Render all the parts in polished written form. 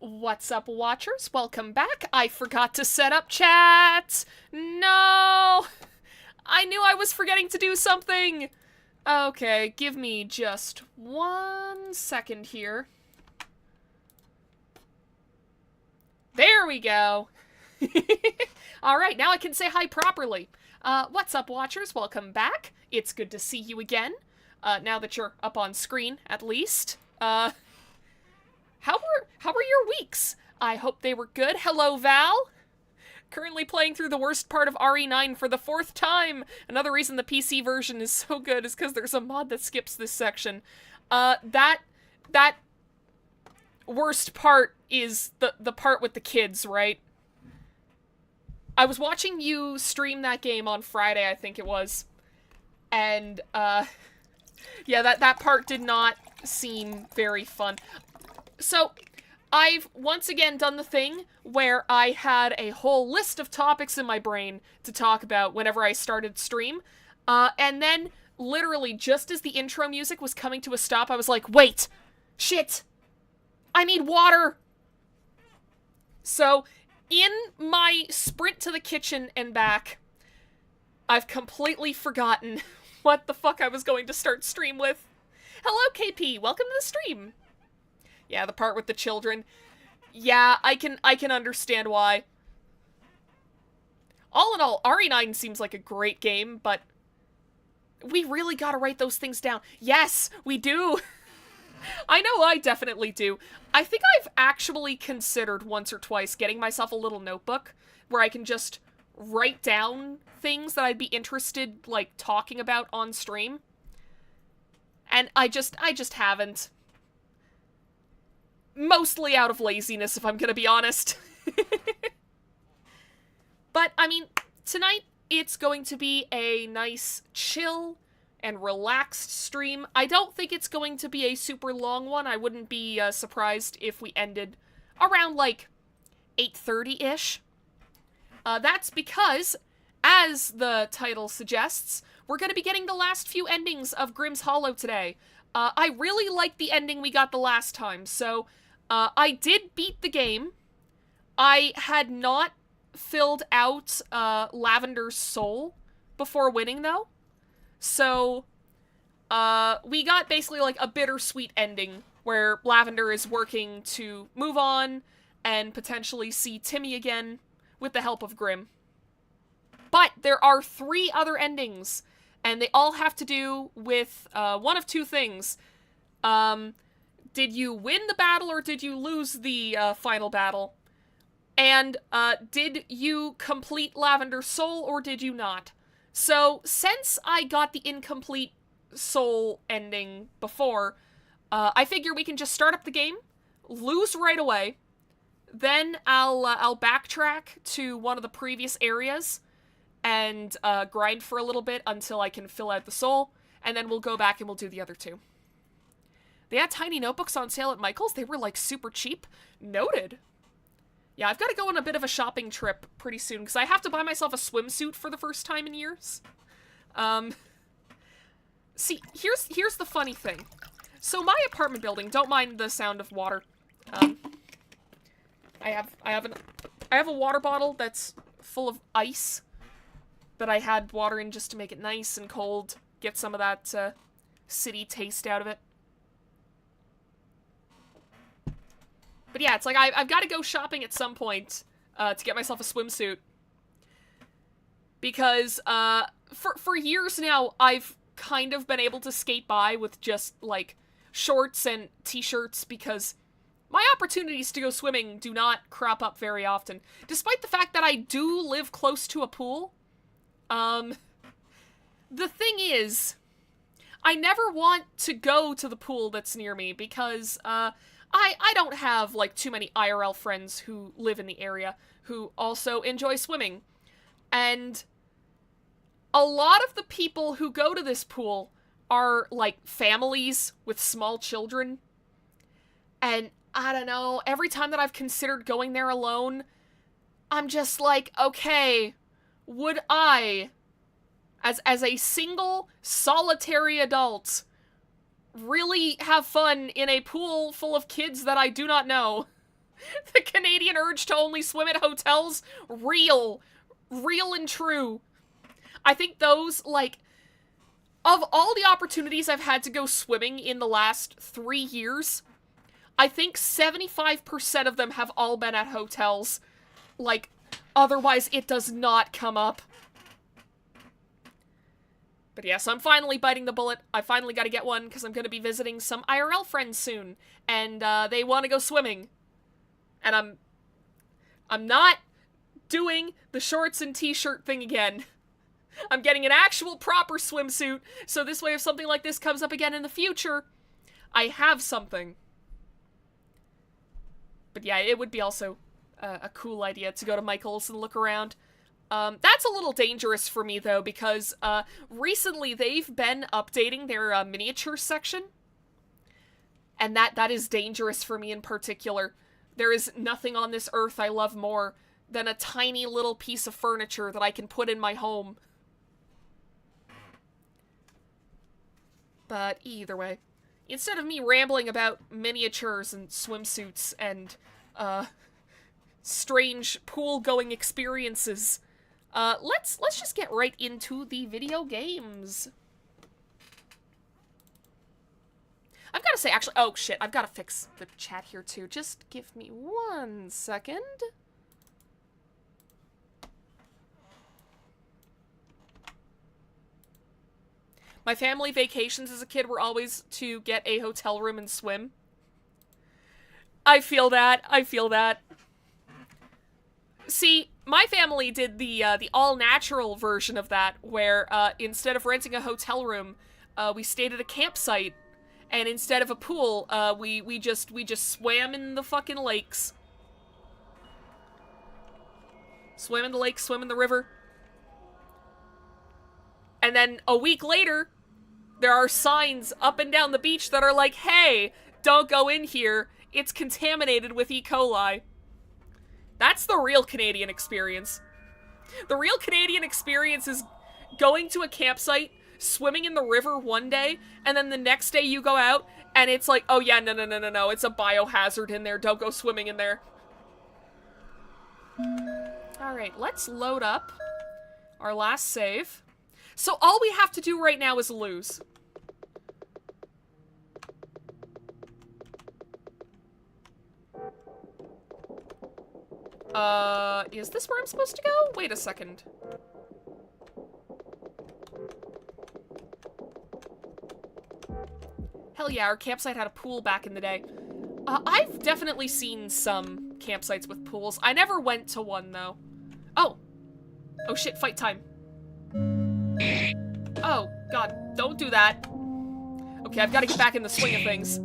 What's up, watchers? Welcome back. I forgot to set up chat. No! I knew I was forgetting to do something. Okay, give me just 1 second here. There we go. Alright, now I can say hi properly. What's up, watchers? Welcome back. It's good to see you again. Now that you're up on screen, at least. How were your weeks? I hope they were good. Hello, Val. Currently playing through the worst part of RE9 for the 4th time. Another reason the PC version is so good is because there's a mod that skips this section. That worst part is the part with the kids, right? I was watching you stream that game on Friday, I think it was. And, yeah, that part did not seem very fun. So, I've once again done the thing where I had a whole list of topics in my brain to talk about whenever I started stream, and then, literally, just as the intro music was coming to a stop, I was like, wait! Shit! I need water! So, in my sprint to the kitchen and back, I've completely forgotten what the fuck I was going to start stream with. Hello, KP! Welcome to the stream! Yeah, the part with the children. Yeah, I can understand why. All in all, RE9 seems like a great game, but we really gotta write those things down. Yes, we do! I know I definitely do. I think I've actually considered once or twice getting myself a little notebook where I can just write down things that I'd be interested, like, talking about on stream. And I just haven't. Mostly out of laziness, if I'm gonna be honest. But, I mean, tonight it's going to be a nice, chill, and relaxed stream. I don't think it's going to be a super long one. I wouldn't be surprised if we ended around, like, 8:30-ish. That's because, as the title suggests, we're gonna be getting the last few endings of Grimm's Hollow today. I really liked the ending we got the last time, so I did beat the game. I had not filled out Lavender's soul before winning, though. So, we got basically like a bittersweet ending where Lavender is working to move on and potentially see Timmy again with the help of Grimm. But there are 3 other endings, and they all have to do with one of 2 things. Did you win the battle or did you lose the final battle? And did you complete Lavender's soul or did you not? So, since I got the incomplete soul ending before, I figure we can just start up the game, lose right away, then I'll backtrack to one of the previous areas and grind for a little bit until I can fill out the soul, and then we'll go back and we'll do the other 2. They had tiny notebooks on sale at Michael's. They were, like, super cheap. Noted. Yeah, I've got to go on a bit of a shopping trip pretty soon, because I have to buy myself a swimsuit for the first time in years. See, here's the funny thing. So my apartment building, don't mind the sound of water. I have a water bottle that's full of ice that I had water in just to make it nice and cold, get some of that city taste out of it. But yeah, it's like I've got to go shopping at some point to get myself a swimsuit. Because for years now, I've kind of been able to skate by with just, like, shorts and t-shirts because my opportunities to go swimming do not crop up very often. Despite the fact that I do live close to a pool. The thing is, I never want to go to the pool that's near me because, I don't have, like, too many IRL friends who live in the area who also enjoy swimming. And a lot of the people who go to this pool are, like, families with small children. And, I don't know, every time that I've considered going there alone, I'm just like, okay, would I, as a single, solitary adult, really have fun in a pool full of kids that I do not know? The Canadian urge to only swim at hotels, real. Real and true. I think those, like, of all the opportunities I've had to go swimming in the last 3 years, I think 75% of them have all been at hotels. Like, otherwise it does not come up. But yeah, so I'm finally biting the bullet. I finally got to get one because I'm going to be visiting some IRL friends soon. And they want to go swimming. And I'm not doing the shorts and t-shirt thing again. I'm getting an actual proper swimsuit, so this way if something like this comes up again in the future, I have something. But yeah, it would be also a cool idea to go to Michael's and look around. That's a little dangerous for me, though, because recently they've been updating their miniature section. And that is dangerous for me in particular. There is nothing on this earth I love more than a tiny little piece of furniture that I can put in my home. But either way, instead of me rambling about miniatures and swimsuits and, strange pool-going experiences, let's just get right into the video games. I've got to say, actually, oh shit, I've got to fix the chat here too. Just give me 1 second. My family vacations as a kid were always to get a hotel room and swim. I feel that. I feel that. See, my family did the all-natural version of that, where instead of renting a hotel room, we stayed at a campsite, and instead of a pool, we just swam in the fucking lakes. Swam in the lake, swim in the river. And then a week later, there are signs up and down the beach that are like, hey, don't go in here. It's contaminated with E. coli. That's the real Canadian experience. The real Canadian experience is going to a campsite, swimming in the river one day, and then the next day you go out, and it's like, oh yeah, no, it's a biohazard in there. Don't go swimming in there. Alright, let's load up our last save. So all we have to do right now is lose. Is this where I'm supposed to go? Wait a second. Hell yeah, our campsite had a pool back in the day. I've definitely seen some campsites with pools. I never went to one, though. Oh! Oh shit, fight time. Oh, God, don't do that. Okay, I've got to get back in the swing of things.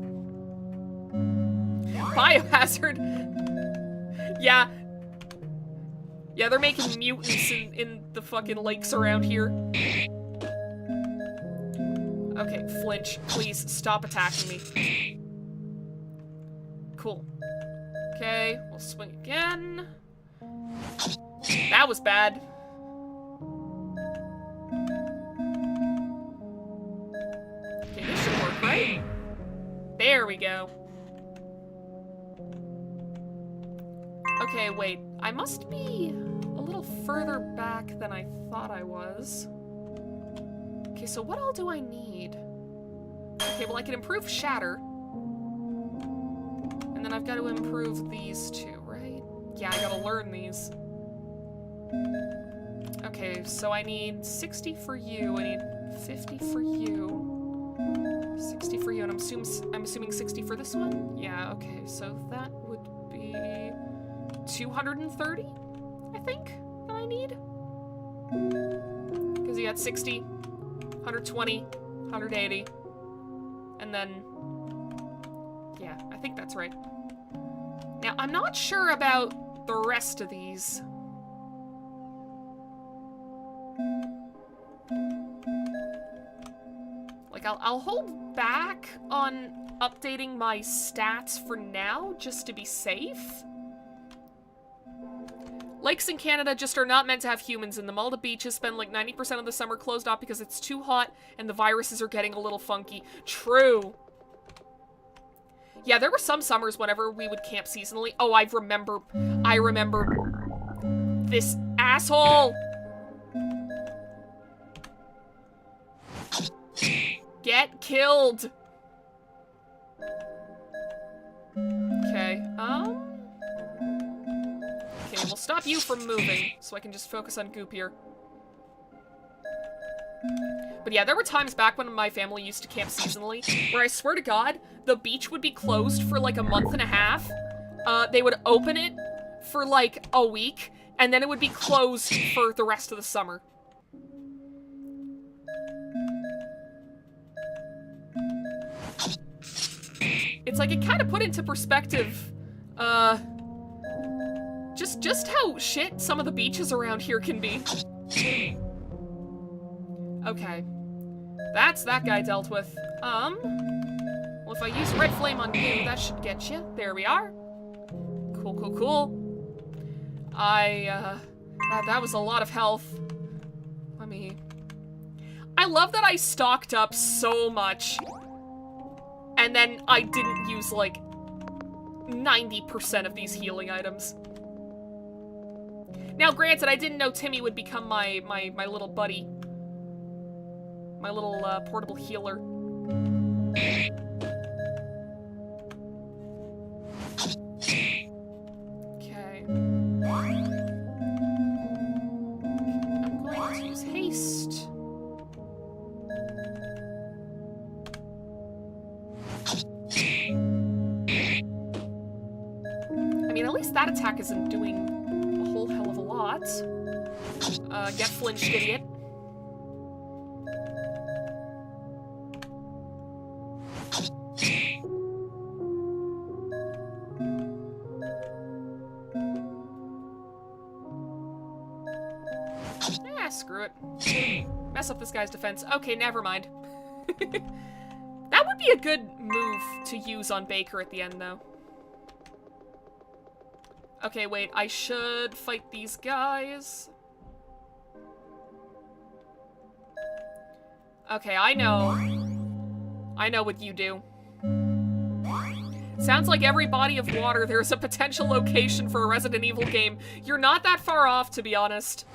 Biohazard. Yeah. Yeah, they're making mutants in the fucking lakes around here. Okay, flinch. Please, stop attacking me. Cool. Okay, we'll swing again. That was bad. Okay, this should work, right? There we go. Okay, wait. I must be a little further back than I thought I was. Okay, so what all do I need? Okay, well I can improve Shatter. And then I've got to improve these two, right? Yeah, I gotta learn these. Okay, so I need 60 for you, I need 50 for you, 60 for you, and I'm assuming 60 for this one? Yeah, okay, so that would be 230, I think, that I need? Because you got 60, 120, 180, and then, yeah, I think that's right. Now, I'm not sure about the rest of these. Like, I'll hold back on updating my stats for now, just to be safe. Lakes in Canada just are not meant to have humans in them. All the beaches spend like 90% of the summer closed off because it's too hot and the viruses are getting a little funky. True. Yeah, there were some summers whenever we would camp seasonally. Oh, I remember this asshole. Get killed. Okay, okay, we'll stop you from moving, so I can just focus on Goop here. But yeah, there were times back when my family used to camp seasonally, where I swear to God, the beach would be closed for like a month and a half. They would open it for like a week, and then it would be closed for the rest of the summer. It's like it kind of put into perspective, just how shit some of the beaches around here can be. Okay. That's that guy dealt with. Well, if I use red flame on you, that should get you. There we are. Cool, cool, cool. That was a lot of health. I love that I stocked up so much, and then I didn't use, like, 90% of these healing items. Now, granted, I didn't know Timmy would become my little buddy. My little, portable healer. Okay. I'm going to use haste. I mean, at least that attack isn't doing a whole hell of a lot. Get flinched, idiot. Screw it. Mess up this guy's defense. Okay, never mind. That would be a good move to use on Baker at the end, though. Okay, wait. I should fight these guys. Okay, I know. I know what you do. Sounds like every body of water, there's a potential location for a Resident Evil game. You're not that far off, to be honest.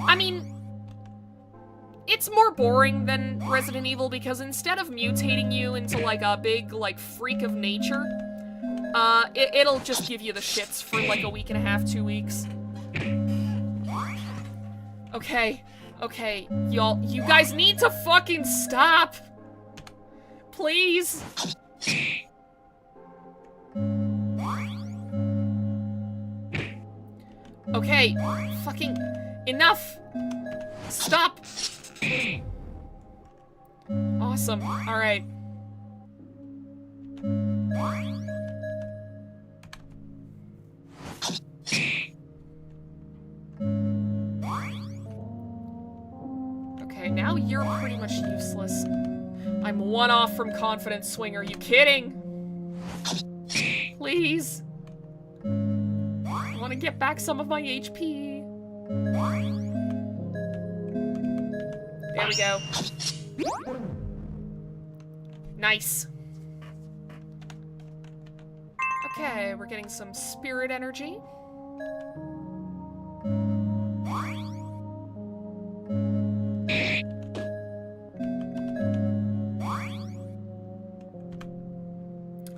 I mean, it's more boring than Resident Evil because instead of mutating you into like a big like freak of nature, it'll just give you the shits for like a week and a half, 2 weeks. Okay, okay, you guys need to fucking stop. Please. Okay, fucking enough. Stop. Awesome. All right. Okay, now you're pretty much useless. I'm one off from Confident Swing. Are you kidding? Please. I want to get back some of my HP. There we go. Nice. Okay, we're getting some spirit energy.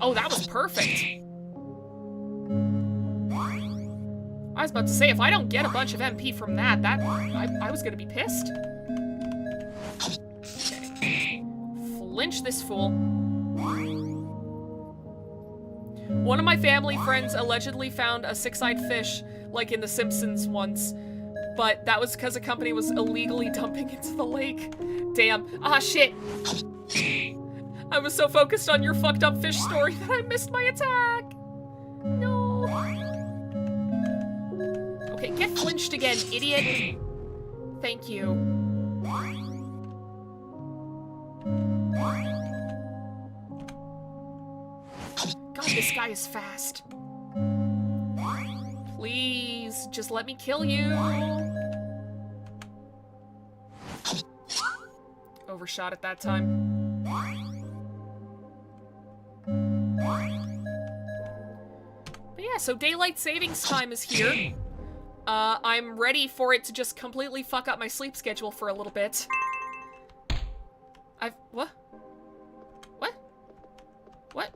Oh, that was perfect. I was about to say, if I don't get a bunch of MP from that I was gonna be pissed. Okay. Flinch this fool. One of my family friends allegedly found a six-eyed fish, like in The Simpsons once, but that was because a company was illegally dumping into the lake. Damn. Ah, shit. I was so focused on your fucked up fish story that I missed my attack. No. Okay, get flinched again, idiot. Thank you. God, this guy is fast. Please, just let me kill you. Overshot at that time. Yeah, so daylight savings time is here. I'm ready for it to just completely fuck up my sleep schedule for a little bit. What? What? What?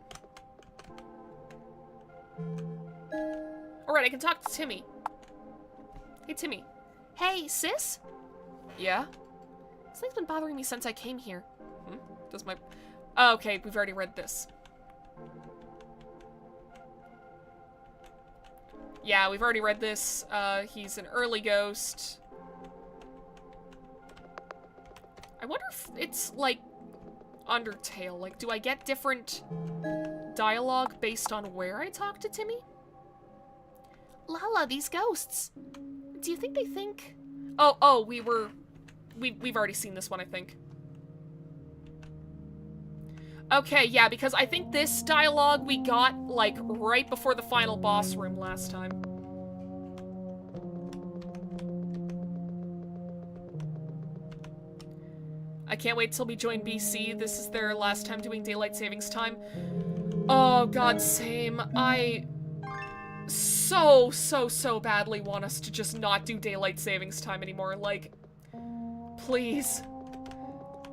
Alright, I can talk to Timmy. Hey, Timmy. Hey, sis? Yeah? Something's been bothering me since I came here. Does my... Oh, okay, we've already read this. Yeah, we've already read this. He's an early ghost. I wonder if it's, like, Undertale. Like, do I get different dialogue based on where I talk to Timmy? Lala, these ghosts. Do you think they think... Oh, we've already seen this one, I think. Okay, yeah, because I think this dialogue we got, like, right before the final boss room last time. I can't wait till we join BC. This is their last time doing daylight savings time. Oh, God, same. I so badly want us to just not do daylight savings time anymore. Like, please.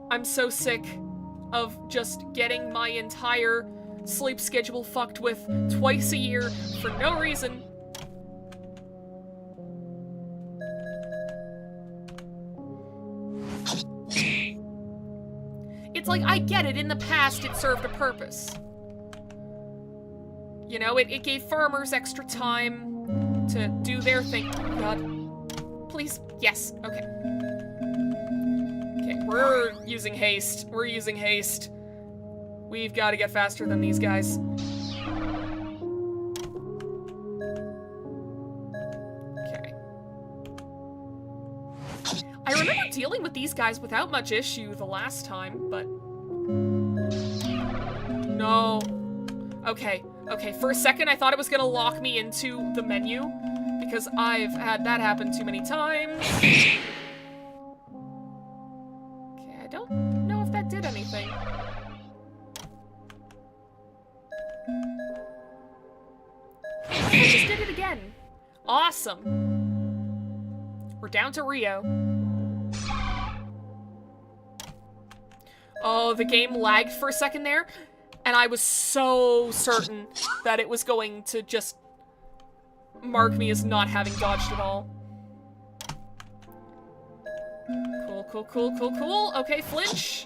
I'm so sick of just getting my entire sleep schedule fucked with twice a year for no reason. It's like, I get it, in the past it served a purpose. You know, it gave farmers extra time to do their thing. Oh, God. Please. Yes. Okay. Okay, we're using haste. We're using haste. We've got to get faster than these guys. Okay. I remember dealing with these guys without much issue the last time, but... No. Okay. Okay, for a second I thought it was gonna lock me into the menu, because I've had that happen too many times. Okay, I don't know if that did anything. I just did it again. Awesome. We're down to Rio. Oh, the game lagged for a second there. And I was so certain that it was going to just mark me as not having dodged at all. Cool. Okay, flinch.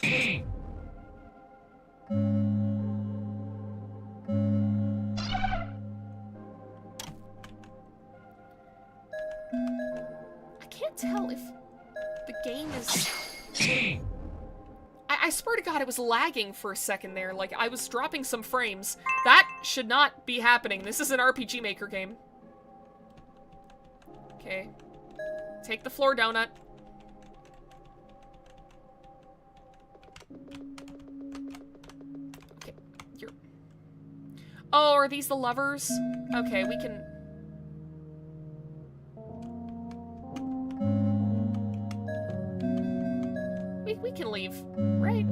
I can't tell if the game is... I swear to God, it was lagging for a second there. Like, I was dropping some frames. That should not be happening. This is an RPG Maker game. Okay. Take the floor donut. Okay, you're... Oh, are these the lovers? Okay, we can... We can leave, right?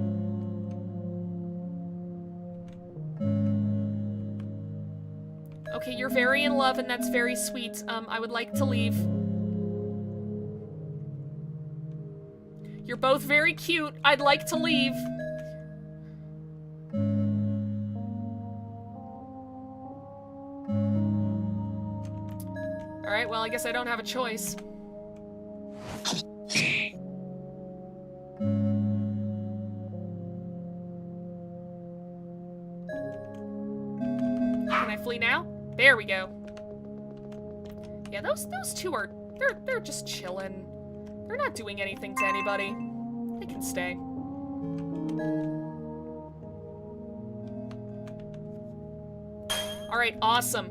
Okay, you're very in love and that's very sweet. I would like to leave. You're both very cute. I'd like to leave. Alright, well, I guess I don't have a choice. Now? There we go. Yeah, those two are they're just chilling. They're not doing anything to anybody. They can stay. Alright, awesome.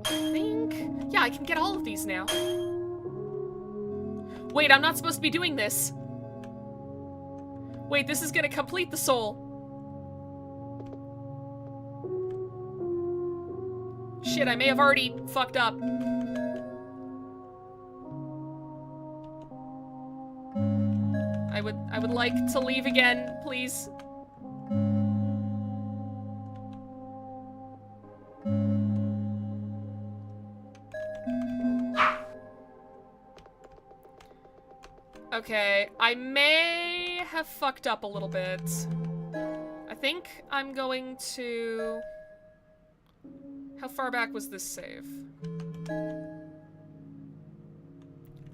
I think... Yeah, I can get all of these now. Wait, I'm not supposed to be doing this. Wait, this is gonna complete the soul. Shit, I may have already fucked up. I would like to leave again, please. Okay, I may have fucked up a little bit. I think I'm going to... How far back was this save?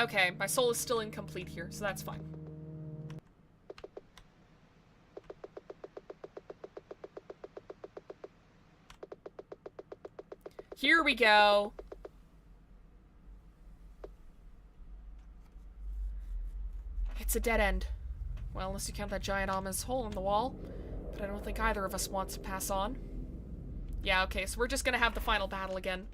Okay, my soul is still incomplete here, so that's fine. Here we go. It's a dead end. Well, unless you count that giant ominous hole in the wall. But I don't think either of us wants to pass on. Yeah, okay, so we're just gonna have the final battle again.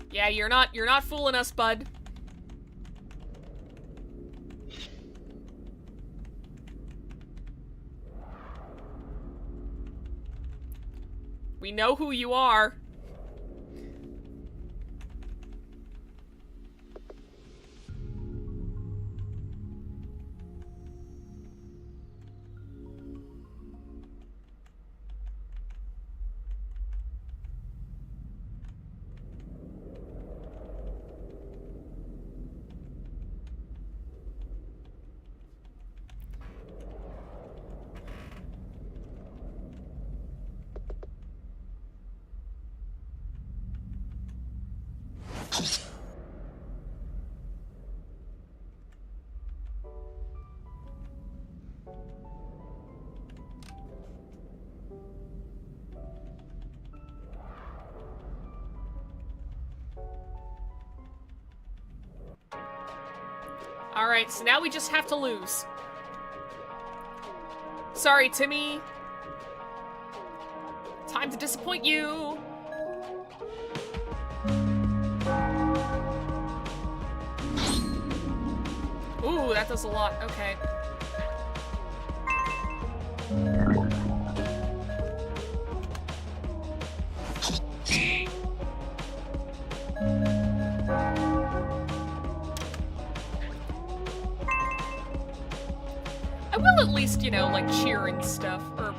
Yeah, you're not fooling us, bud. We know who you are. Alright, so now we just have to lose. Sorry, Timmy. Time to disappoint you. Ooh, that does a lot. Okay. I will at least, you know, like, cheer and stuff, or...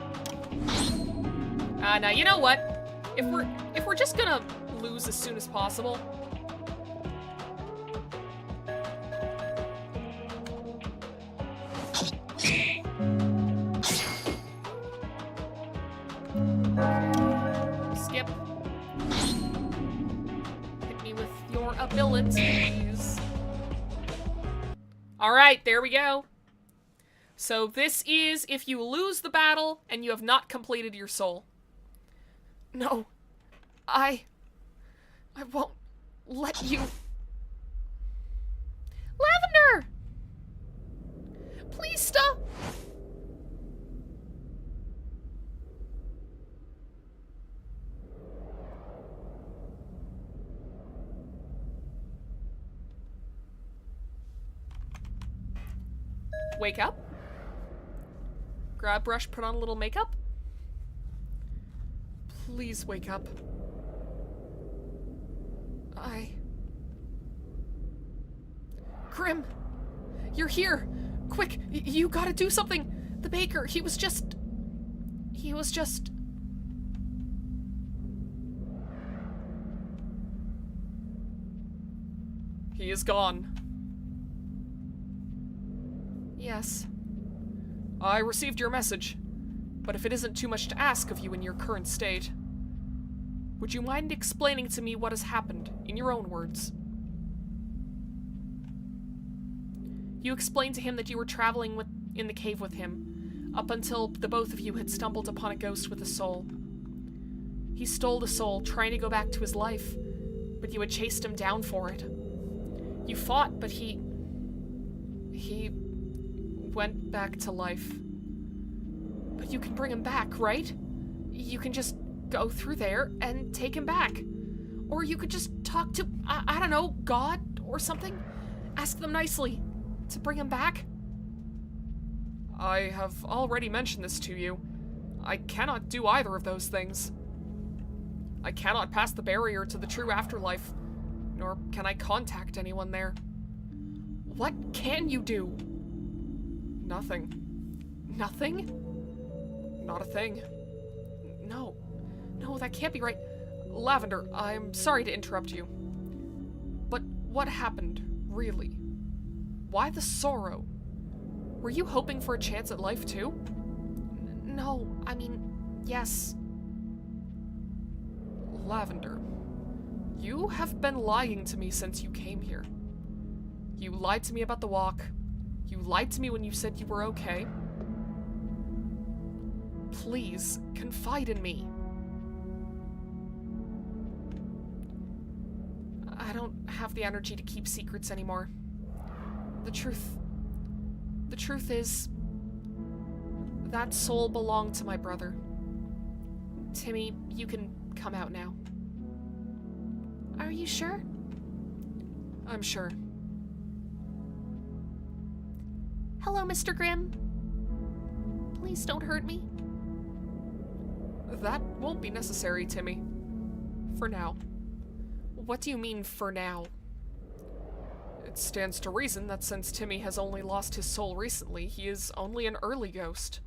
now, you know what? If we're just gonna lose as soon as possible... Skip. Hit me with your abilities. Alright, there we go. So this is if you lose the battle and you have not completed your soul. No. I won't let you. Lavender! Please stop! Wake up. Grab brush, put on a little makeup. Please wake up. Grimm! You're here! Quick! You gotta do something! The baker, he was just... He is gone. Yes. I received your message, but if it isn't too much to ask of you in your current state, would you mind explaining to me what has happened, in your own words? You explained to him that you were traveling in the cave with him, up until the both of you had stumbled upon a ghost with a soul. He stole the soul, trying to go back to his life, but you had chased him down for it. You fought, but he went back to life. But you can bring him back, right? You can just go through there and take him back. Or you could just talk to, I don't know, God or something? Ask them nicely to bring him back? I have already mentioned this to you. I cannot do either of those things. I cannot pass the barrier to the true afterlife, nor can I contact anyone there. What can you do? Nothing. Nothing? Not a thing. No. No, that can't be right. Lavender, I'm sorry to interrupt you. But what happened, really? Why the sorrow? Were you hoping for a chance at life, too? No, I mean, yes. Lavender, you have been lying to me since you came here. You lied to me about the walk. You lied to me when you said you were okay. Please, confide in me. I don't have the energy to keep secrets anymore. The truth is, that soul belonged to my brother. Timmy, you can come out now. Are you sure? I'm sure. Hello, Mr. Grimm. Please don't hurt me. That won't be necessary, Timmy. For now. What do you mean, for now? It stands to reason that since Timmy has only lost his soul recently, he is only an early ghost.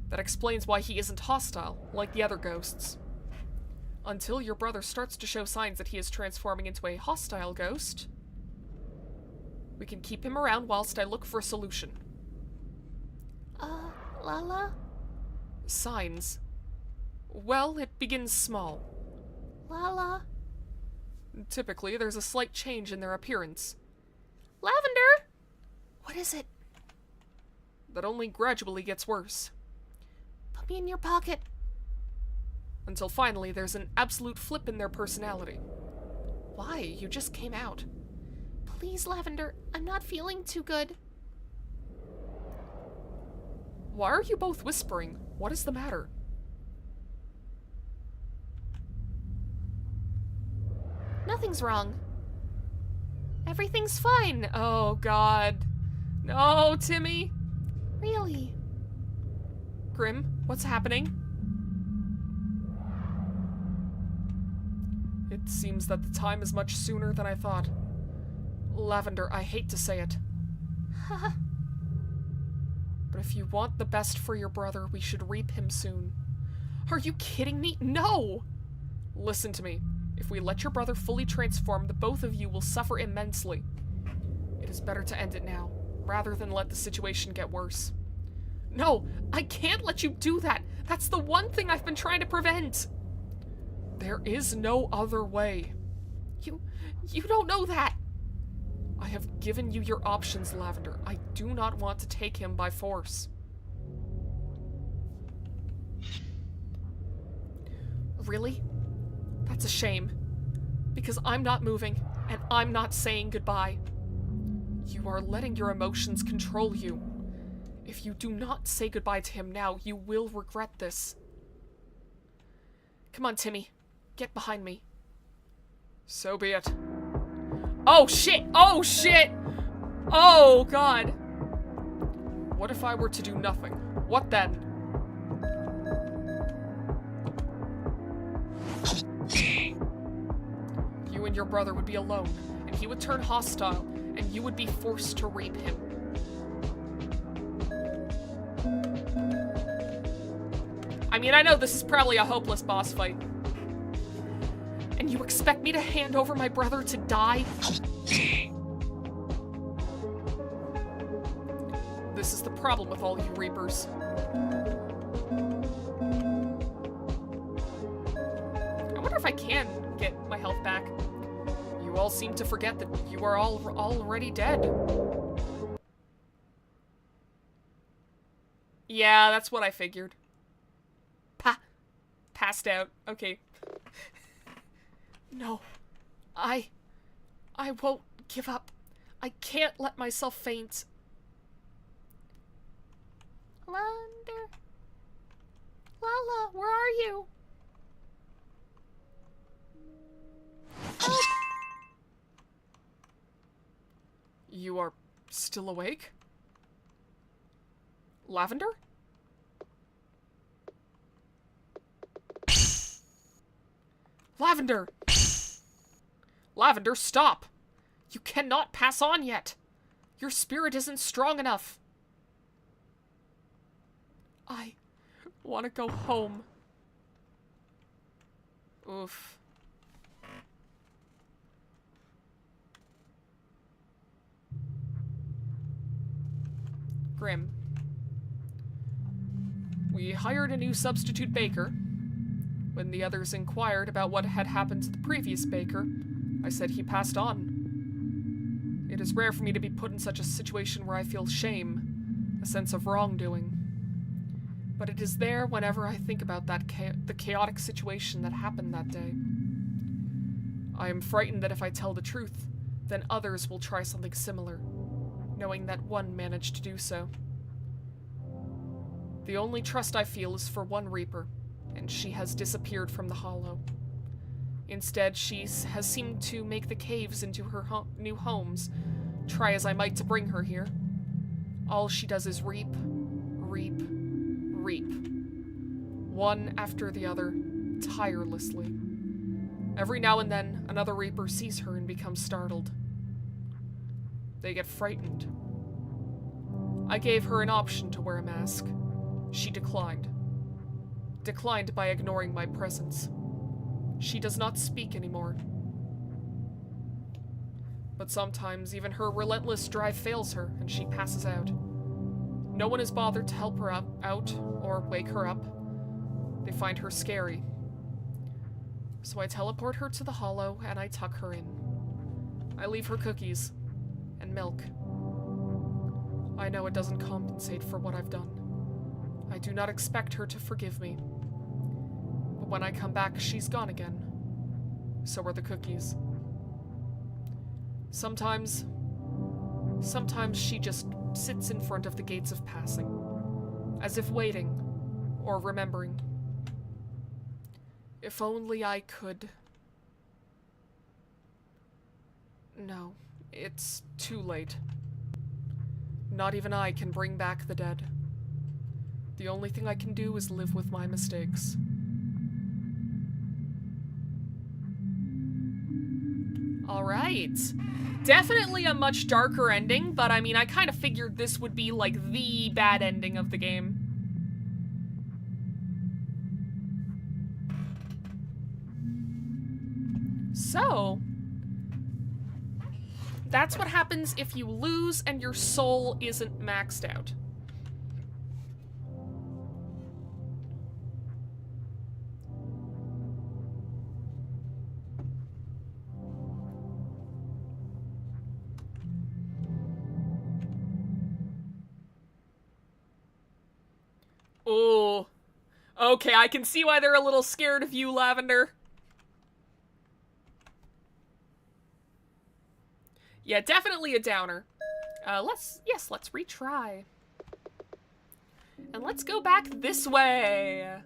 That explains why he isn't hostile, like the other ghosts. Until your brother starts to show signs that he is transforming into a hostile ghost, we can keep him around whilst I look for a solution. Lala? Signs. Well, it begins small. Lala? Typically, there's a slight change in their appearance. Lavender! What is it? That only gradually gets worse. Put me in your pocket. Until finally, there's an absolute flip in their personality. Why? You just came out. Please, Lavender, I'm not feeling too good. Why are you both whispering? What is the matter? Nothing's wrong. Everything's fine. Oh, God. No, Timmy. Really? Grimm, what's happening? It seems that the time is much sooner than I thought. Lavender, I hate to say it. But if you want the best for your brother, we should reap him soon. Are you kidding me? No! Listen to me. If we let your brother fully transform, the both of you will suffer immensely. It is better to end it now, rather than let the situation get worse. No, I can't let you do that! That's the one thing I've been trying to prevent! There is no other way. You don't know that! I have given you your options, Lavender. I do not want to take him by force. Really? That's a shame. Because I'm not moving, and I'm not saying goodbye. You are letting your emotions control you. If you do not say goodbye to him now, you will regret this. Come on, Timmy. Get behind me. So be it. Oh, shit! Oh, shit! Oh, God! What if I were to do nothing? What then? You and your brother would be alone, and he would turn hostile, and you would be forced to rape him. I mean, I know this is probably a hopeless boss fight. And you expect me to hand over my brother to die? This is the problem with all you Reapers. I wonder if I can get my health back. You all seem to forget that you are all already dead. Yeah, that's what I figured. Passed out. Okay. No. I won't give up. I can't let myself faint. Lander. Lala, where are you? Help! You are still awake? Lavender? Lavender! Lavender, stop! You cannot pass on yet! Your spirit isn't strong enough! I want to go home. Oof. Grimm. We hired a new substitute baker. When the others inquired about what had happened to the previous baker, I said he passed on. It is rare for me to be put in such a situation where I feel shame, a sense of wrongdoing. But it is there whenever I think about the chaotic situation that happened that day. I am frightened that if I tell the truth, then others will try something similar, knowing that one managed to do so. The only trust I feel is for one Reaper, and she has disappeared from the Hollow. Instead, she has seemed to make the caves into her new homes, try as I might to bring her here. All she does is reap, reap, reap. One after the other, tirelessly. Every now and then, another Reaper sees her and becomes startled. They get frightened. I gave her an option to wear a mask. She declined. Declined by ignoring my presence. She does not speak anymore. But sometimes even her relentless drive fails her and she passes out. No one is bothered to help her out or wake her up. They find her scary. So I teleport her to the Hollow and I tuck her in. I leave her cookies and milk. I know it doesn't compensate for what I've done. I do not expect her to forgive me. But when I come back, she's gone again. So are the cookies. Sometimes she just sits in front of the gates of passing, as if waiting or remembering. If only I could. No, it's too late. Not even I can bring back the dead. The only thing I can do is live with my mistakes. Alright. Definitely a much darker ending, but I mean, I kind of figured this would be like the bad ending of the game. So, that's what happens if you lose and your soul isn't maxed out. Oh, okay, I can see why they're a little scared of you, Lavender. Yeah, definitely a downer. Let's retry. And let's go back this way.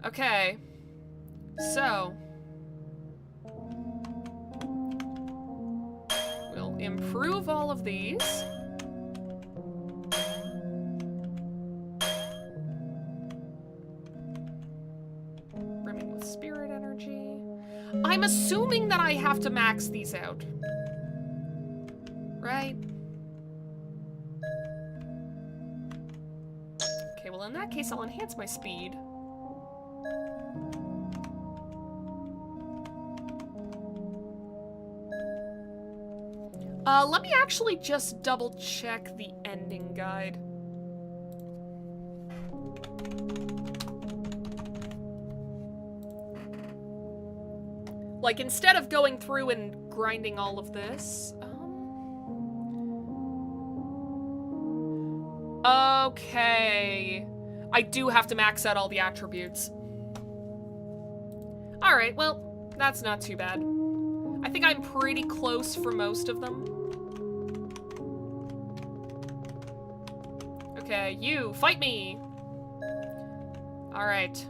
Okay. So. We'll improve all of these. Brimming with spirit energy. I'm assuming that I have to max these out. Right? Okay, well in that case I'll enhance my speed. Let me actually just double check the ending guide. Like, instead of going through and grinding all of this, okay. I do have to max out all the attributes. Alright, well, that's not too bad. I think I'm pretty close for most of them. Okay, you, fight me! Alright.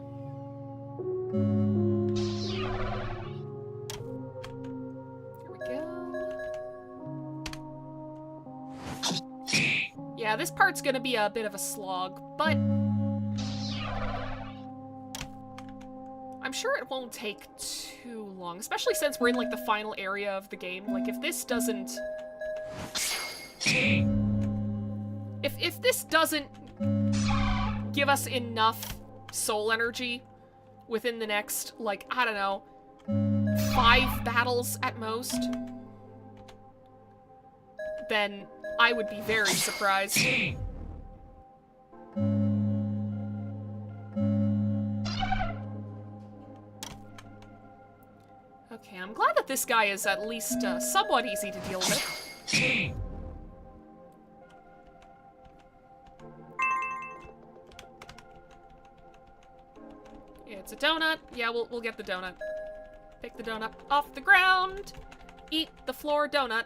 Yeah, this part's gonna be a bit of a slog, but I'm sure it won't take too long, especially since we're in, like, the final area of the game. Like, if if this doesn't give us enough soul energy within the next, like, I don't know, 5 battles at most, then I would be very surprised. Okay, I'm glad that this guy is at least somewhat easy to deal with. It's a donut. Yeah, we'll get the donut. Pick the donut off the ground. Eat the floor donut.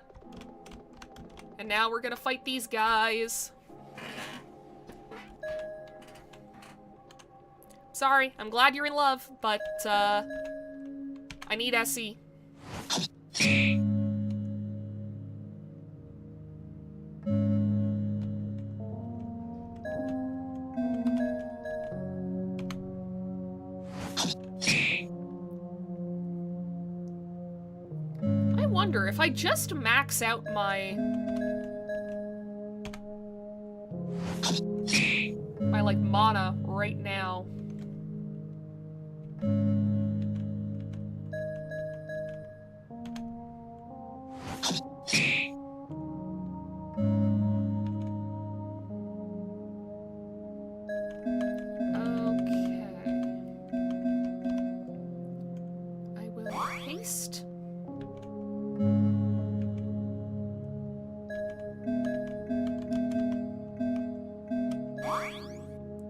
And now we're gonna fight these guys. Sorry, I'm glad you're in love, but I need SE. I wonder if I just max out my like mana right now.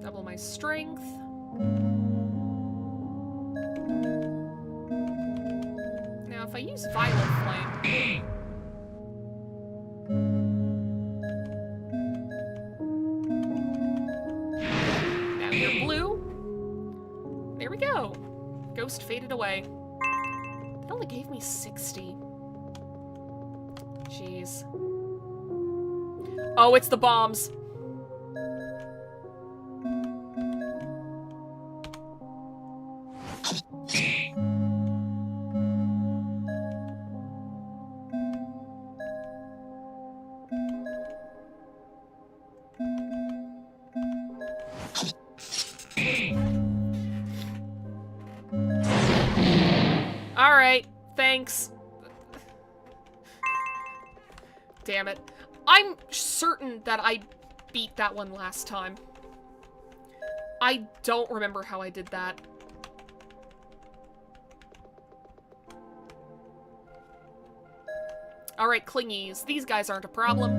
Double my strength. Now, if I use Violet Flame... Now you're blue. There we go. Ghost faded away. It only gave me 60. Jeez. Oh, it's the bombs. Alright, thanks. Damn it. I'm certain that I beat that one last time. I don't remember how I did that. Alright, clingies. These guys aren't a problem.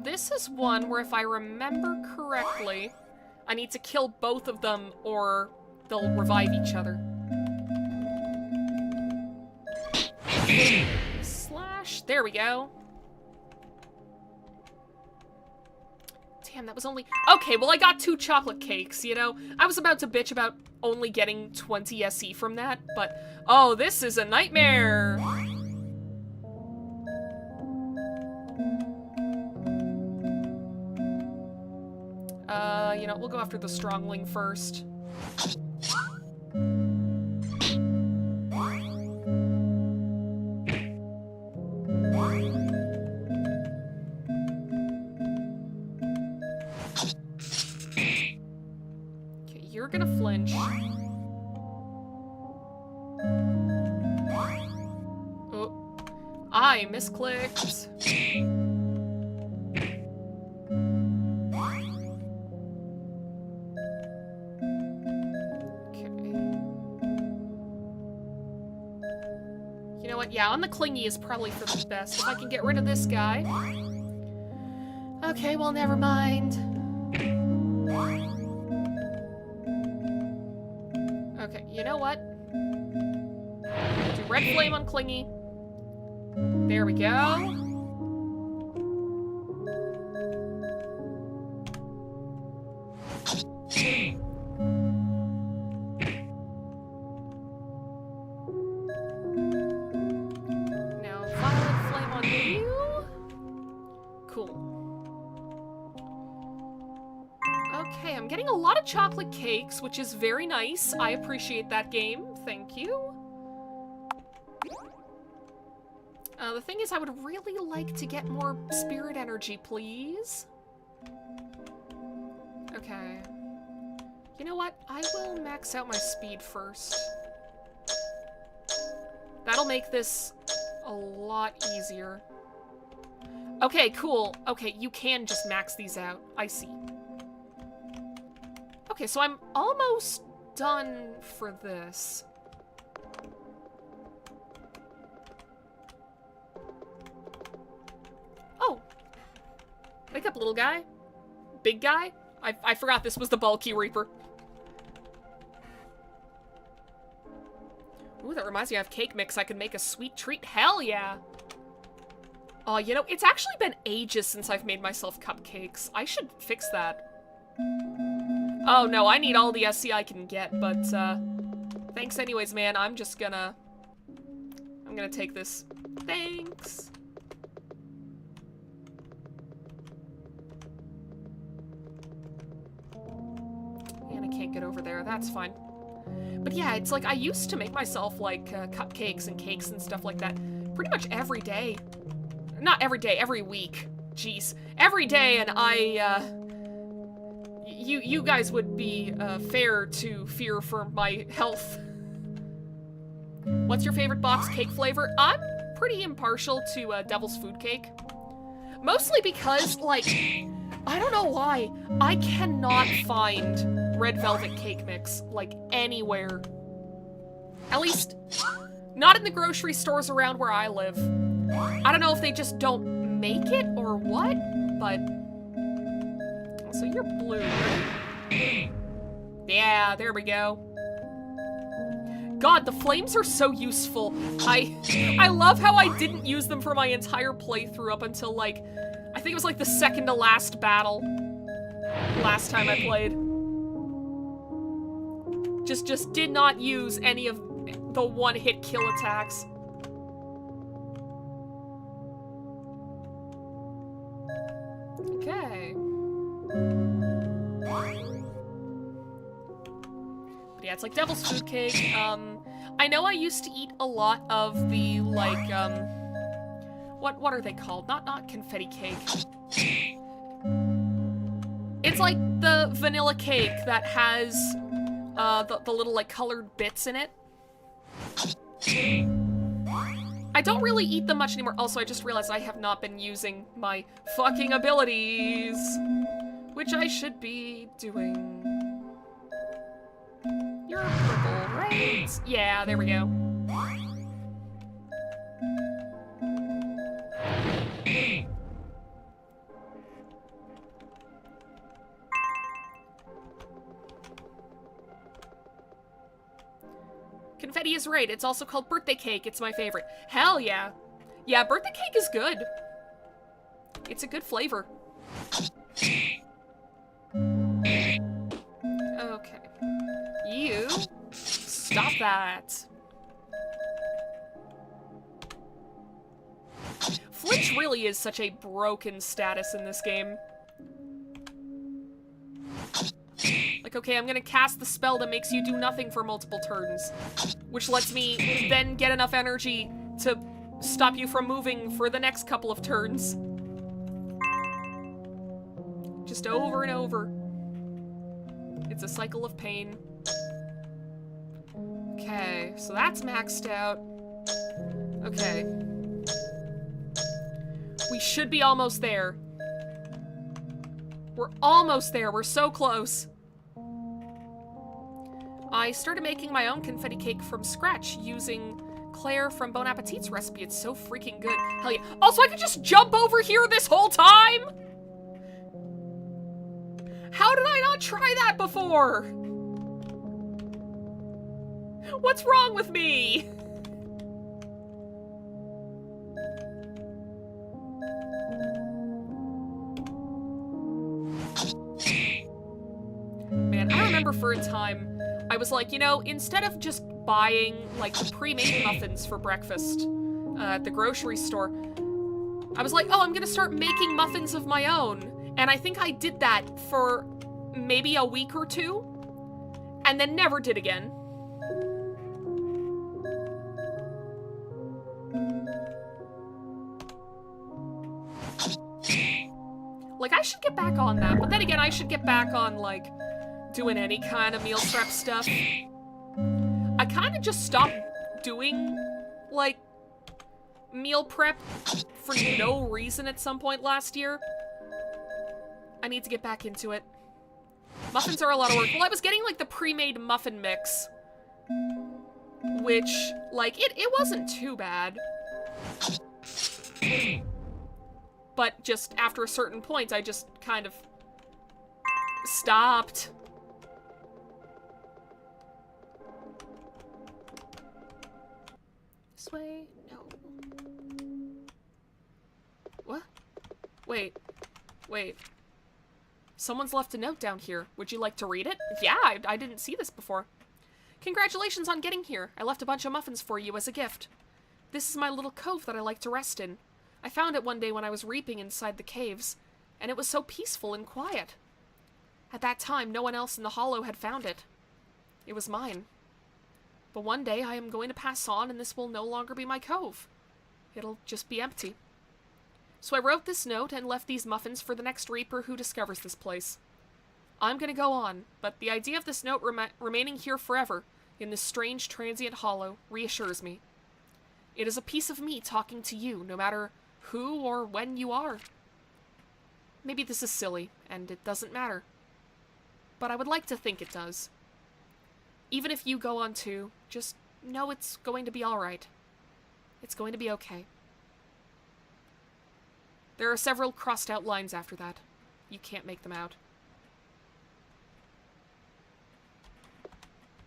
This is one where, if I remember correctly, I need to kill both of them or they'll revive each other. Slash. There we go. Damn, that was only... Okay, well, I got 2 chocolate cakes, you know? I was about to bitch about only getting 20 SE from that, but... Oh, this is a nightmare! You know, we'll go after the strongling first. Okay, you're gonna flinch. Oh, I misclicked. Yeah, on the clingy is probably for the best. If I can get rid of this guy. Okay, well, never mind. Okay, you know what? Do red flame on clingy. There we go. lot of chocolate cakes, which is very nice. I appreciate that game. Thank you. The thing is, I would really like to get more spirit energy, please. Okay. You know what? I will max out my speed first. That'll make this a lot easier. Okay, cool. Okay, you can just max these out. I see. Okay, so I'm almost done for this. Oh. Wake up, little guy. Big guy? I forgot this was the bulky Reaper. Ooh, that reminds me, I have cake mix. I could make a sweet treat. Hell yeah. Oh, you know, it's actually been ages since I've made myself cupcakes. I should fix that. Oh, no, I need all the SC I can get, but, thanks anyways, man. I'm gonna take this. Thanks. And I can't get over there. That's fine. But yeah, it's like I used to make myself, like, cupcakes and cakes and stuff like that pretty much every day. Not every day, every week. Jeez. Every day, and you guys would be, fair to fear for my health. What's your favorite box cake flavor? I'm pretty impartial to, Devil's Food Cake. Mostly because, like, I don't know why, I cannot find red velvet cake mix, like, anywhere. At least, not in the grocery stores around where I live. I don't know if they just don't make it or what, but... So you're blue, right? Yeah, there we go. God, the flames are so useful. I love how I didn't use them for my entire playthrough up until, like, I think it was like the second to last battle. Last time I played. Just did not use any of the one-hit kill attacks. Okay. But yeah, it's like Devil's Food Cake. I know I used to eat a lot of the, like, what are they called? Not confetti cake. It's like the vanilla cake that has, the little, like, colored bits in it. I don't really eat them much anymore. Also, I just realized I have not been using my fucking abilities, which I should be doing. You're purple, right? Yeah, there we go. Confetti is right. It's also called birthday cake. It's my favorite. Hell yeah. Yeah, birthday cake is good. It's a good flavor. Okay. You stop that. Flinch really is such a broken status in this game. Like, okay, I'm gonna cast the spell that makes you do nothing for multiple turns, which lets me then get enough energy to stop you from moving for the next couple of turns. Just over and over. It's a cycle of pain. Okay, so that's maxed out. Okay. We should be almost there. We're almost there. We're so close. I started making my own confetti cake from scratch using Claire from Bon Appetit's recipe. It's so freaking good. Hell yeah. Also, I could just jump over here this whole time? How did I not try that before? What's wrong with me? Man, I remember for a time, I was like, you know, instead of just buying, like, the pre-made muffins for breakfast at the grocery store, I was like, oh, I'm gonna start making muffins of my own. And I think I did that for maybe a week or two, and then never did again. Like, I should get back on that, but then again, I should get back on, like, doing any kind of meal prep stuff. I kind of just stopped doing, like, meal prep for no reason at some point last year. I need to get back into it. Muffins are a lot of work. Well, I was getting, like, the pre-made muffin mix, which, like, it wasn't too bad. But just after a certain point, I just kind of stopped. This way? No. What? Wait. Someone's left a note down here. Would you like to read it? Yeah, I didn't see this before. Congratulations on getting here. I left a bunch of muffins for you as a gift. This is my little cove that I like to rest in. I found it one day when I was reaping inside the caves, and it was so peaceful and quiet. At that time, no one else in the hollow had found it. It was mine. But one day I am going to pass on, and this will no longer be my cove. It'll just be empty. So I wrote this note and left these muffins for the next reaper who discovers this place. I'm gonna go on, but the idea of this note remaining here forever, in this strange transient hollow, reassures me. It is a piece of me talking to you, no matter who or when you are. Maybe this is silly, and it doesn't matter. But I would like to think it does. Even if you go on too, just know it's going to be alright. It's going to be okay. There are several crossed out lines after that. You can't make them out.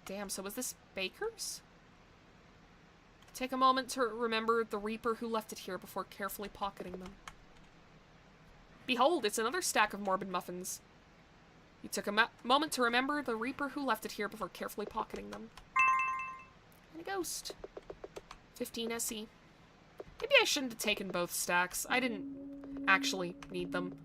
Damn, so was this Baker's? Take a moment to remember the reaper who left it here before carefully pocketing them. Behold, it's another stack of morbid muffins. You took a moment to remember the reaper who left it here before carefully pocketing them. And a ghost. 15 SE. Maybe I shouldn't have taken both stacks. I didn't actually need them.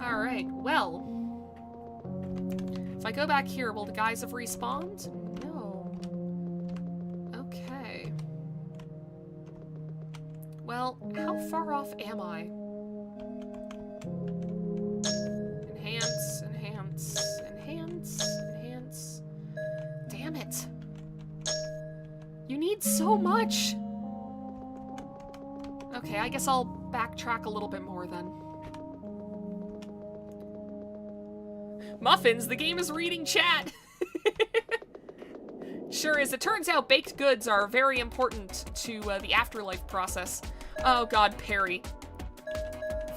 Alright, well. If I go back here, will the guys have respawned? No. Okay. Well, how far off am I? Enhance, enhance, enhance, enhance. Damn it. You need so much. Okay, I guess I'll backtrack a little bit more then. Muffins, the game is reading chat. Sure is. It turns out baked goods are very important to the afterlife process. Oh god, Perry.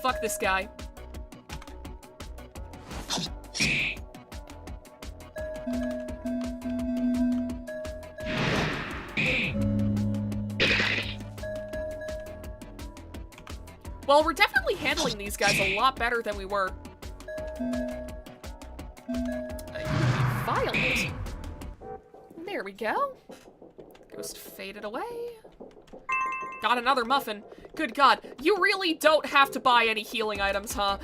Fuck this guy. Well, we're definitely handling these guys a lot better than we were. Violent. There we go. Ghost faded away. Got another muffin. Good god, you really don't have to buy any healing items, huh?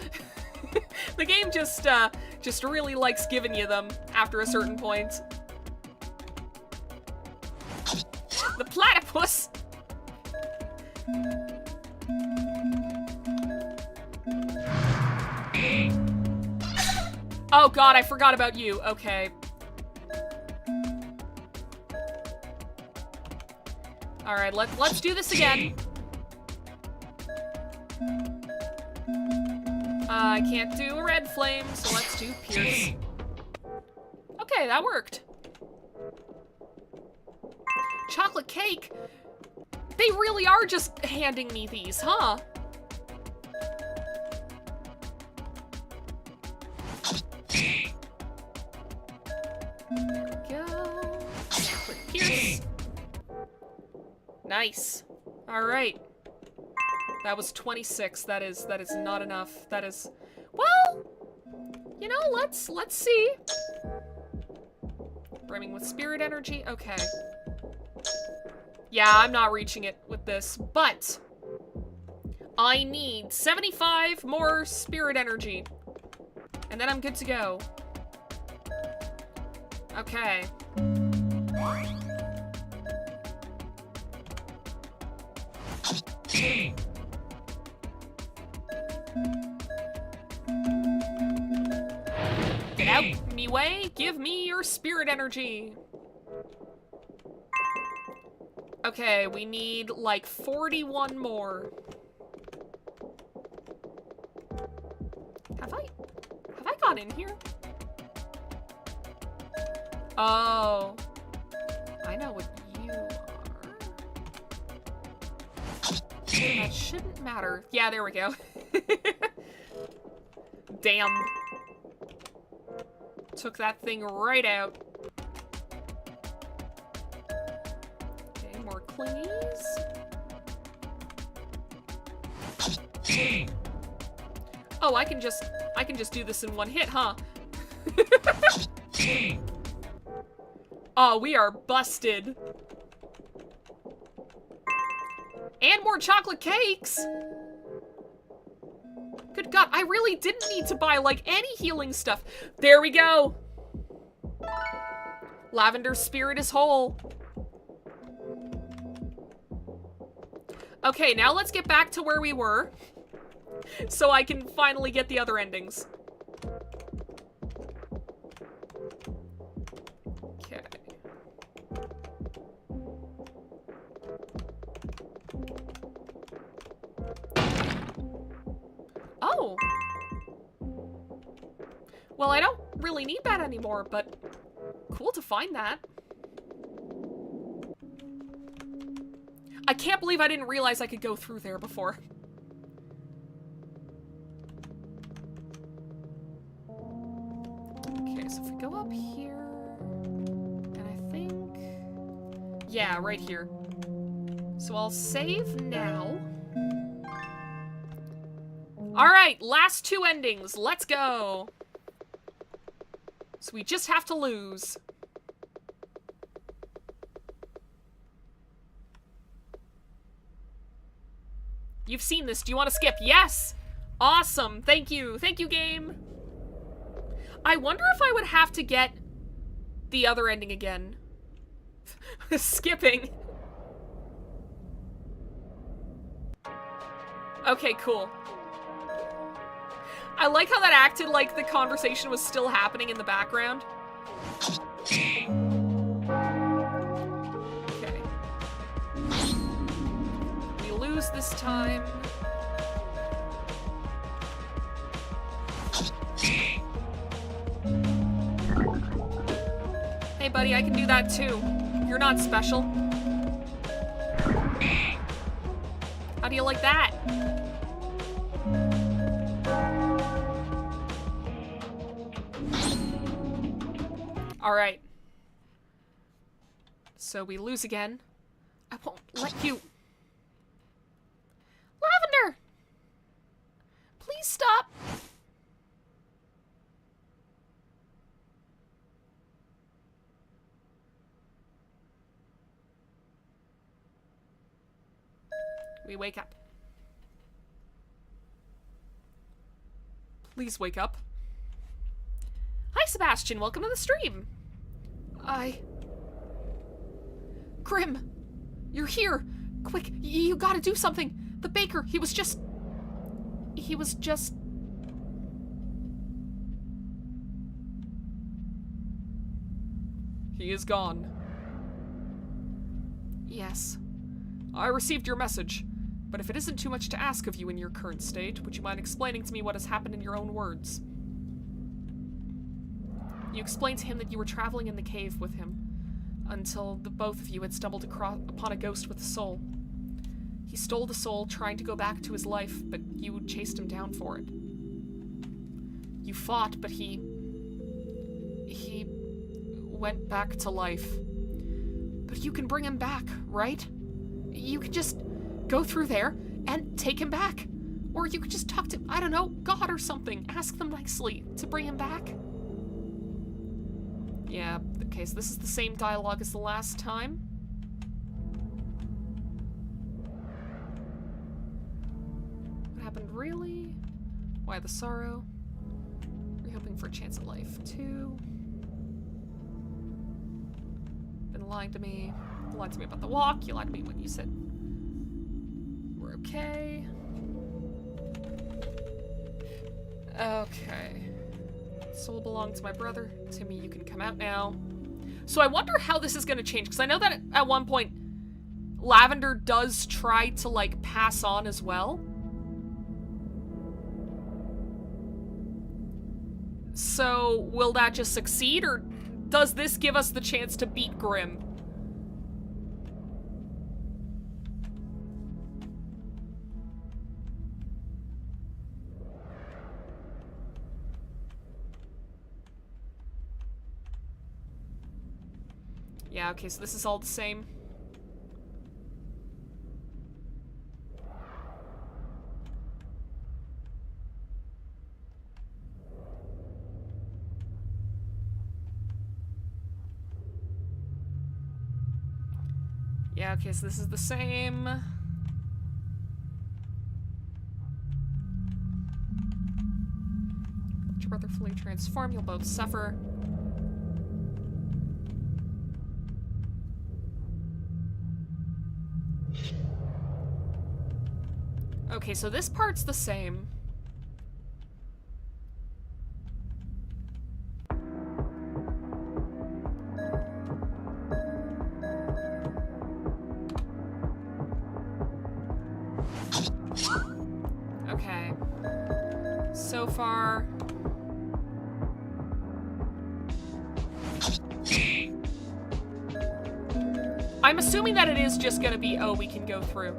The game just really likes giving you them after a certain point. The platypus! Oh god, I forgot about you. Okay. Alright, let's do this again. I can't do a red flame, so let's do pierce. Okay, that worked. Chocolate cake? They really are just handing me these, huh? There we go. Quick pierce. Nice. Alright. That was 26. That is not enough. That is... Well, you know, let's see. Brimming with spirit energy. Okay. Yeah, I'm not reaching it with this, but I need 75 more spirit energy. And then I'm good to go. Okay. Get out me way, give me your spirit energy. Okay, we need like 41 more. Have I got in here? Oh. I know what you are. That shouldn't matter. Yeah, there we go. Damn. Took that thing right out. Okay, more clingies. Oh, I can just do this in one hit, huh? Oh, we are busted. And more chocolate cakes. Good God, I really didn't need to buy, like, any healing stuff. There we go. Lavender's spirit is whole. Okay, now let's get back to where we were. So I can finally get the other endings. Okay. Oh. Well, I don't really need that anymore, but cool to find that. I can't believe I didn't realize I could go through there before. Okay, so if we go up here, and I think... yeah, right here. So I'll save now. Alright, last two endings. Let's go. So we just have to lose. You've seen this. Do you want to skip? Yes! Awesome. Thank you. Thank you, game. I wonder if I would have to get the other ending again. Skipping. Okay, cool. I like how that acted like the conversation was still happening in the background. Okay. We lose this time. Hey buddy, I can do that too. You're not special. How do you like that? All right. So we lose again. I won't let you. Lavender! Please stop. We wake up. Please wake up. Hi, Sebastian. Welcome to the stream. Grimm, you're here. Quick, you gotta do something. The baker, he was just... He is gone. Yes. I received your message. But if it isn't too much to ask of you in your current state, would you mind explaining to me what has happened in your own words? You explained to him that you were traveling in the cave with him, until the both of you had stumbled upon a ghost with a soul. He stole the soul, trying to go back to his life, but you chased him down for it. You fought, but he went back to life. But you can bring him back, right? You can just go through there and take him back. Or you could just talk to, I don't know, God or something. Ask them nicely to bring him back. Yeah, okay, so this is the same dialogue as the last time. really? Why the sorrow? Are you hoping for a chance at life, too? Been lying to me. You lied to me about the walk. You lied to me when you said we're okay. Okay. Soul belonged to my brother. Timmy, you can come out now. So I wonder how this is going to change, because I know that at one point, Lavender does try to, like, pass on as well. So, will that just succeed, or does this give us the chance to beat Grimm? Yeah, okay, so this is all the same. Yeah, okay, so this is the same. Let your brother fully transform, you'll both suffer. Okay, so this part's the same. Okay. So far... I'm assuming that it is just gonna be, oh, we can go through.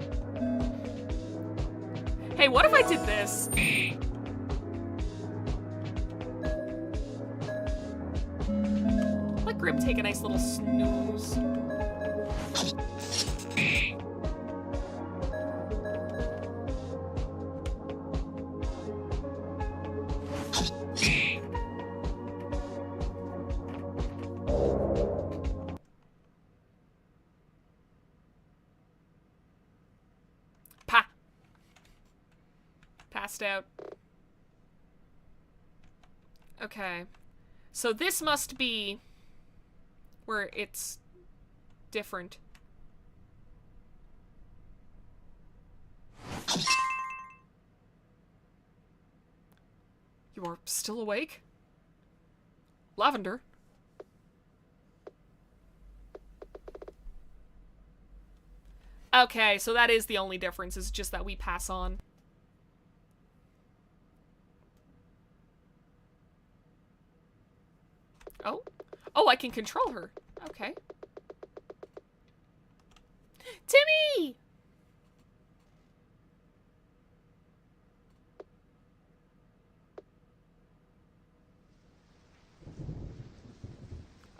Hey, what if I did this? Let Grimm take a nice little snooze. Passed out. Okay. So this must be where it's different. You are still awake? Lavender? Okay, so that is the only difference, is just that we pass on. Oh? Oh, I can control her. Okay. Timmy!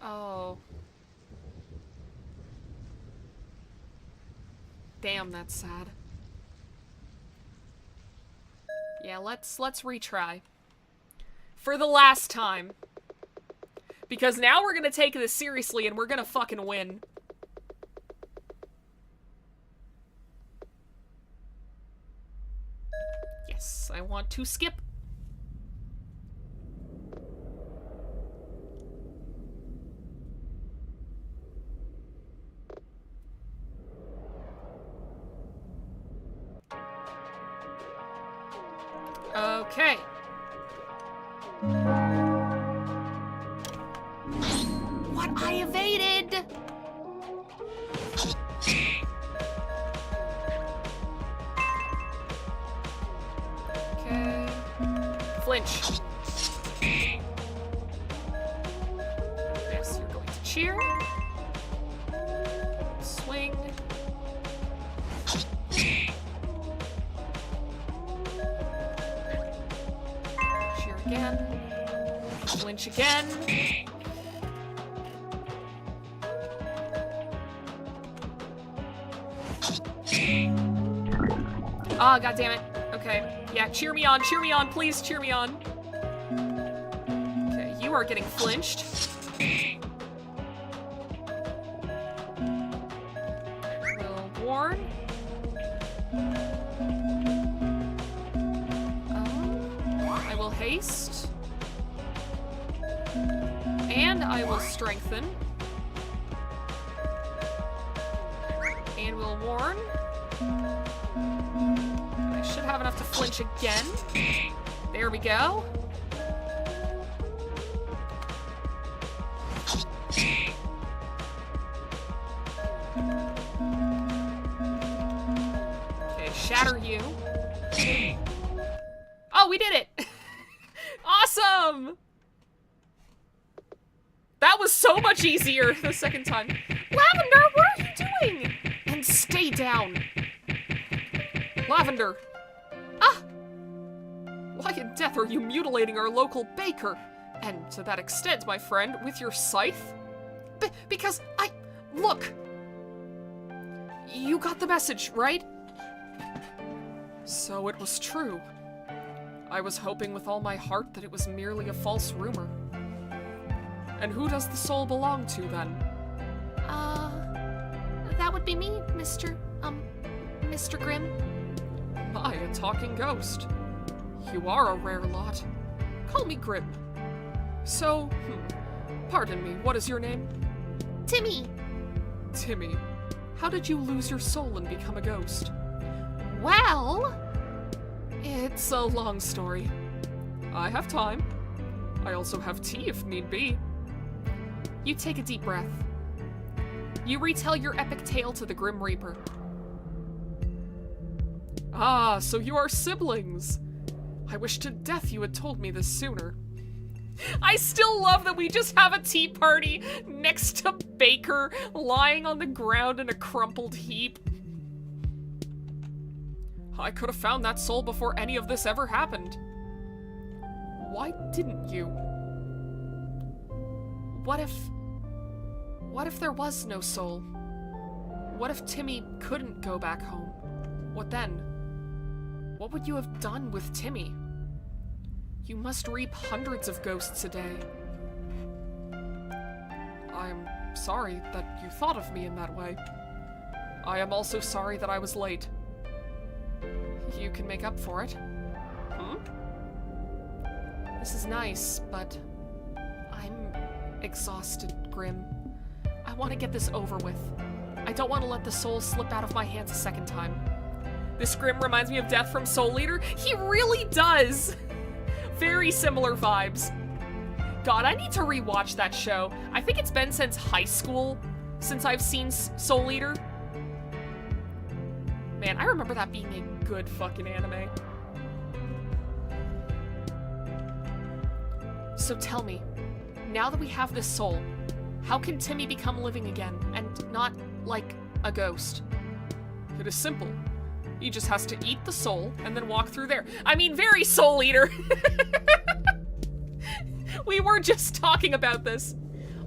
Oh. Damn, that's sad. Yeah, let's retry. For the last time. Because now we're gonna take this seriously and we're gonna fucking win. Yes, I want to skip. Okay. What? I evaded! Okay. Flinch. Yes, you're going to cheer. Swing. Cheer again. Flinch again. Ah, God damn it. Okay. Yeah, cheer me on, please cheer me on. Okay, you are getting flinched. Will warn. haste. And I will strengthen. And we'll warn. I should have enough to flinch again. There we go. Okay, shatter you. Oh, we did it! Awesome! That was so much easier the second time. Lavender, what are you doing? And stay down. Lavender. Ah! Why in death are you mutilating our local baker? And to that extent, my friend, with your scythe? Because look! You got the message, right? So it was true. I was hoping with all my heart that it was merely a false rumor. And who does the soul belong to, then? That would be me, Mr. Grimm. My, a talking ghost. You are a rare lot. Call me Grimm. So, pardon me, what is your name? Timmy. Timmy. How did you lose your soul and become a ghost? Well... It's a long story. I have time. I also have tea if need be. You take a deep breath. You retell your epic tale to the Grim Reaper. Ah, so you are siblings. I wish to death you had told me this sooner. I still love that we just have a tea party next to Baker lying on the ground in a crumpled heap. I could have found that soul before any of this ever happened. Why didn't you? What if there was no soul? What if Timmy couldn't go back home? What then? What would you have done with Timmy? You must reap hundreds of ghosts a day. I am sorry that you thought of me in that way. I am also sorry that I was late. You can make up for it. This is nice, but I'm exhausted, Grimm. I want to get this over with. I don't want to let the soul slip out of my hands a second time. This Grimm reminds me of Death from Soul Eater. He really does! Very similar vibes. God, I need to rewatch that show. I think it's been since high school since I've seen Soul Eater. Man, I remember that being a good fucking anime. So tell me, now that we have this soul, how can Timmy become living again, and not, like, a ghost? It is simple. He just has to eat the soul, and then walk through there. I mean, very Soul Eater! We were just talking about this.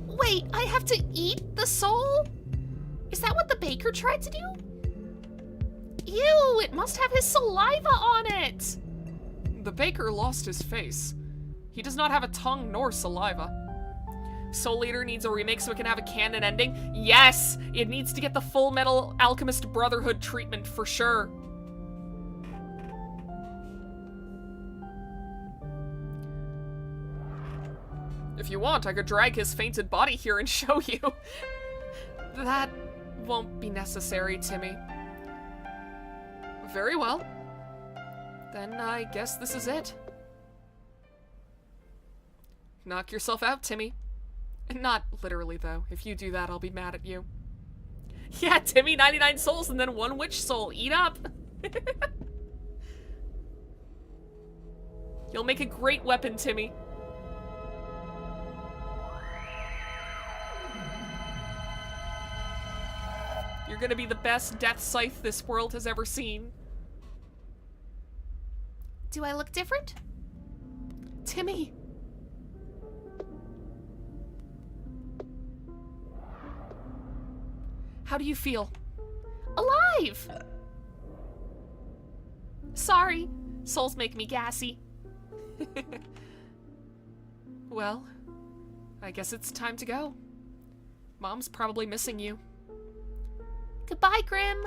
Wait, I have to eat the soul? Is that what the baker tried to do? Ew, it must have his saliva on it! The baker lost his face. He does not have a tongue nor saliva. Soul Eater needs a remake so it can have a canon ending. Yes! It needs to get the Full Metal Alchemist Brotherhood treatment for sure. If you want, I could drag his fainted body here and show you. That won't be necessary, Timmy. Very well. Then I guess this is it. Knock yourself out, Timmy. Not literally, though. If you do that, I'll be mad at you. Yeah, Timmy, 99 souls and then 1 witch soul. Eat up! You'll make a great weapon, Timmy. You're gonna be the best death scythe this world has ever seen. Do I look different? Timmy! How do you feel? Alive! Sorry. Souls make me gassy. Well, I guess it's time to go. Mom's probably missing you. Goodbye, Grimm.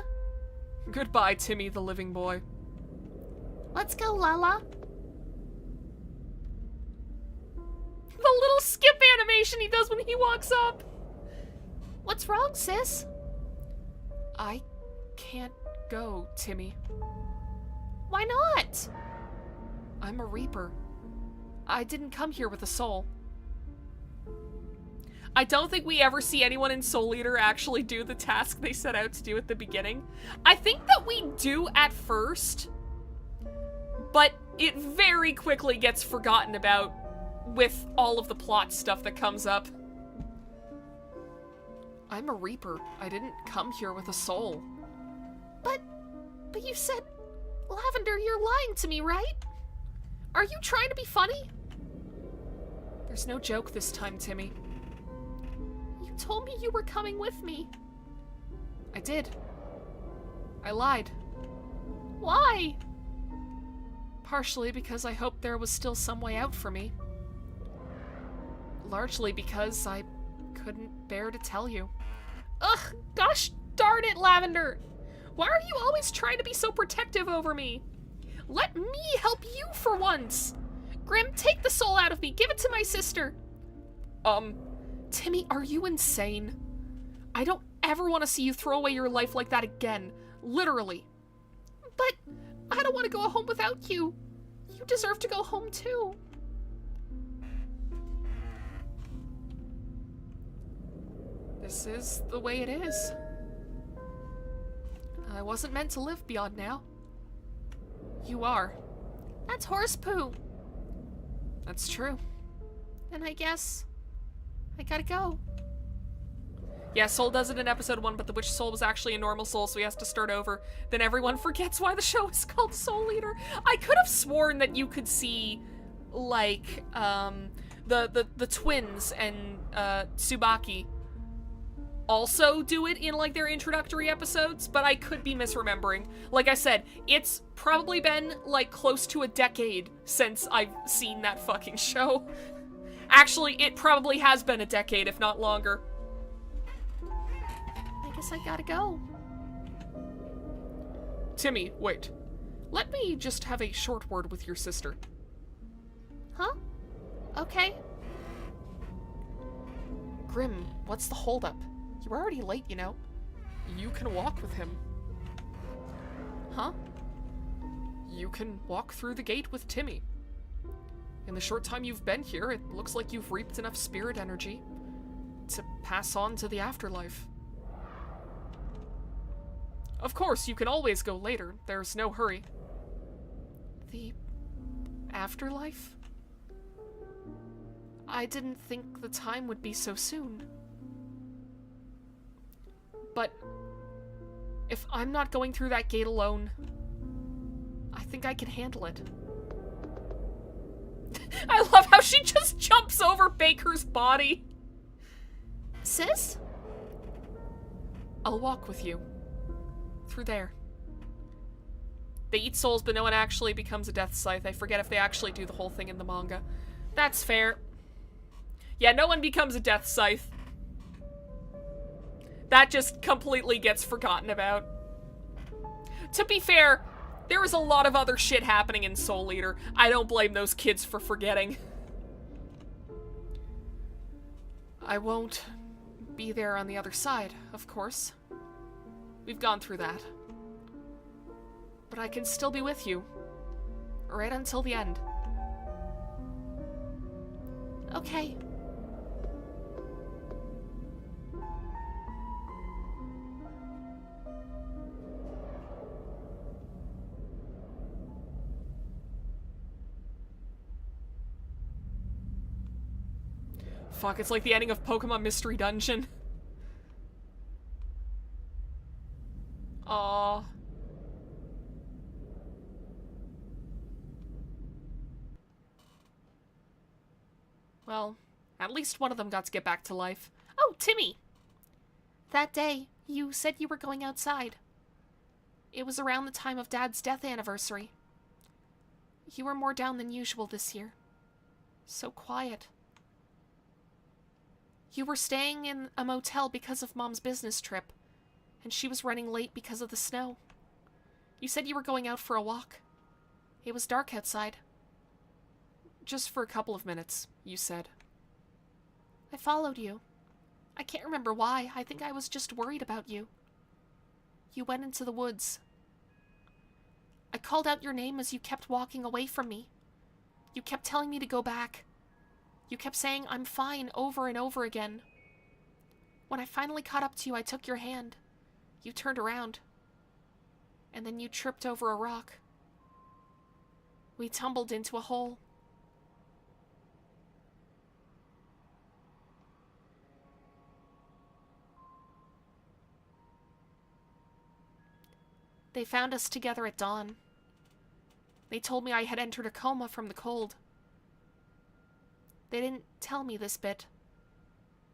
Goodbye, Timmy the living boy. Let's go, Lala. skip animation he does when he walks up. What's wrong, sis? I can't go, Timmy. Why not? I'm a Reaper. I didn't come here with a soul. I don't think we ever see anyone in Soul Eater actually do the task they set out to do at the beginning. I think that we do at first, but it very quickly gets forgotten about with all of the plot stuff that comes up. I'm a Reaper. I didn't come here with a soul. But you said... Lavender, you're lying to me, right? Are you trying to be funny? There's no joke this time, Timmy. You told me you were coming with me. I did. I lied. Why? Partially because I hoped there was still some way out for me. Largely because I couldn't bear to tell you. Ugh, gosh darn it, Lavender. Why are you always trying to be so protective over me? Let me help you for once. Grimm, take the soul out of me. Give it to my sister. Timmy, are you insane? I don't ever want to see you throw away your life like that again. Literally. But I don't want to go home without you. You deserve to go home too. This is the way it is. I wasn't meant to live beyond now. You are. That's horse poo. That's true. And I guess I gotta go. Yeah, Soul does it in episode 1, but the witch soul was actually a normal soul, so he has to start over. Then everyone forgets why the show is called Soul Eater. I could have sworn that you could see, like, the twins and Tsubaki also do it in, like, their introductory episodes, but I could be misremembering. Like I said, it's probably been, like, close to a decade since I've seen that fucking show. Actually, it probably has been a decade, if not longer. I guess I gotta go. Timmy, wait. Let me just have a short word with your sister. Huh? Okay. Grimm, what's the holdup? You're already late, you know. You can walk with him. Huh? You can walk through the gate with Timmy. In the short time you've been here, it looks like you've reaped enough spirit energy to pass on to the afterlife. Of course, you can always go later. There's no hurry. The afterlife? I didn't think the time would be so soon. But if I'm not going through that gate alone, I think I can handle it. I love how she just jumps over Baker's body. Sis? I'll walk with you. Through there. They eat souls, but no one actually becomes a death scythe. I forget if they actually do the whole thing in the manga. That's fair. Yeah, no one becomes a death scythe. That just completely gets forgotten about. To be fair, there was a lot of other shit happening in Soul Eater. I don't blame those kids for forgetting. I won't be there on the other side, of course. We've gone through that. But I can still be with you. Right until the end. Okay. Fuck, it's like the ending of Pokemon Mystery Dungeon. Aww. Well, at least one of them got to get back to life. Oh, Timmy! That day, you said you were going outside. It was around the time of Dad's death anniversary. You were more down than usual this year. So quiet. You were staying in a motel because of Mom's business trip, and she was running late because of the snow. You said you were going out for a walk. It was dark outside. Just for a couple of minutes, you said. I followed you. I can't remember why. I think I was just worried about you. You went into the woods. I called out your name as you kept walking away from me. You kept telling me to go back. You kept saying, I'm fine, over and over again. When I finally caught up to you, I took your hand. You turned around. And then you tripped over a rock. We tumbled into a hole. They found us together at dawn. They told me I had entered a coma from the cold. They didn't tell me this bit,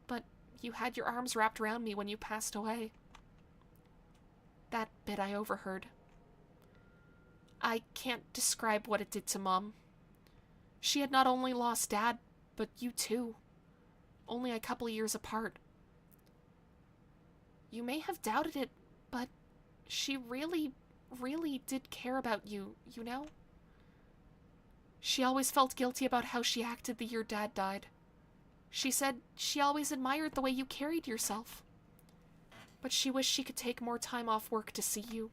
but you had your arms wrapped around me when you passed away. That bit I overheard. I can't describe what it did to Mom. She had not only lost Dad, but you too. Only a couple of years apart. You may have doubted it, but she really, really did care about you, you know? She always felt guilty about how she acted the year Dad died. She said she always admired the way you carried yourself. But she wished she could take more time off work to see you.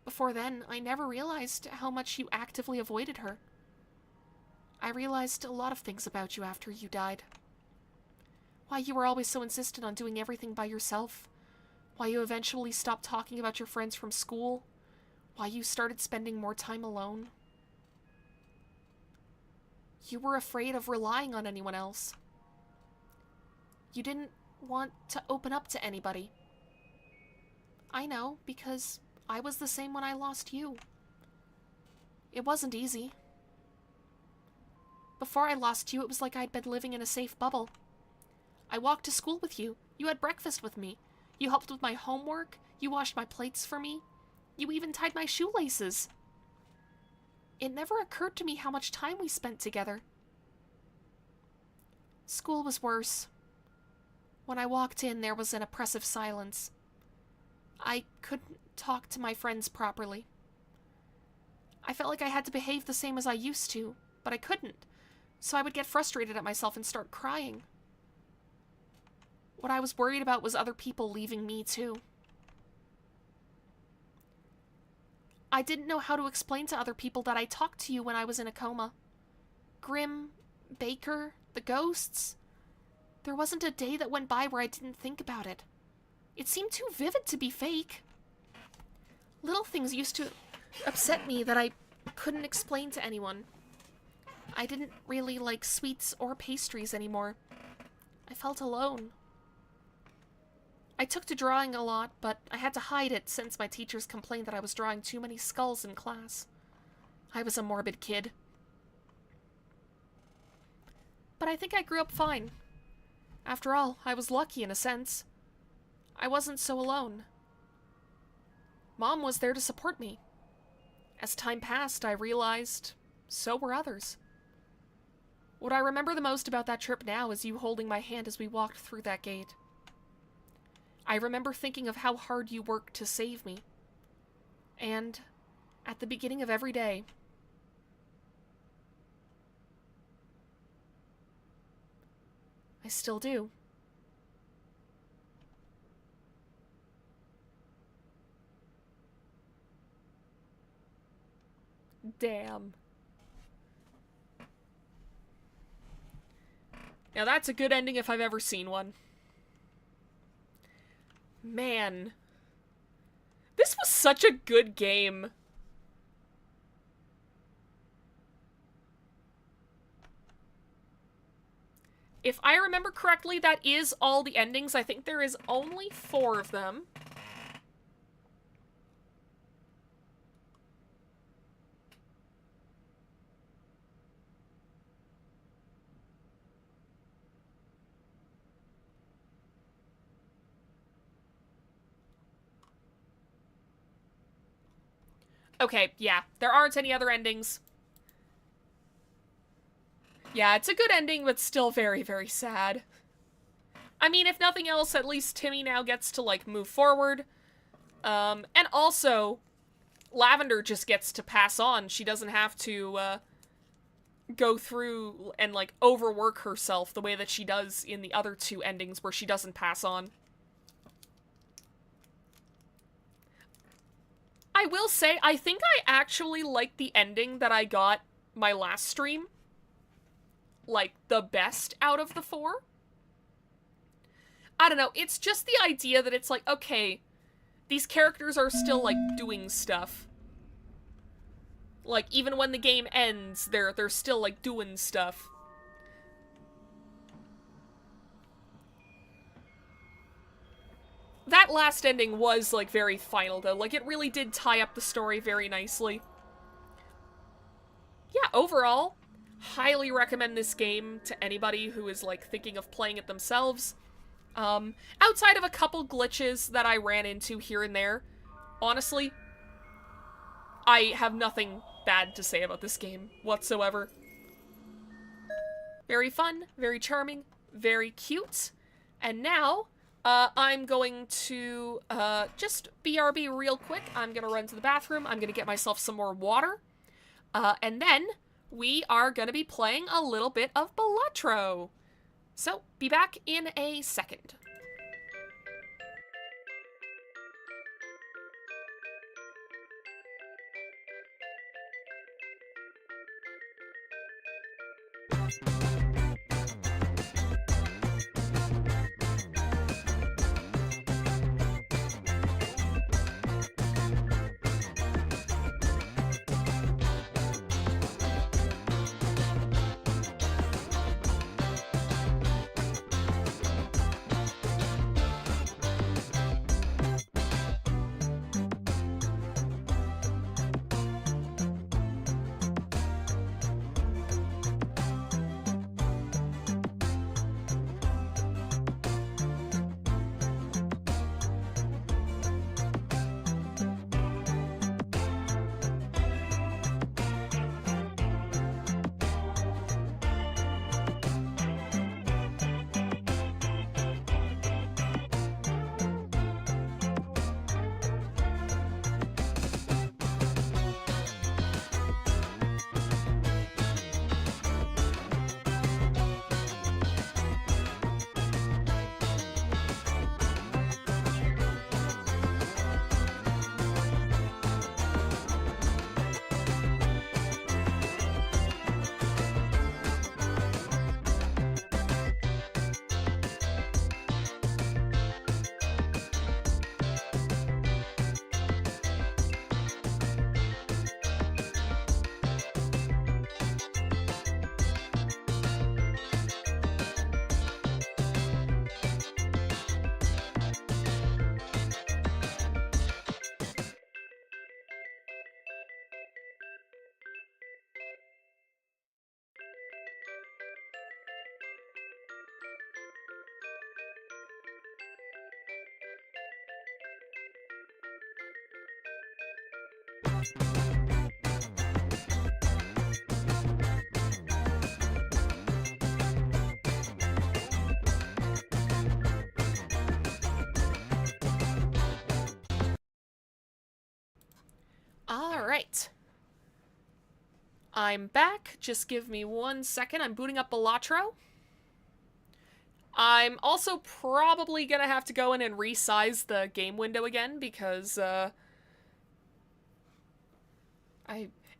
Before then, I never realized how much you actively avoided her. I realized a lot of things about you after you died. Why you were always so insistent on doing everything by yourself. Why you eventually stopped talking about your friends from school. Why you started spending more time alone. You were afraid of relying on anyone else. You didn't want to open up to anybody. I know, because I was the same when I lost you. It wasn't easy. Before I lost you, it was like I'd been living in a safe bubble. I walked to school with you. You had breakfast with me. You helped with my homework. You washed my plates for me. You even tied my shoelaces. It never occurred to me how much time we spent together. School was worse. When I walked in, there was an oppressive silence. I couldn't talk to my friends properly. I felt like I had to behave the same as I used to, but I couldn't, so I would get frustrated at myself and start crying. What I was worried about was other people leaving me too. I didn't know how to explain to other people that I talked to you when I was in a coma. Grimm, Baker, the ghosts. There wasn't a day that went by where I didn't think about it. It seemed too vivid to be fake. Little things used to upset me that I couldn't explain to anyone. I didn't really like sweets or pastries anymore. I felt alone. I took to drawing a lot, but I had to hide it since my teachers complained that I was drawing too many skulls in class. I was a morbid kid. But I think I grew up fine. After all, I was lucky in a sense. I wasn't so alone. Mom was there to support me. As time passed, I realized so were others. What I remember the most about that trip now is you holding my hand as we walked through that gate. I remember thinking of how hard you worked to save me. And at the beginning of every day, I still do. Damn. Now that's a good ending if I've ever seen one. Man. This was such a good game. If I remember correctly, that is all the endings. I think there is only 4 of them. Okay, yeah, there aren't any other endings. Yeah, it's a good ending, but still very, very sad. I mean, if nothing else, at least Timmy now gets to, like, move forward. And also, Lavender just gets to pass on. She doesn't have to, go through and, like, overwork herself the way that she does in the other two endings where she doesn't pass on. I will say, I think I actually like the ending that I got my last stream, like, the best out of the four. I don't know, it's just the idea that it's like, okay, these characters are still, like, doing stuff. Like, even when the game ends, they're still, like, doing stuff. That last ending was, like, very final, though. Like, it really did tie up the story very nicely. Yeah, overall, highly recommend this game to anybody who is, like, thinking of playing it themselves. Outside of a couple glitches that I ran into here and there, honestly, I have nothing bad to say about this game whatsoever. Very fun, very charming, very cute. And now, I'm going to, just BRB real quick. I'm gonna run to the bathroom, I'm gonna get myself some more water. And then, we are gonna be playing a little bit of Balatro. So, be back in a second. Alright. I'm back. Just give me 1 second. I'm booting up Balatro. I'm also probably gonna have to go in and resize the game window again because,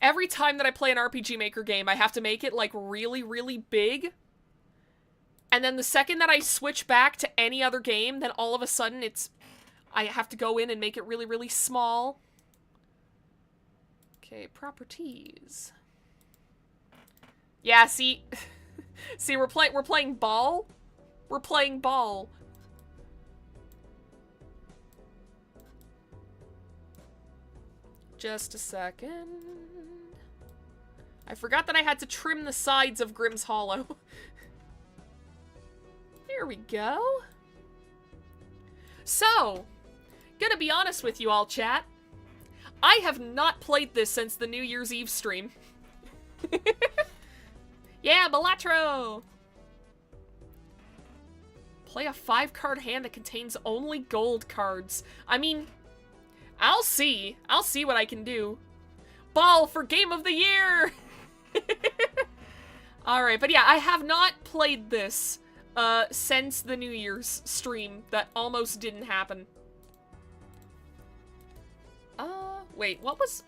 every time that I play an RPG Maker game, I have to make it, like, really, really big. And then the second that I switch back to any other game, then all of a sudden I have to go in and make it really, really small. Okay, properties. Yeah, see, see, we're playing ball. We're playing ball. Just a second. I forgot that I had to trim the sides of Grimm's Hollow. There we go. So, gonna be honest with you all, chat. I have not played this since the New Year's Eve stream. Yeah, Balatro! Play a 5-card hand that contains only gold cards. I mean, I'll see. I'll see what I can do. Ball for Game of the Year! Alright, but yeah, I have not played this since the New Year's stream that almost didn't happen. Wait, what was...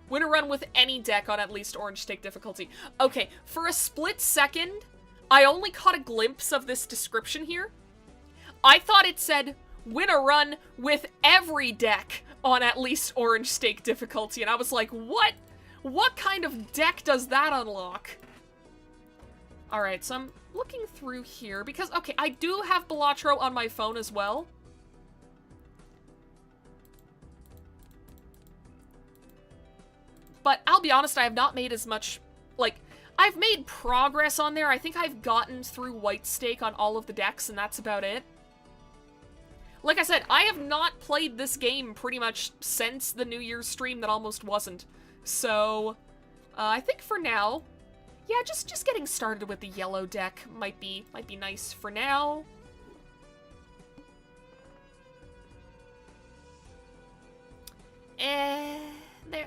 Win a run with any deck on at least orange stake difficulty. Okay, for a split second, I only caught a glimpse of this description here. I thought it said, win a run with every deck on at least orange stake difficulty, and I was like, what? What kind of deck does that unlock? Alright, so I'm looking through here, because, okay, I do have Balatro on my phone as well. But I'll be honest, I have not made as much, like, I've made progress on there. I think I've gotten through white stake on all of the decks, and that's about it. Like I said, I have not played this game pretty much since the New Year's stream that almost wasn't. So, I think for now, yeah, just getting started with the yellow deck might be nice for now.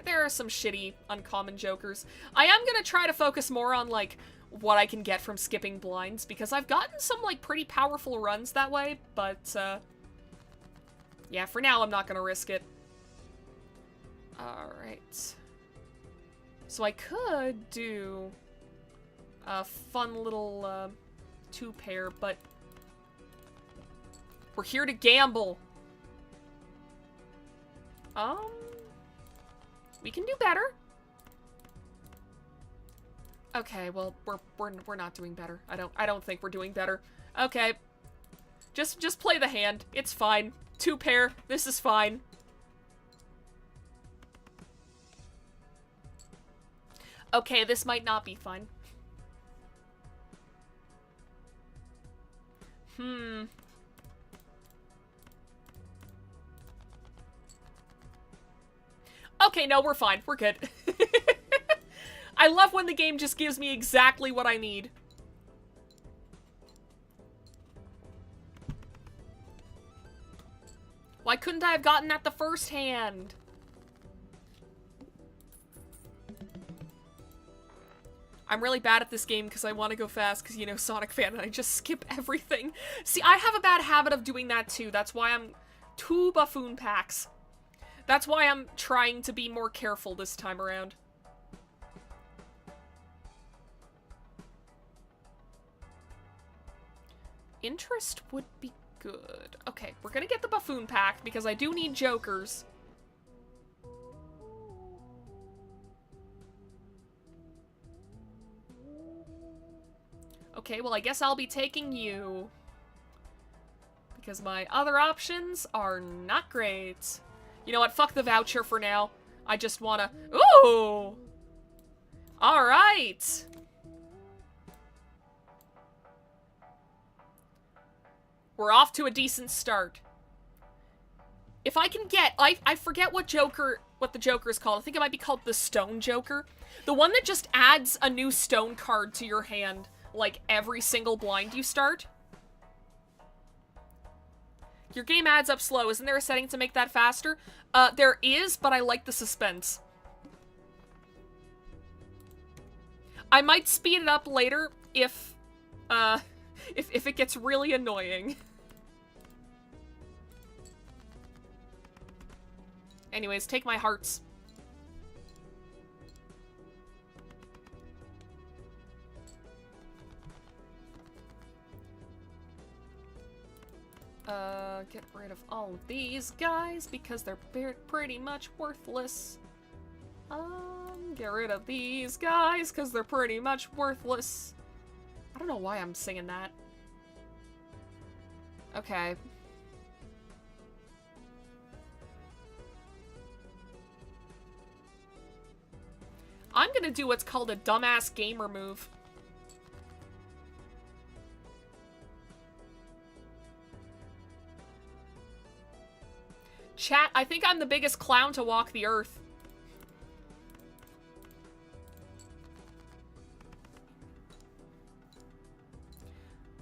There are some shitty uncommon jokers. I am gonna try to focus more on, like, what I can get from skipping blinds, because I've gotten some, like, pretty powerful runs that way, but, yeah, for now I'm not gonna risk it. Alright. So I could do a fun little, two-pair, but we're here to gamble. We can do better. Okay, well, we're not doing better. I don't think we're doing better. Okay. Just play the hand. It's fine. Two pair. This is fine. Okay, this might not be fun. Okay, no, we're fine. We're good. I love when the game just gives me exactly what I need. Why couldn't I have gotten that the first hand? I'm really bad at this game because I want to go fast because, you know, Sonic fan, and I just skip everything. See, I have a bad habit of doing that too. That's why I'm 2 buffoon packs. That's why I'm trying to be more careful this time around. Interest would be good. Okay, we're gonna get the buffoon pack because I do need jokers. Okay, well, I guess I'll be taking you. Because my other options are not great. You know what? Fuck the voucher for now. I just wanna... Ooh! Alright! We're off to a decent start. If I can get... I forget what the Joker is called. I think it might be called the Stone Joker. The one that just adds a new stone card to your hand, like, every single blind you start. Your game adds up slow. Isn't there a setting to make that faster? There is, but I like the suspense. I might speed it up later if it gets really annoying. Anyways, take my hearts. Get rid of all of these guys because they're pretty much worthless. Get rid of these guys because they're pretty much worthless. I don't know why I'm singing that. Okay. I'm gonna do what's called a dumbass gamer move. Chat, I think I'm the biggest clown to walk the earth.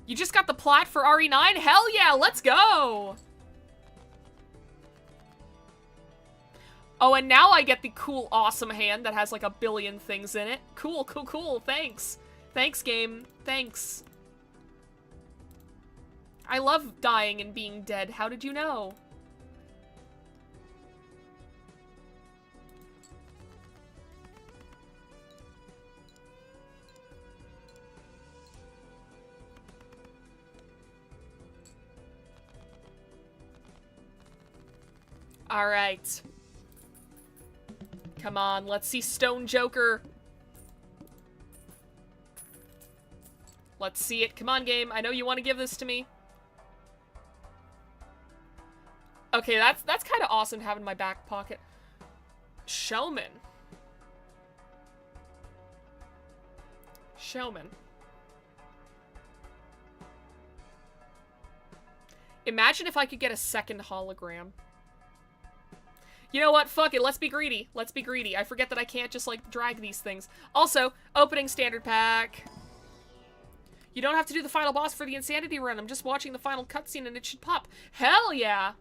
You just got the plot for RE9? Hell yeah, let's go! Oh, and now I get the cool, awesome hand that has like a billion things in it. Cool, cool, cool. Thanks. Thanks, game. Thanks. I love dying and being dead. How did you know? Alright. Come on, let's see Stone Joker. Let's see it. Come on, game. I know you want to give this to me. Okay, that's kind of awesome to have in my back pocket. Showman. Showman. Imagine if I could get a second hologram. You know what? Fuck it. Let's be greedy. Let's be greedy. I forget that I can't just, like, drag these things. Also, opening standard pack. You don't have to do the final boss for the Insanity run. I'm just watching the final cutscene and it should pop. Hell yeah!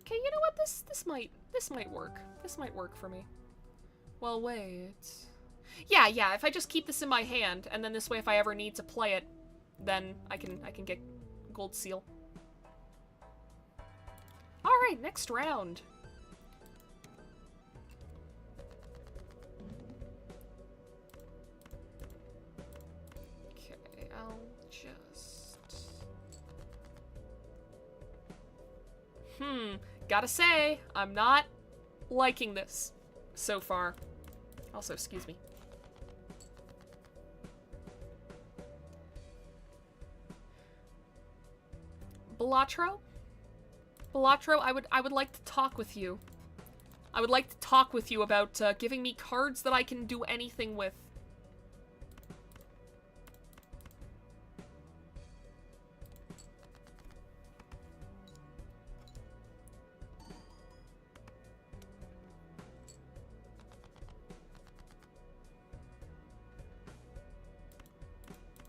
Okay, you know what? This might work. This might work for me. Well, wait. Yeah, if I just keep this in my hand, and then this way if I ever need to play it, then I can get gold seal. Alright, next round. Okay, I'll just... Gotta say, I'm not liking this so far. Also, excuse me. Balatro? Balatro, I would like to talk with you. I would like to talk with you about giving me cards that I can do anything with.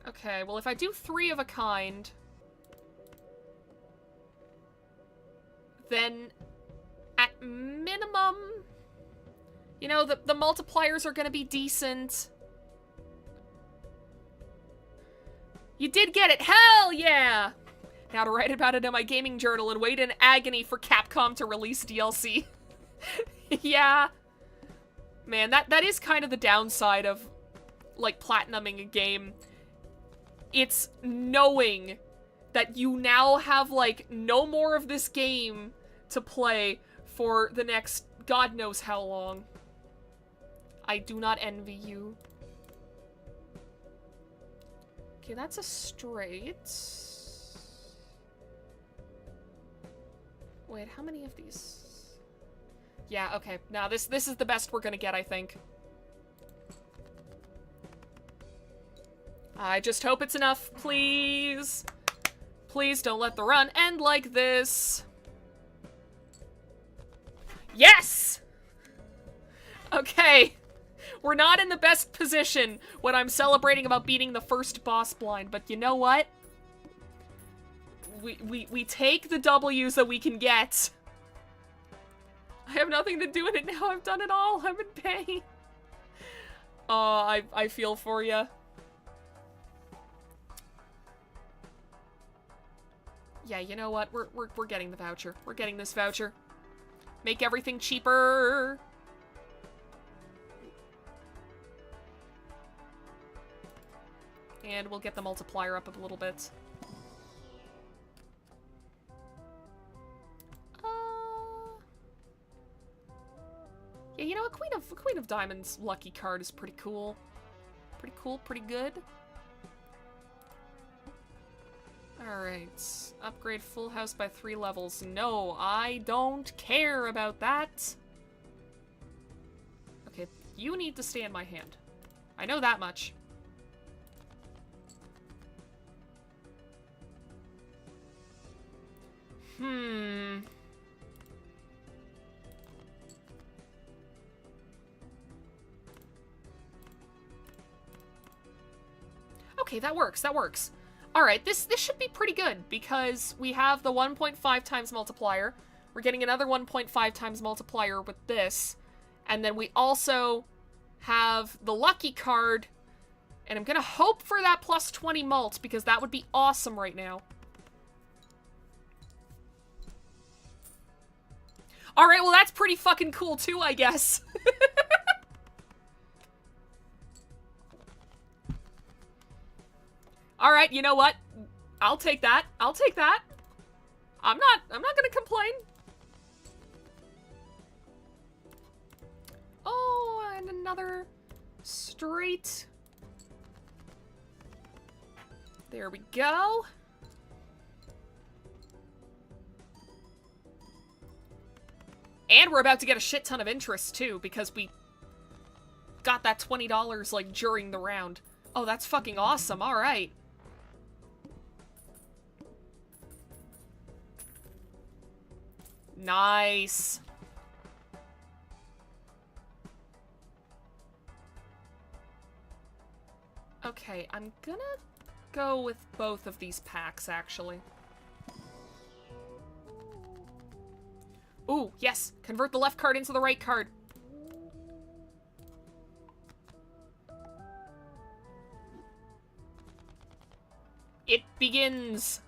Okay, well if I do 3 of a kind... then, at minimum, you know, the multipliers are gonna be decent. You did get it! Hell yeah! Now to write about it in my gaming journal and wait in agony for Capcom to release DLC. Yeah. Man, that is kind of the downside of, like, platinuming a game. It's knowing that you now have, like, no more of this game to play for the next God knows how long. I do not envy you. Okay, that's a straight. Wait, how many of these? Yeah, okay. Now this is the best we're gonna get, I think. I just hope it's enough, please. Please don't let the run end like this. Yes! Okay. We're not in the best position when I'm celebrating about beating the first boss blind, but you know what? We take the W's that we can get. I have nothing to do in it now. I've done it all. I'm in pain. I feel for you. Yeah, you know what? We're getting the voucher. We're getting this voucher. Make everything cheaper. And we'll get the multiplier up a little bit. Yeah, you know, a Queen of Diamonds lucky card is pretty cool. Pretty cool, pretty good. Alright, upgrade full house by 3 levels. No, I don't care about that. Okay, you need to stay in my hand. I know that much. Okay, that works, that works. Alright, this should be pretty good, because we have the 1.5 times multiplier. We're getting another 1.5 times multiplier with this. And then we also have the lucky card. And I'm gonna hope for that plus 20 mult, because that would be awesome right now. Alright, well that's pretty fucking cool too, I guess. Alright, you know what? I'll take that. I'll take that. I'm not gonna complain. Oh, and another straight. There we go. And we're about to get a shit ton of interest, too, because we got that $20, like, during the round. Oh, that's fucking awesome. All right. Nice. Okay, I'm gonna go with both of these packs, actually. Ooh, yes! Convert the left card into the right card. It begins!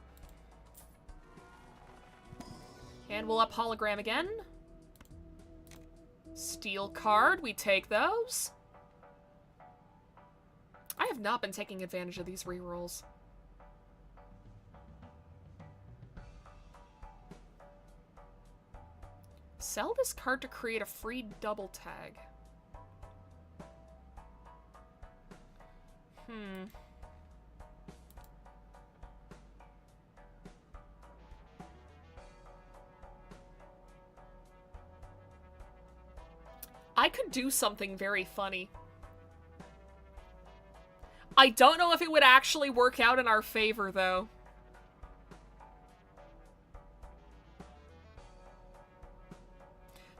And we'll up hologram again. Steel card, we take those. I have not been taking advantage of these rerolls. Sell this card to create a free double tag. I could do something very funny. I don't know if it would actually work out in our favor, though.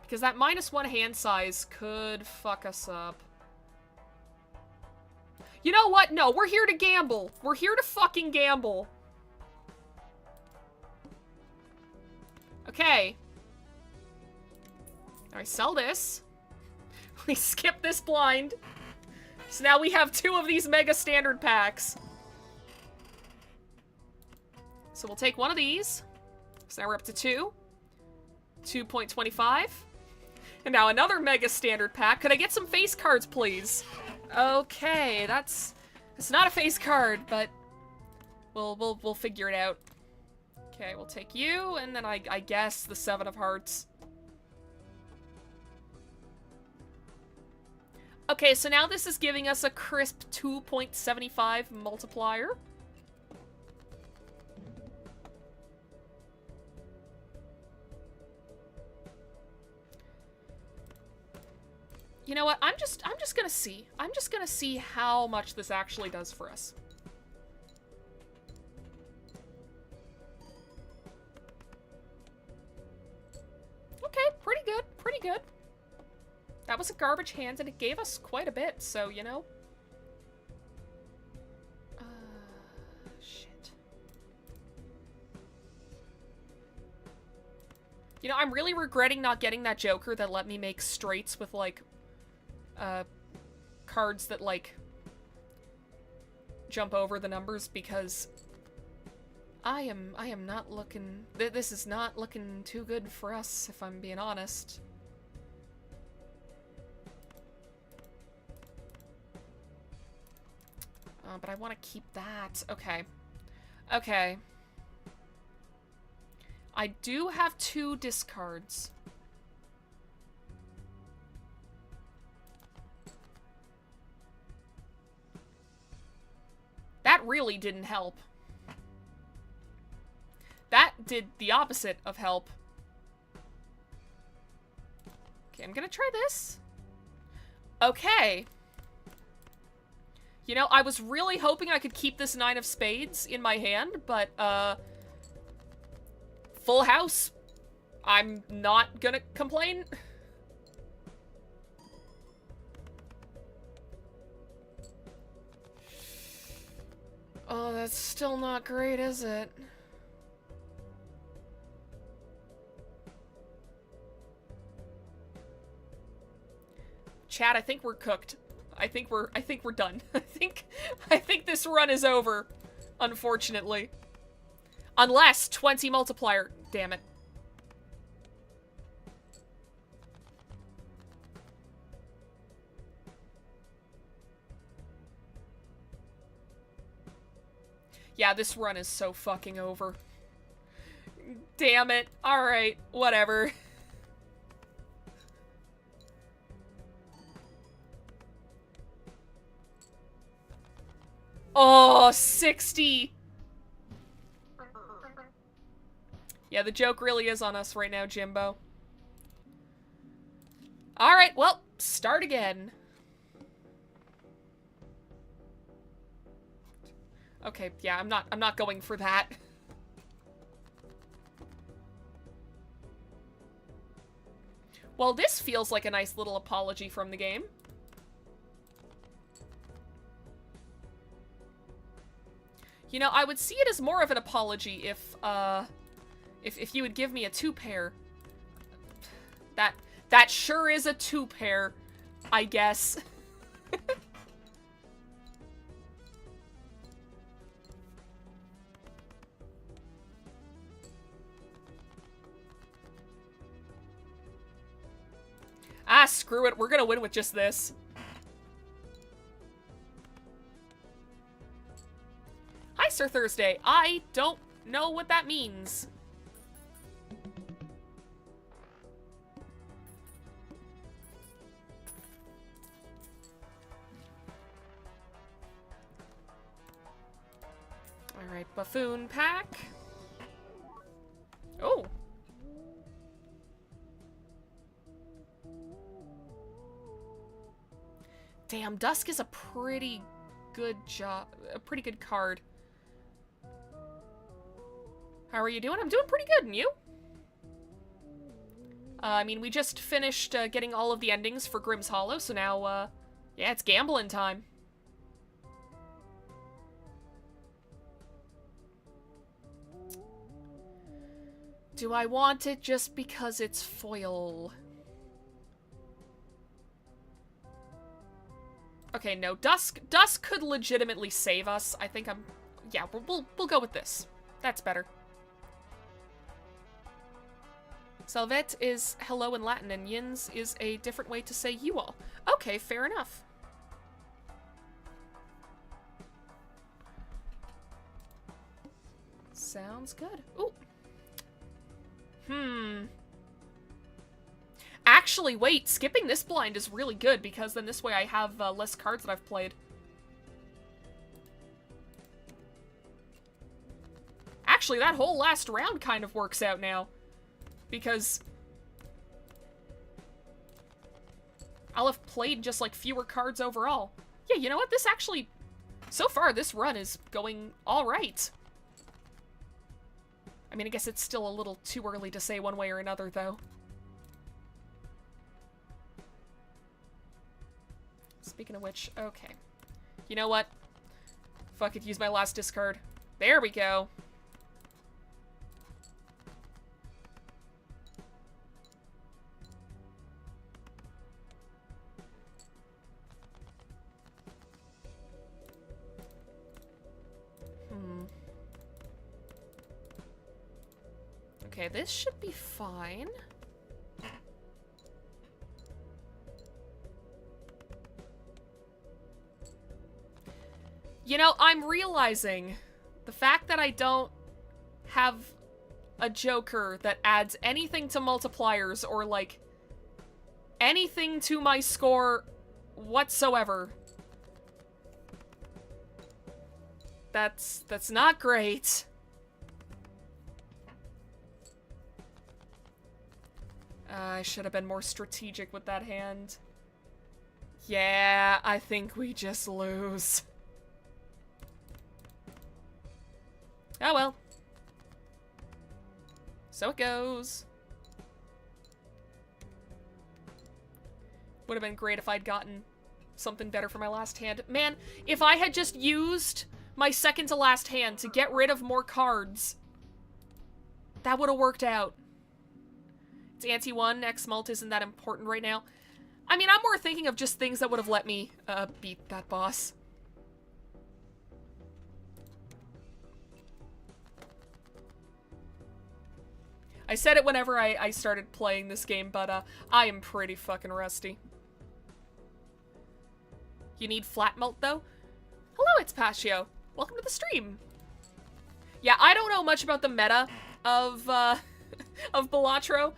Because that -1 hand size could fuck us up. You know what? No, we're here to gamble. We're here to fucking gamble. Okay. Alright, sell this. We skip this blind. So now we have 2 of these mega standard packs. So we'll take one of these. So now we're up to 2. 2.25. And now another mega standard pack. Could I get some face cards, please? Okay, it's not a face card, but we'll figure it out. Okay, we'll take you, and then I guess the 7 of hearts. Okay, so now this is giving us a crisp 2.75 multiplier. You know what? I'm just gonna see. I'm just gonna see how much this actually does for us. Okay, pretty good, pretty good. That was a garbage hand, and it gave us quite a bit, so, you know. Shit. You know, I'm really regretting not getting that Joker that let me make straights with, like, cards that, like, jump over the numbers, because I am not looking... This is not looking too good for us, if I'm being honest. But I want to keep that. Okay. Okay. I do have 2 discards. That really didn't help. That did the opposite of help. Okay, I'm gonna try this. Okay. You know, I was really hoping I could keep this 9 of spades in my hand, but, full house. I'm not gonna complain. Oh, that's still not great, is it? Chat, I think we're cooked. I think we're done. I think this run is over, unfortunately. Unless 20 multiplier. Damn it. Yeah, this run is so fucking over. Damn it. Alright, whatever. Oh, 60! Yeah, the joke really is on us right now, Jimbo. Alright, well, start again. Okay, yeah, I'm not going for that. Well, this feels like a nice little apology from the game. You know, I would see it as more of an apology if you would give me a 2-pair. That sure is a 2-pair, I guess. Ah, screw it. We're gonna win with just this. Hi, Sir Thursday. I don't know what that means. Alright, buffoon pack. Oh. Damn, Dusk is a pretty good card. How are you doing? I'm doing pretty good, and you? I mean, we just finished getting all of the endings for Grimm's Hollow, so now, yeah, it's gambling time. Do I want it just because it's foil? Okay, no, Dusk could legitimately save us. I think yeah, we'll go with this. That's better. Salvet is hello in Latin, and yins is a different way to say you all. Okay, fair enough. Sounds good. Ooh. Actually, wait, skipping this blind is really good, because then this way I have less cards that I've played. Actually, that whole last round kind of works out now. Because I'll have played just, like, fewer cards overall. Yeah, you know what? This actually... So far, this run is going alright. I mean, I guess it's still a little too early to say one way or another, though. Speaking of which, okay. You know what? Fuck it, use my last discard. There we go. Okay, this should be fine. You know, I'm realizing the fact that I don't have a Joker that adds anything to multipliers or, like, anything to my score whatsoever. That's not great. I should have been more strategic with that hand. Yeah, I think we just lose. Oh well. So it goes. Would have been great if I'd gotten something better for my last hand. Man, if I had just used my second to last hand to get rid of more cards. That would have worked out. It's anti-1, X-Mult isn't that important right now. I mean, I'm more thinking of just things that would have let me beat that boss. I said it whenever I started playing this game, but I am pretty fucking rusty. You need flat melt, though? Hello, it's Pashio. Welcome to the stream. Yeah, I don't know much about the meta of, of Balatro.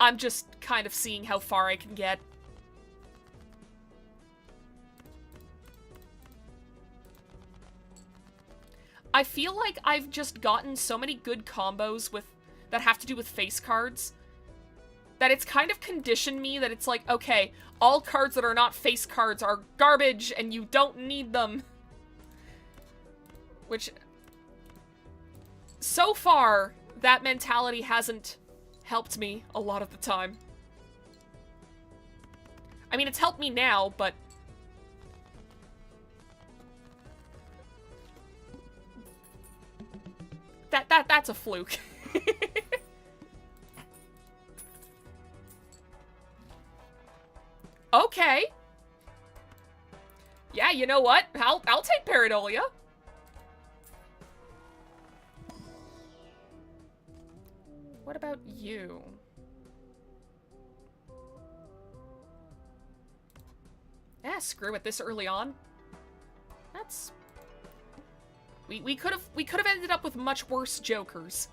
I'm just kind of seeing how far I can get. I feel like I've just gotten so many good combos with that have to do with face cards that it's kind of conditioned me that it's like, okay, all cards that are not face cards are garbage and you don't need them. Which, so far, that mentality hasn't helped me a lot of the time. I mean, it's helped me now, but that's a fluke. Okay. Yeah, you know what? I'll take Pareidolia. What about you? Yeah, screw it this early on. That's... We could have ended up with much worse jokers.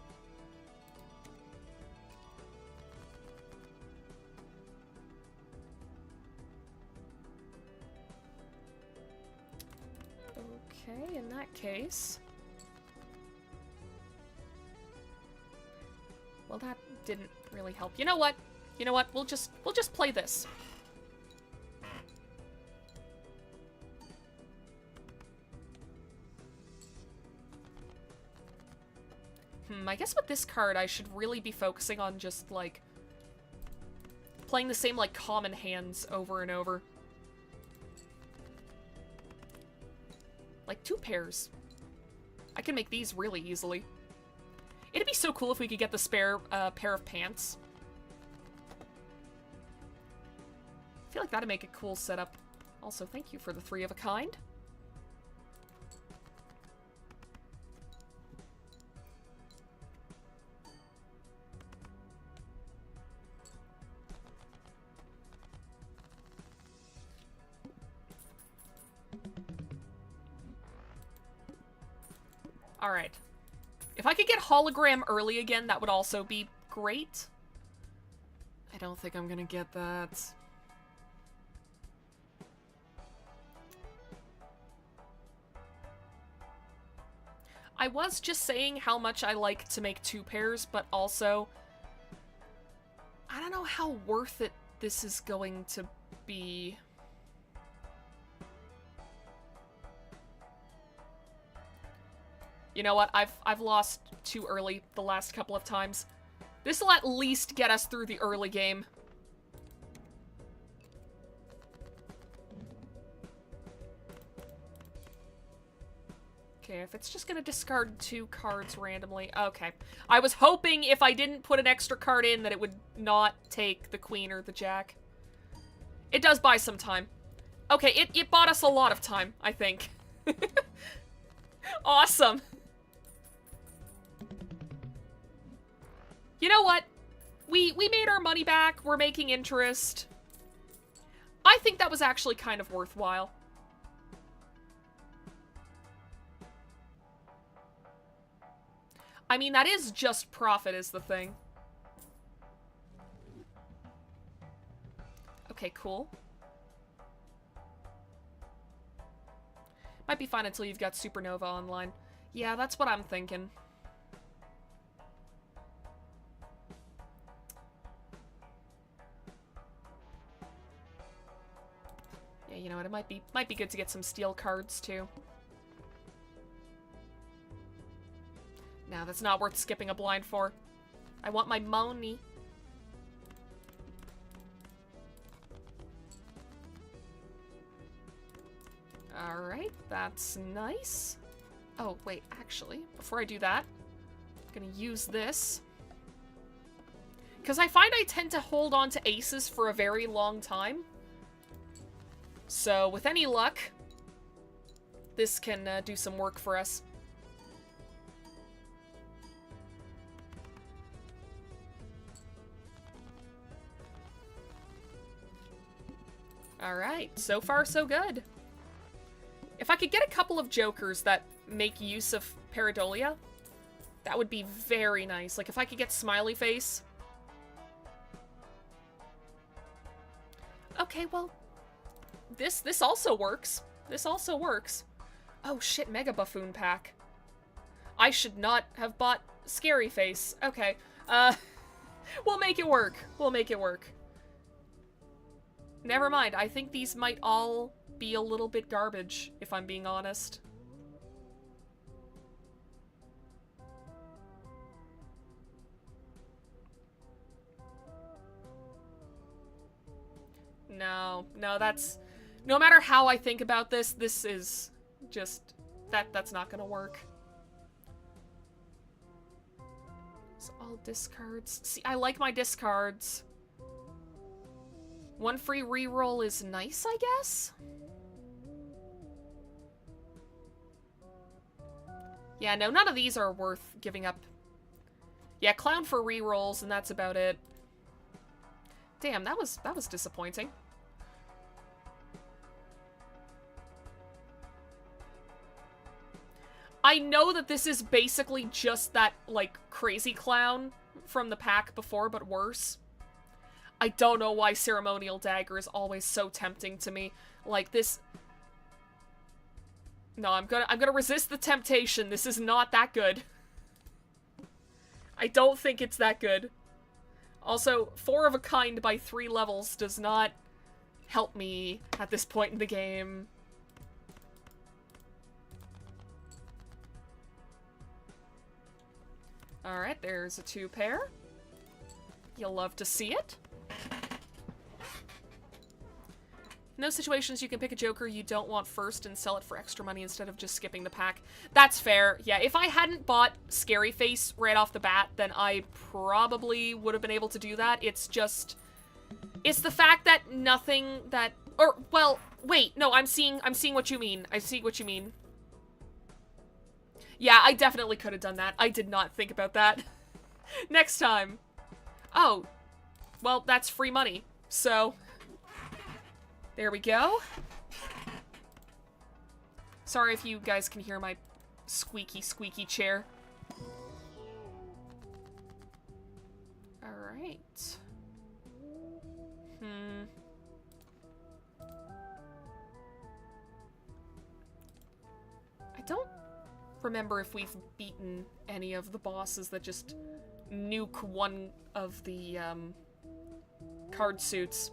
Okay, in that case. Well, that didn't really help. You know what? You know what? We'll just play this. I guess with this card, I should really be focusing on just, like, playing the same, like, common hands over and over. Like, 2 pairs. I can make these really easily. It'd be so cool if we could get the spare pair of pants. I feel like that'd make a cool setup. Also, thank you for the 3 of a kind. Alright. If I could get hologram early again, that would also be great. I don't think I'm gonna get that. I was just saying how much I like to make 2 pairs, but also... I don't know how worth it this is going to be. You know what? I've lost too early the last couple of times. This'll at least get us through the early game. Okay, if it's just gonna discard 2 cards randomly. Okay. I was hoping if I didn't put an extra card in that it would not take the queen or the jack. It does buy some time. Okay, it bought us a lot of time, I think. Awesome. You know what? We made our money back. We're making interest. I think that was actually kind of worthwhile. I mean, that is just profit is the thing. Okay, cool. Might be fine until you've got Supernova online. Yeah, that's what I'm thinking. Yeah, you know what? It might be good to get some steel cards too. No, that's not worth skipping a blind for. I want my money. Alright, that's nice. Oh, wait, actually, before I do that, I'm gonna use this. Because I find I tend to hold on to aces for a very long time. So, with any luck, this can do some work for us. Alright, so far so good. If I could get a couple of jokers that make use of pareidolia, that would be very nice. Like, if I could get Smiley Face. Okay, well, this also works. This also works. Oh shit, Mega Buffoon pack. I should not have bought Scary Face. Okay, we'll make it work. We'll make it work. Never mind, I think these might all be a little bit garbage, if I'm being honest. No, that's... No matter how I think about this, this is just... That's not gonna work. It's all discards. See, I like my discards. One free reroll is nice, I guess? Yeah, no, none of these are worth giving up. Yeah, clown for rerolls, and that's about it. Damn, that was disappointing. I know that this is basically just that, like, crazy clown from the pack before, but worse. I don't know why Ceremonial Dagger is always so tempting to me. Like, this... No, I'm gonna resist the temptation. This is not that good. I don't think it's that good. Also, 4 of a kind by 3 levels does not help me at this point in the game. Alright, there's a 2 pair. You'll love to see it. In those situations, you can pick a joker you don't want first and sell it for extra money instead of just skipping the pack. That's fair. Yeah, if I hadn't bought Scary Face right off the bat, then I probably would have been able to do that. It's just... It's the fact that nothing that... Or, well, wait, no, I'm seeing what you mean. I see what you mean. Yeah, I definitely could have done that. I did not think about that. Next time. Oh, well, that's free money, so... There we go. Sorry if you guys can hear my squeaky, squeaky chair. Alright. I don't remember if we've beaten any of the bosses that just nuke one of the, card suits.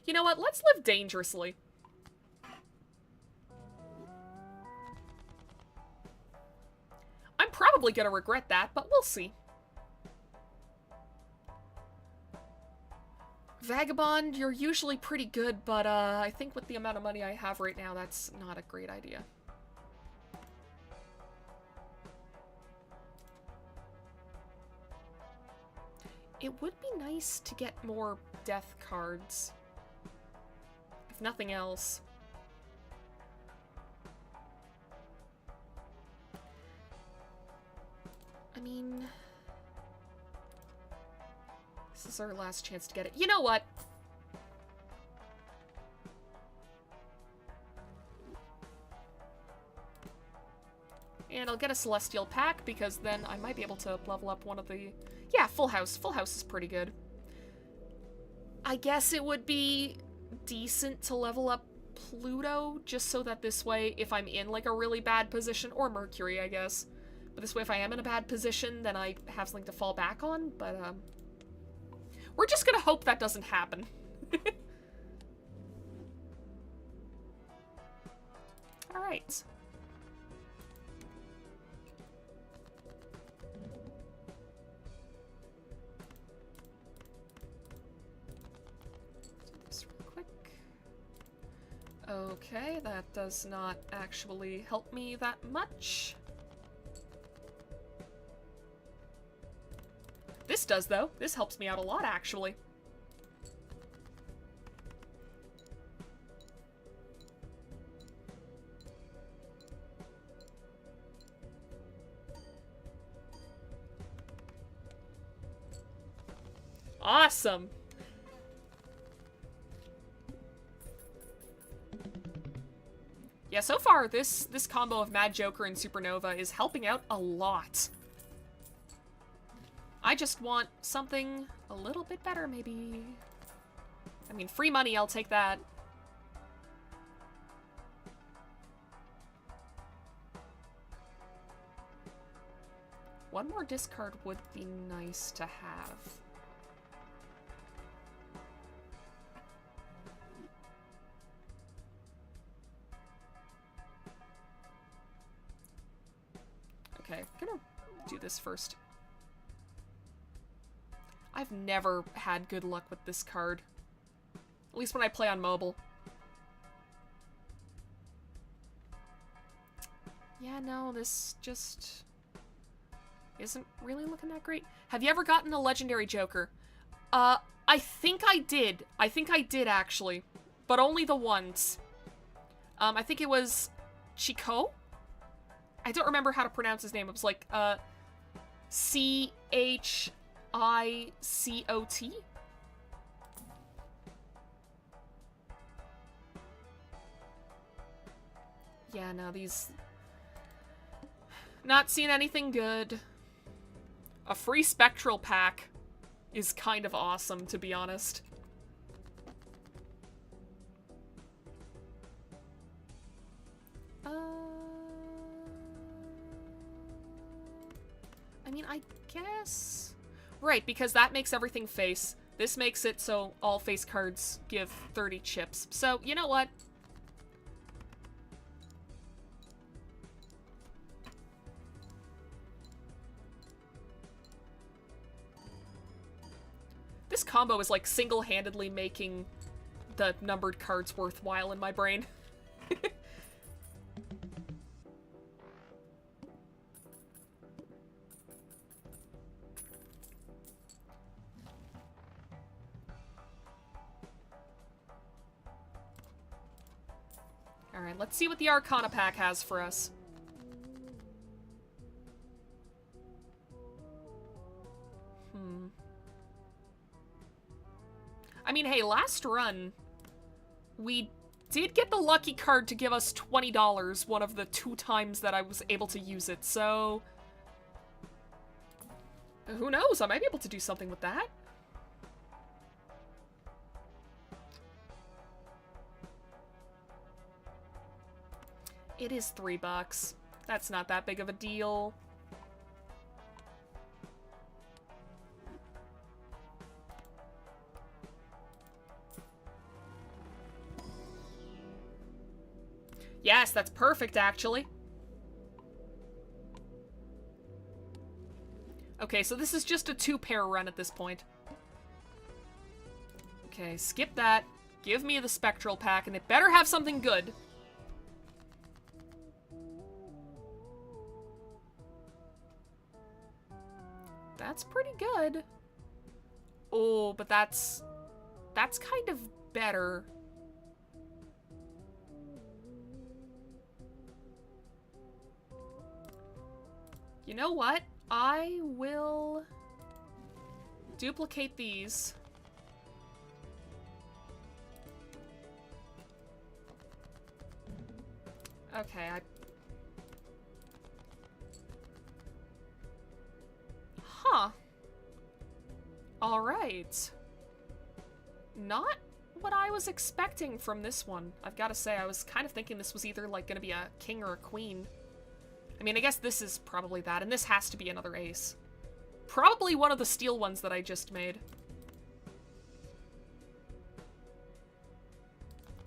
You know what? Let's live dangerously. I'm probably gonna regret that, but we'll see. Vagabond, you're usually pretty good, but I think with the amount of money I have right now, that's not a great idea. It would be nice to get more death cards. If nothing else. I mean... This is our last chance to get it. You know what? And I'll get a Celestial pack, because then I might be able to level up one of the... Yeah, Full House. Full House is pretty good. I guess it would be decent to level up Pluto, just so that this way, if I'm in, like, a really bad position, or Mercury, I guess. But this way, if I am in a bad position, then I have something to fall back on, but, we're just gonna hope that doesn't happen. Alright. Do this real quick. Okay, that does not actually help me that much. This does, though. This helps me out a lot, actually. Awesome. Yeah, so far, this combo of Mad Joker and Supernova is helping out a lot. I just want something a little bit better, maybe. I mean, free money, I'll take that. One more discard would be nice to have. Okay, I'm gonna do this first. I've never had good luck with this card. At least when I play on mobile. Yeah, no, this just isn't really looking that great. Have you ever gotten a Legendary Joker? I think I did. I think I did, actually. But only the once. I think it was Chico? I don't remember how to pronounce his name. It was like, C-H-I-C-O-T? Yeah, no, these... Not seeing anything good. A free Spectral pack is kind of awesome, to be honest. I mean, I guess... Right, because that makes everything face. This makes it so all face cards give 30 chips. So, you know what? This combo is like single-handedly making the numbered cards worthwhile in my brain. Alright, let's see what the Arcana pack has for us. I mean, hey, last run, we did get the lucky card to give us $20 one of the 2 times that I was able to use it, so... Who knows? I might be able to do something with that. It is $3. That's not that big of a deal. Yes, that's perfect, actually. Okay, so this is just a 2-pair run at this point. Okay, skip that. Give me the Spectral pack, and it better have something good. That's pretty good. Oh, but that's kind of better. You know what? I will duplicate these. Okay, Huh. Alright. Not what I was expecting from this one. I've got to say, I was kind of thinking this was either, like, gonna be a king or a queen. I mean, I guess this is probably that, and this has to be another ace. Probably one of the steel ones that I just made.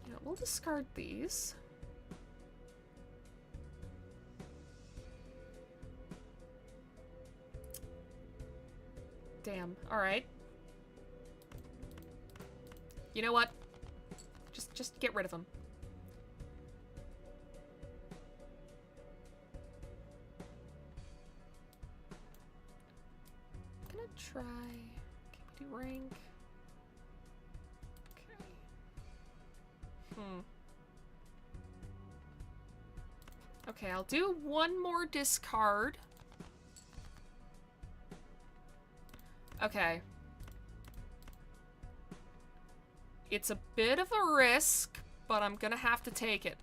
Yeah, we'll discard these. Damn. Alright. You know what? Just get rid of them. try KPD rank. Okay. Okay, I'll do one more discard. Okay. It's a bit of a risk, but I'm gonna have to take it.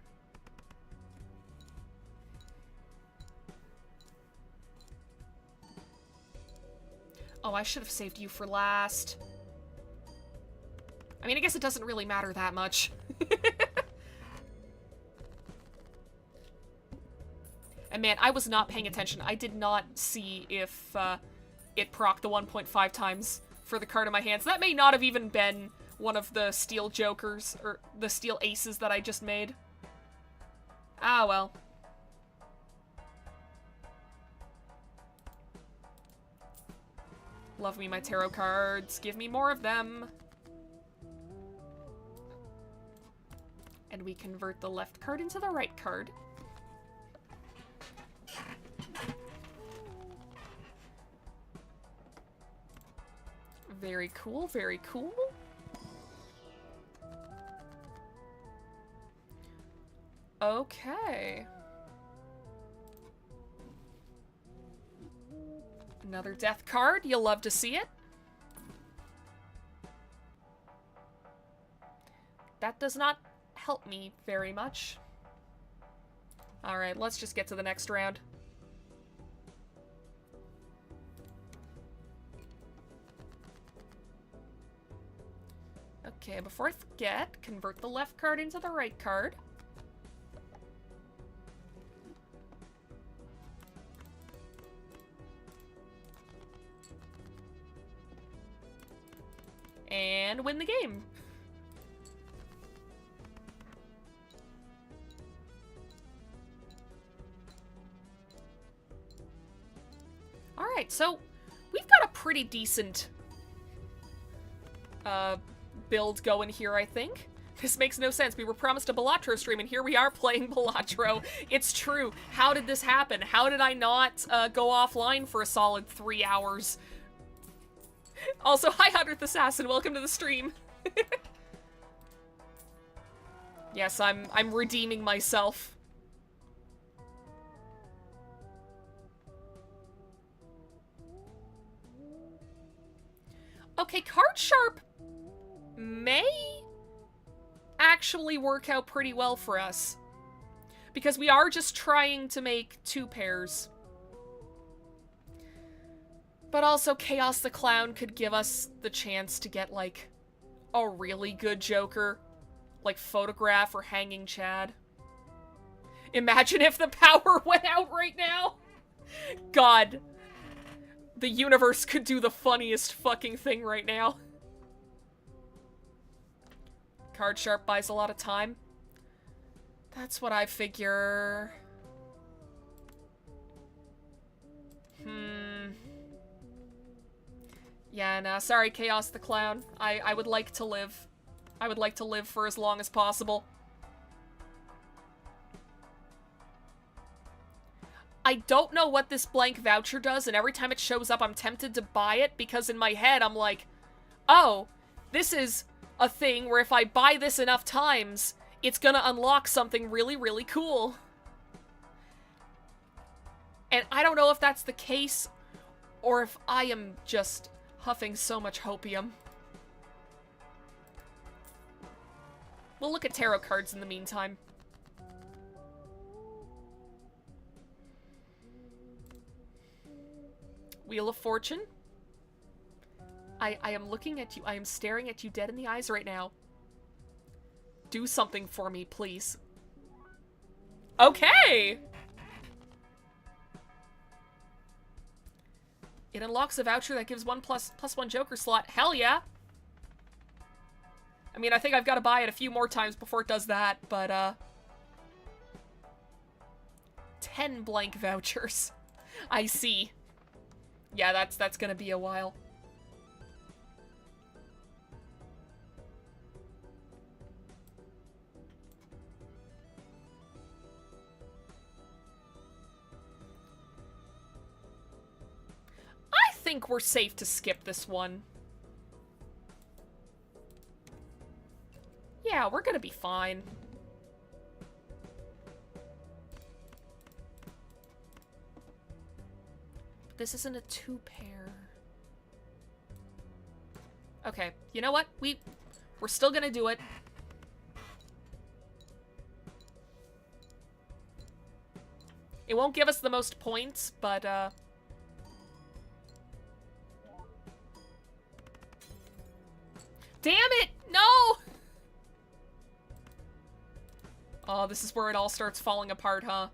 Oh, I should have saved you for last. I mean, I guess it doesn't really matter that much. And man, I was not paying attention. I did not see if it procced the 1.5 times for the card in my hands. That may not have even been one of the steel jokers, or the steel aces that I just made. Ah, well. Love me my tarot cards. Give me more of them. And we convert the left card into the right card. Very cool, very cool. Okay. Another death card. You'll love to see it. That does not help me very much. Alright, let's just get to the next round. Okay, before I forget, convert the left card into the right card. And win the game. Alright, so we've got a pretty decent build going here, I think. This makes no sense. We were promised a Balatro stream, and here we are playing Balatro. It's true. How did this happen? How did I not go offline for a solid 3 hours? Also, hi, 100th Assassin. Welcome to the stream. Yes, I'm redeeming myself. Okay, Card Sharp may actually work out pretty well for us. Because we are just trying to make 2 pairs. But also, Chaos the Clown could give us the chance to get, like, a really good Joker. Like Photograph or Hanging Chad. Imagine if the power went out right now! God. The universe could do the funniest fucking thing right now. Card Sharp buys a lot of time. That's what I figure. Yeah, no, sorry, Chaos the Clown. I would like to live. I would like to live for as long as possible. I don't know what this blank voucher does, and every time it shows up, I'm tempted to buy it, because in my head, I'm like, oh, this is a thing where if I buy this enough times, it's gonna unlock something really, really cool. And I don't know if that's the case, or if I am just huffing so much hopium. We'll look at tarot cards in the meantime. Wheel of Fortune. I am looking at you. I am staring at you dead in the eyes right now. Do something for me, please. Okay! It unlocks a voucher that gives +1 Joker slot. Hell yeah! I mean, I think I've got to buy it a few more times before it does that, but, 10 blank vouchers. I see. Yeah, that's gonna be a while. think we're safe to skip this one. Yeah, we're gonna be fine. This isn't a 2-pair. Okay, you know what? We're still gonna do it. It won't give us the most points, but, damn it! No! Oh, this is where it all starts falling apart, huh?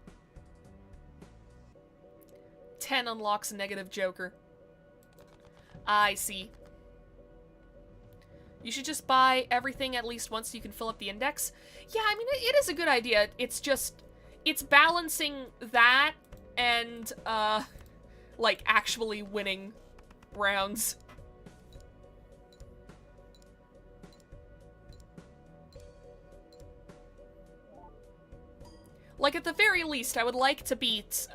10 unlocks a negative joker. I see. You should just buy everything at least once so you can fill up the index. Yeah, I mean, it is a good idea. It's just... It's balancing that and, like, actually winning rounds. Like, at the very least, I would like to beat,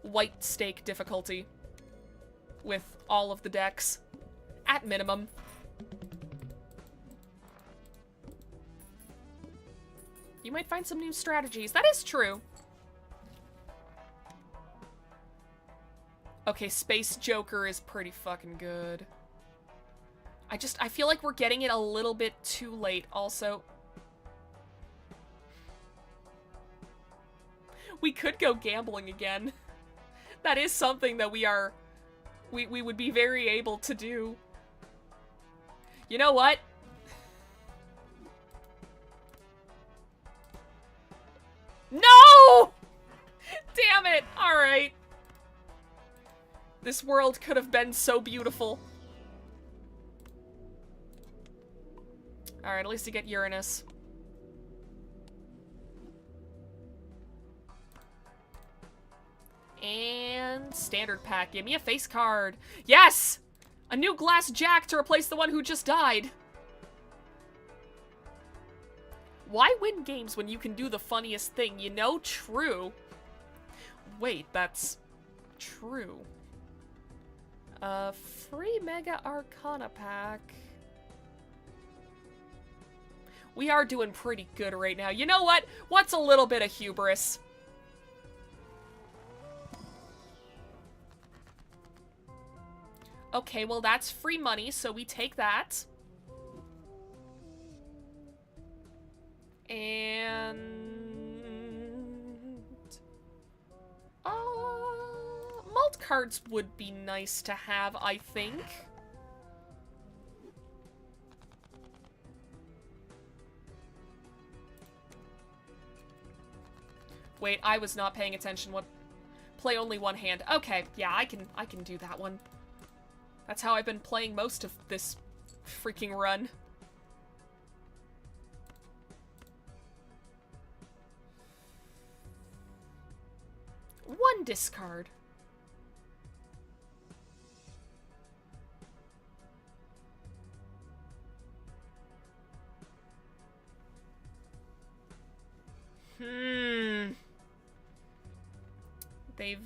white stake difficulty with all of the decks. At minimum. You might find some new strategies. That is true. Okay, Space Joker is pretty fucking good. I feel like we're getting it a little bit too late, also. We could go gambling again. That is something that we would be very able to do. You know what? No! Damn it! Alright. This world could have been so beautiful. Alright, at least you get Uranus. And standard pack. Give me a face card. Yes! A new glass jack to replace the one who just died. Why win games when you can do the funniest thing? You know, true. Wait, that's true. Free Mega Arcana pack. We are doing pretty good right now. You know what? What's a little bit of hubris? Okay, well that's free money, so we take that. And... malt cards would be nice to have, I think. Wait, I was not paying attention. What? Play only one hand. Okay, yeah, I can do that one. That's how I've been playing most of this freaking run. One discard. They've,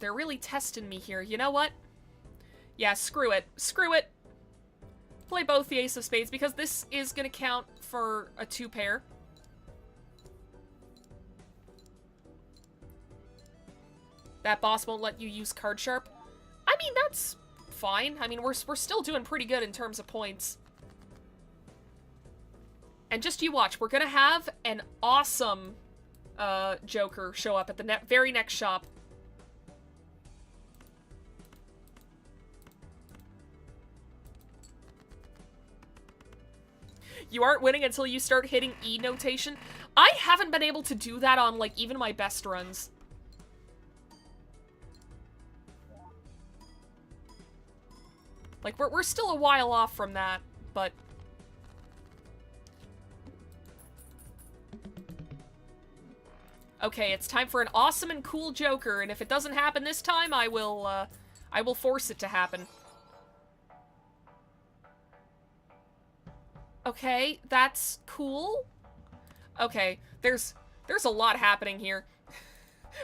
They're really testing me here. You know what? Yeah, screw it. Screw it. Play both the Ace of Spades, because this is gonna count for a 2-pair. That boss won't let you use Card Sharp. I mean, that's fine. I mean, we're still doing pretty good in terms of points. And just you watch, we're gonna have an awesome Joker show up at the very next shop. You aren't winning until you start hitting E notation. I haven't been able to do that on, like, even my best runs. Like, we're still a while off from that, but... Okay, it's time for an awesome and cool Joker, and if it doesn't happen this time, I will force it to happen. Okay, that's cool. Okay, there's a lot happening here.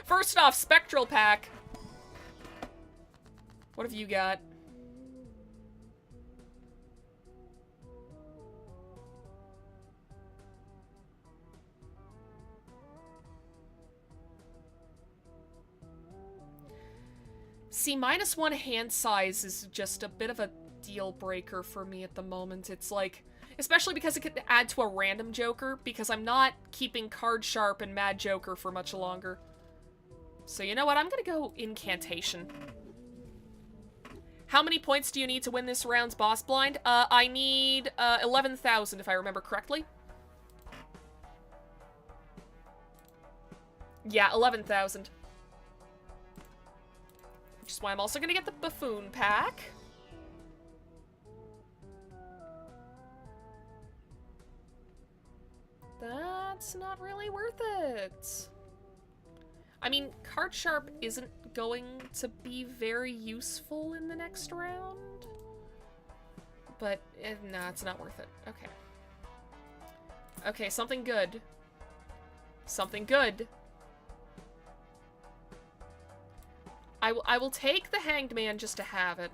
First off, Spectral Pack. What have you got? See, -1 hand size is just a bit of a deal breaker for me at the moment. It's like, especially because it could add to a random Joker, because I'm not keeping Card Sharp and Mad Joker for much longer. So you know what, I'm gonna go Incantation. How many points do you need to win this round's boss blind? I need 11,000 if I remember correctly. Yeah, 11,000. Which is why I'm also gonna get the Buffoon Pack. That's not really worth it. I mean, Card Sharp isn't going to be very useful in the next round. But, no, it's not worth it. Okay. Okay, something good. Something good. I will take the Hanged Man just to have it.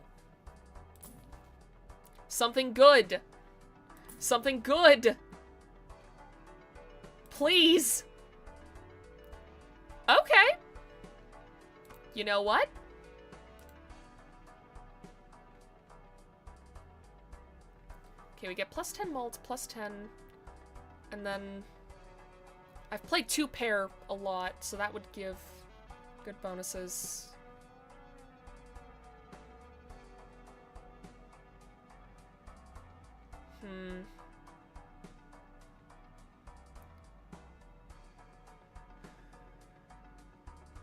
Something good. Something good. Please. Okay. You know what? Okay, we get +10 mult, +10, and then I've played 2 pair a lot, so that would give good bonuses.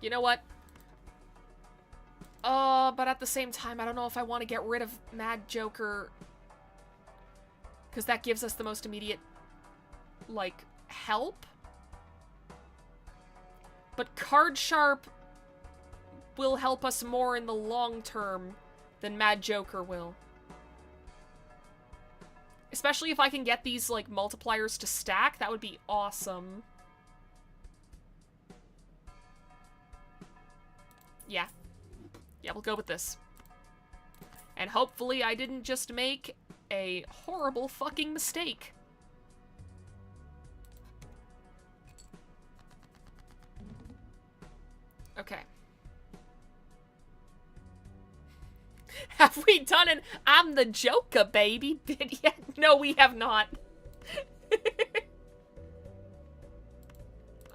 You know what? But at the same time, I don't know if I want to get rid of Mad Joker, because that gives us the most immediate, like, help. But Card Sharp will help us more in the long term than Mad Joker will. Especially if I can get these, like, multipliers to stack, that would be awesome. Yeah. Yeah, we'll go with this. And hopefully I didn't just make a horrible fucking mistake. Okay. Have we done an I'm the Joker, baby bit yet? No, we have not.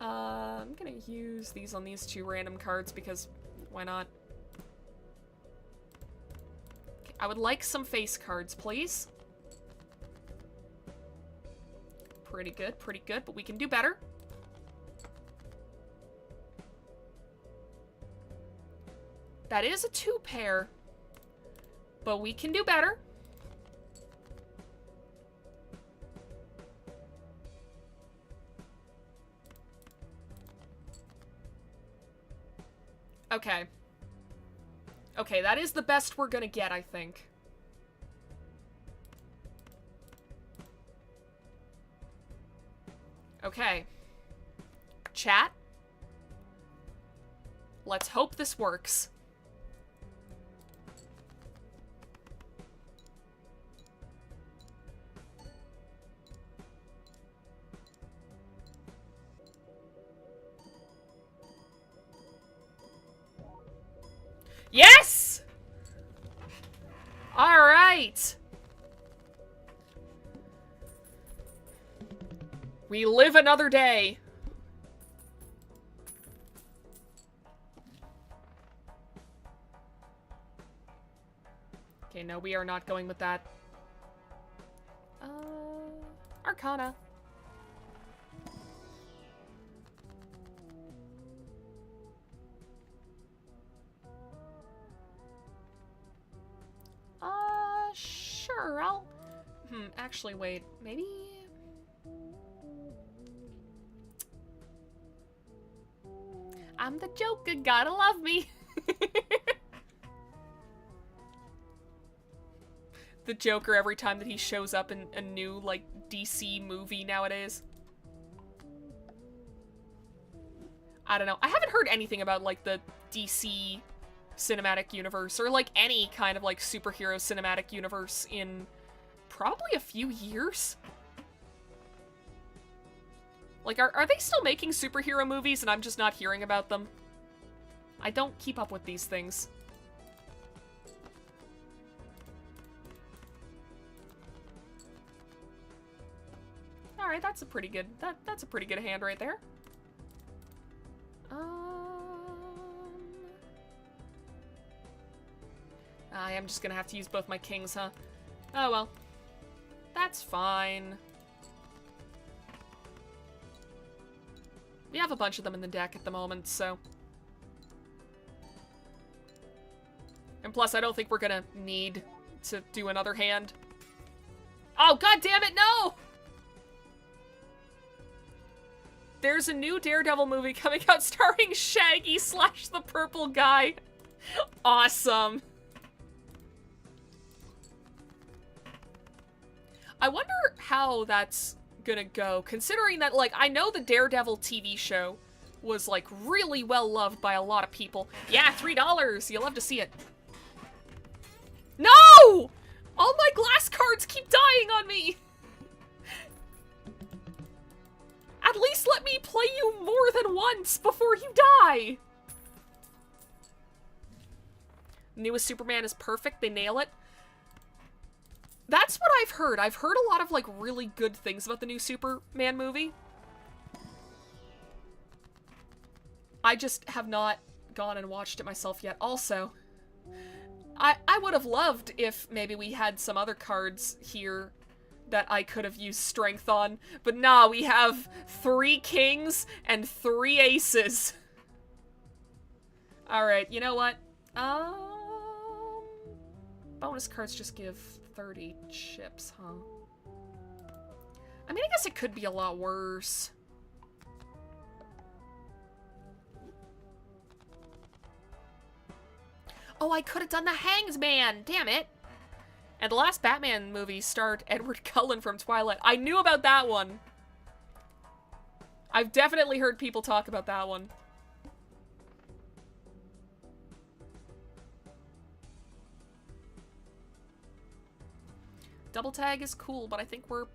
I'm gonna use these on these 2 random cards because why not? Okay, I would like some face cards, please. Pretty good, but we can do better. That is a 2 pair. But we can do better. Okay. Okay, that is the best we're gonna get, I think. Okay. Chat. Let's hope this works. Yes! All right. We live another day. Okay, no, we are not going with that. Arcana. Sure, I'll... actually, wait. Maybe... I'm the Joker, gotta love me. The Joker every time that he shows up in a new, like, DC movie nowadays. I don't know. I haven't heard anything about, like, the DC cinematic universe, or, like, any kind of, like, superhero cinematic universe in probably a few years. Like, are they still making superhero movies and I'm just not hearing about them? I don't keep up with these things. Alright, that's a pretty good, that's a pretty good hand right there. I am just gonna have to use both my kings, huh? Oh well. That's fine. We have a bunch of them in the deck at the moment, so... And plus, I don't think we're gonna need to do another hand. Oh, god damn it, no! There's a new Daredevil movie coming out starring Shaggy / the purple guy. Awesome. I wonder how that's gonna go, considering that, like, I know the Daredevil TV show was, like, really well loved by a lot of people. Yeah, $3! You'll love to see it. No! All my glass cards keep dying on me! At least let me play you more than once before you die! Newest Superman is perfect, they nail it. That's what I've heard. I've heard a lot of, like, really good things about the new Superman movie. I just have not gone and watched it myself yet. Also, I would have loved if maybe we had some other cards here that I could have used strength on. But nah, we have 3 kings and 3 aces. Alright, you know what? Bonus cards just give 30 chips, huh? I mean, I guess it could be a lot worse. Oh, I could have done the Hangsman! Damn it! And the last Batman movie starred Edward Cullen from Twilight. I knew about that one. I've definitely heard people talk about that one. Double tag is cool, but I think we're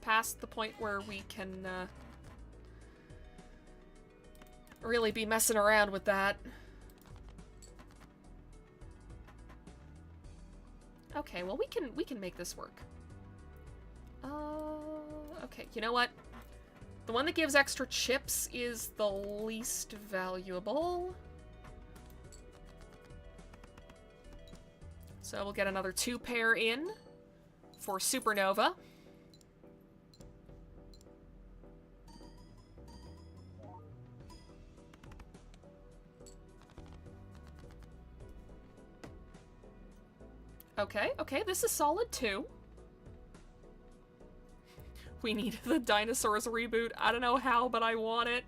past the point where we can really be messing around with that. Okay, well, we can make this work. Okay, you know what? The one that gives extra chips is the least valuable. So we'll get another 2 pair in for Supernova. Okay, okay, this is solid too. We need the Dinosaurs reboot. I don't know how, but I want it.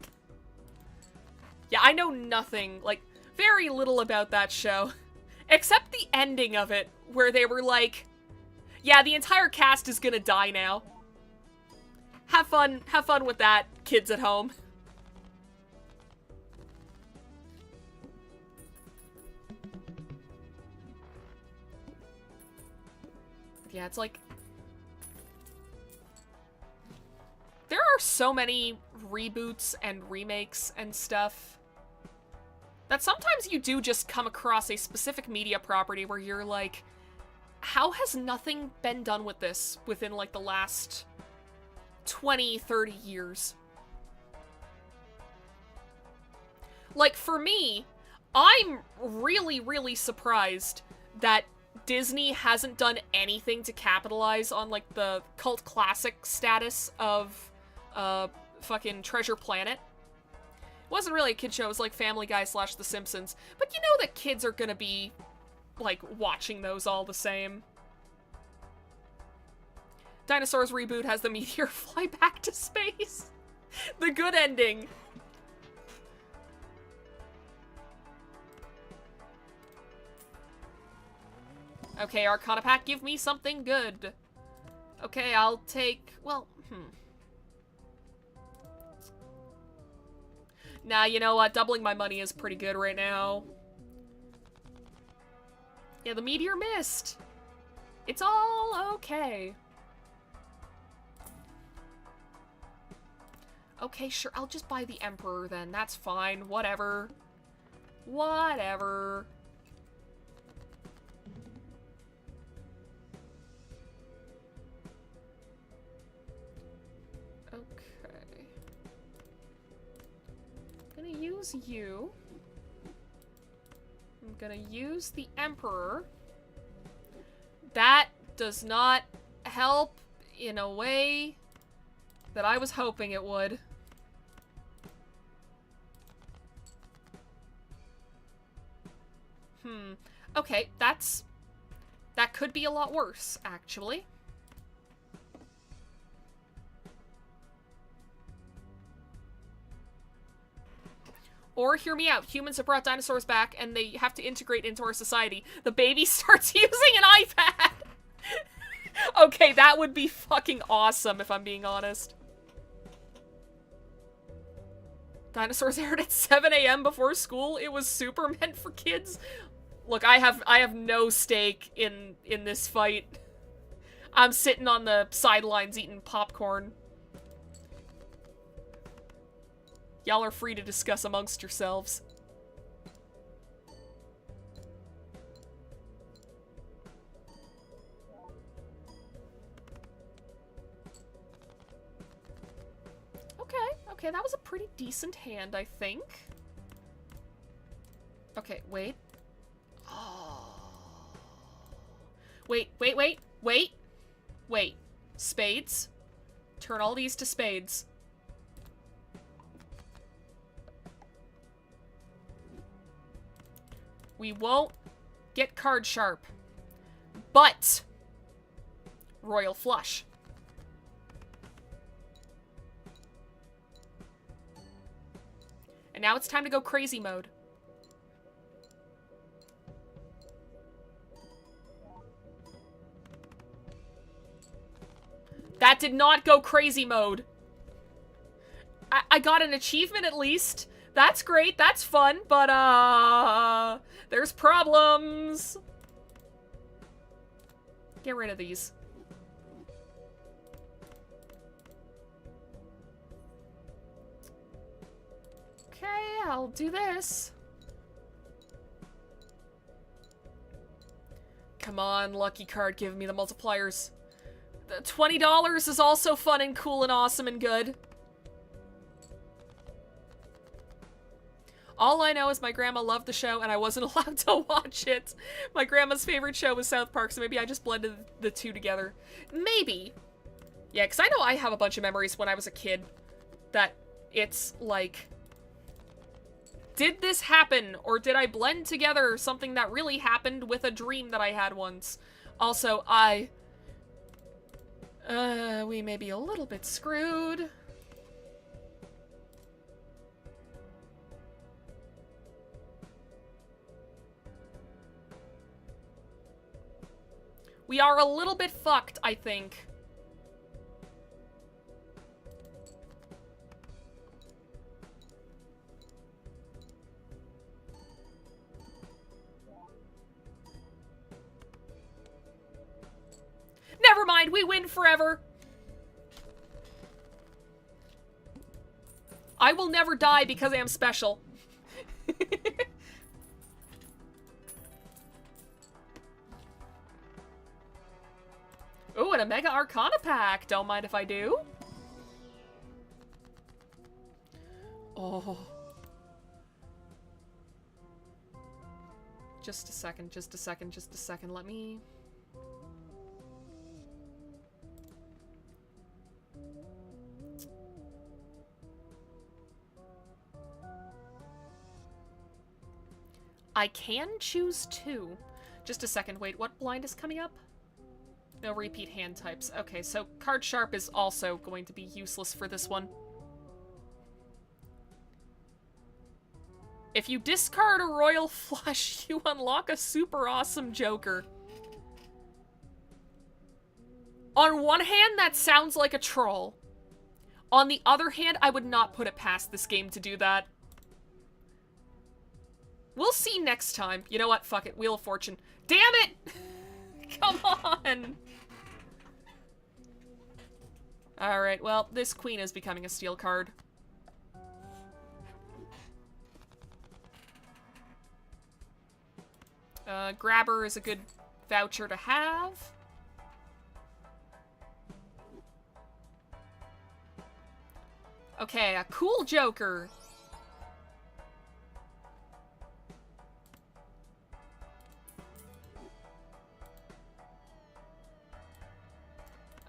Yeah, I know nothing, like, very little about that show. Except the ending of it, where they were like, yeah, the entire cast is gonna die now. Have fun with that, kids at home. Yeah, it's like... There are so many reboots and remakes and stuff that sometimes you do just come across a specific media property where you're like, how has nothing been done with this within, like, the last 20, 30 years? Like, for me, I'm really, really surprised that Disney hasn't done anything to capitalize on, like, the cult classic status of, fucking Treasure Planet. It wasn't really a kid show, it was like Family Guy / The Simpsons. But you know that kids are gonna be, like, watching those all the same. Dinosaurs reboot has the meteor fly back to space. The good ending. Okay, Arcana Pack, give me something good. Okay, I'll take... Well, Nah, you know what? Doubling my money is pretty good right now. Yeah, the meteor missed. It's all okay. Okay, sure, I'll just buy the Emperor then. That's fine. Whatever. Whatever. Okay. I'm gonna use you. I'm gonna use the Emperor. That does not help in a way that I was hoping it would. Okay, that could be a lot worse, actually. Or, hear me out, humans have brought dinosaurs back and they have to integrate into our society. The baby starts using an iPad! Okay, that would be fucking awesome if I'm being honest. Dinosaurs aired at 7 a.m. before school. It was super meant for kids. Look, I have no stake in this fight. I'm sitting on the sidelines eating popcorn. Y'all are free to discuss amongst yourselves. Okay, that was a pretty decent hand, I think. Okay, wait. Oh. Wait. Spades. Turn all these to spades. We won't get card sharp. But royal flush. And now it's time to go crazy mode. That did not go crazy mode. I got an achievement at least. That's great, that's fun, but there's problems. Get rid of these. Okay, I'll do this. Come on, lucky card, give me the multipliers. The $20 is also fun and cool and awesome and good. All I know is my grandma loved the show and I wasn't allowed to watch it. My grandma's favorite show was South Park, so maybe I just blended the two together. Maybe. Yeah, because I know I have a bunch of memories when I was a kid that it's like, did this happen, or did I blend together something that really happened with a dream that I had once? Also, we may be a little bit screwed. We are a little bit fucked, I think. Never mind, we win forever. I will never die because I am special. Ooh, and a Mega Arcana pack. Don't mind if I do. Oh. Just a second. Let me... I can choose two. Just a second. Wait, what blind is coming up? No repeat hand types. Okay, so card sharp is also going to be useless for this one. If you discard a royal flush, you unlock a super awesome joker. On one hand, that sounds like a troll. On the other hand, I would not put it past this game to do that. We'll see next time. You know what? Fuck it. Wheel of Fortune. Damn it! Come on! Alright, well, this queen is becoming a steel card. Grabber is a good voucher to have. Okay, a cool Joker.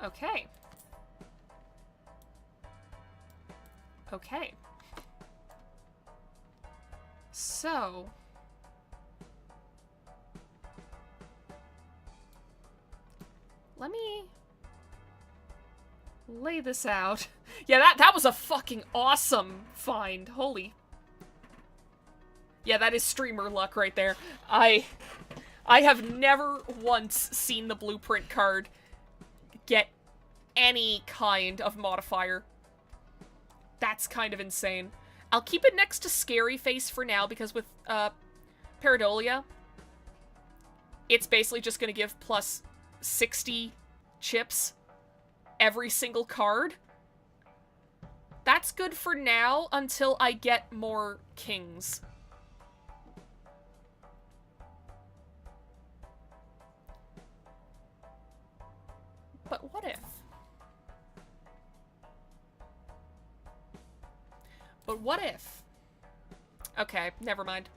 Okay. Okay. So... let me lay this out. Yeah, that was a fucking awesome find. Holy. Yeah, that is streamer luck right there. I have never once seen the blueprint card get any kind of modifier. That's kind of insane. I'll keep it next to Scary Face for now, because with Pareidolia, it's basically just gonna give plus 60 chips every single card. That's good for now until I get more kings. But what if? But what if? Okay, never mind.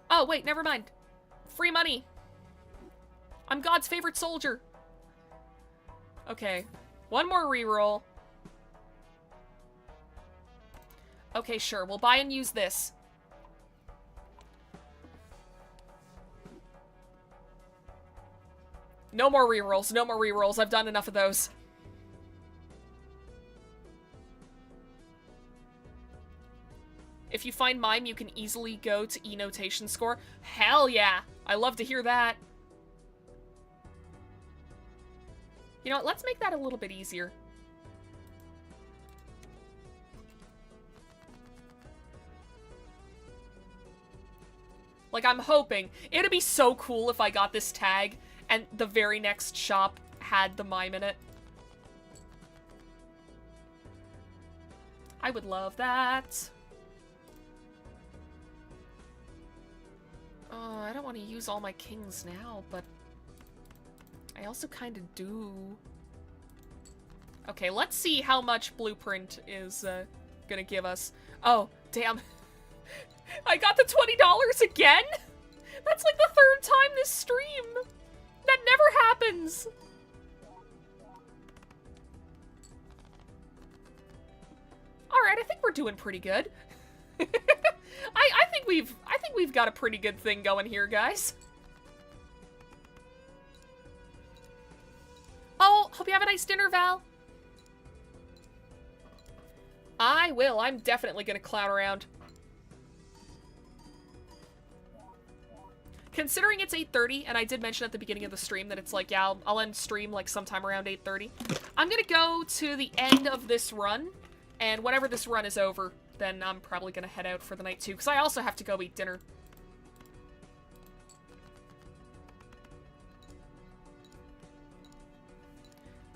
Oh, wait, never mind. Free money. I'm God's favorite soldier. Okay, one more reroll. Okay, sure, we'll buy and use this. No more rerolls, no more rerolls. I've done enough of those. If you find mime, you can easily go to E-notation score. Hell yeah! I love to hear that. You know what, let's make that a little bit easier. Like, I'm hoping. It'd be so cool if I got this tag and the very next shop had the mime in it. I would love that. Oh, I don't want to use all my kings now, but I also kind of do. Okay, let's see how much Blueprint is gonna give us. Oh, damn. I got the $20 again? That's like the third time this stream. That never happens. Alright, I think we're doing pretty good. I think we've got a pretty good thing going here, guys. Oh, hope you have a nice dinner, Val. I will. I'm definitely gonna clown around. Considering it's 8:30, and I did mention at the beginning of the stream that it's like, yeah, I'll end stream like sometime around 8:30. I'm gonna go to the end of this run, and whenever this run is over, then I'm probably gonna head out for the night too, because I also have to go eat dinner.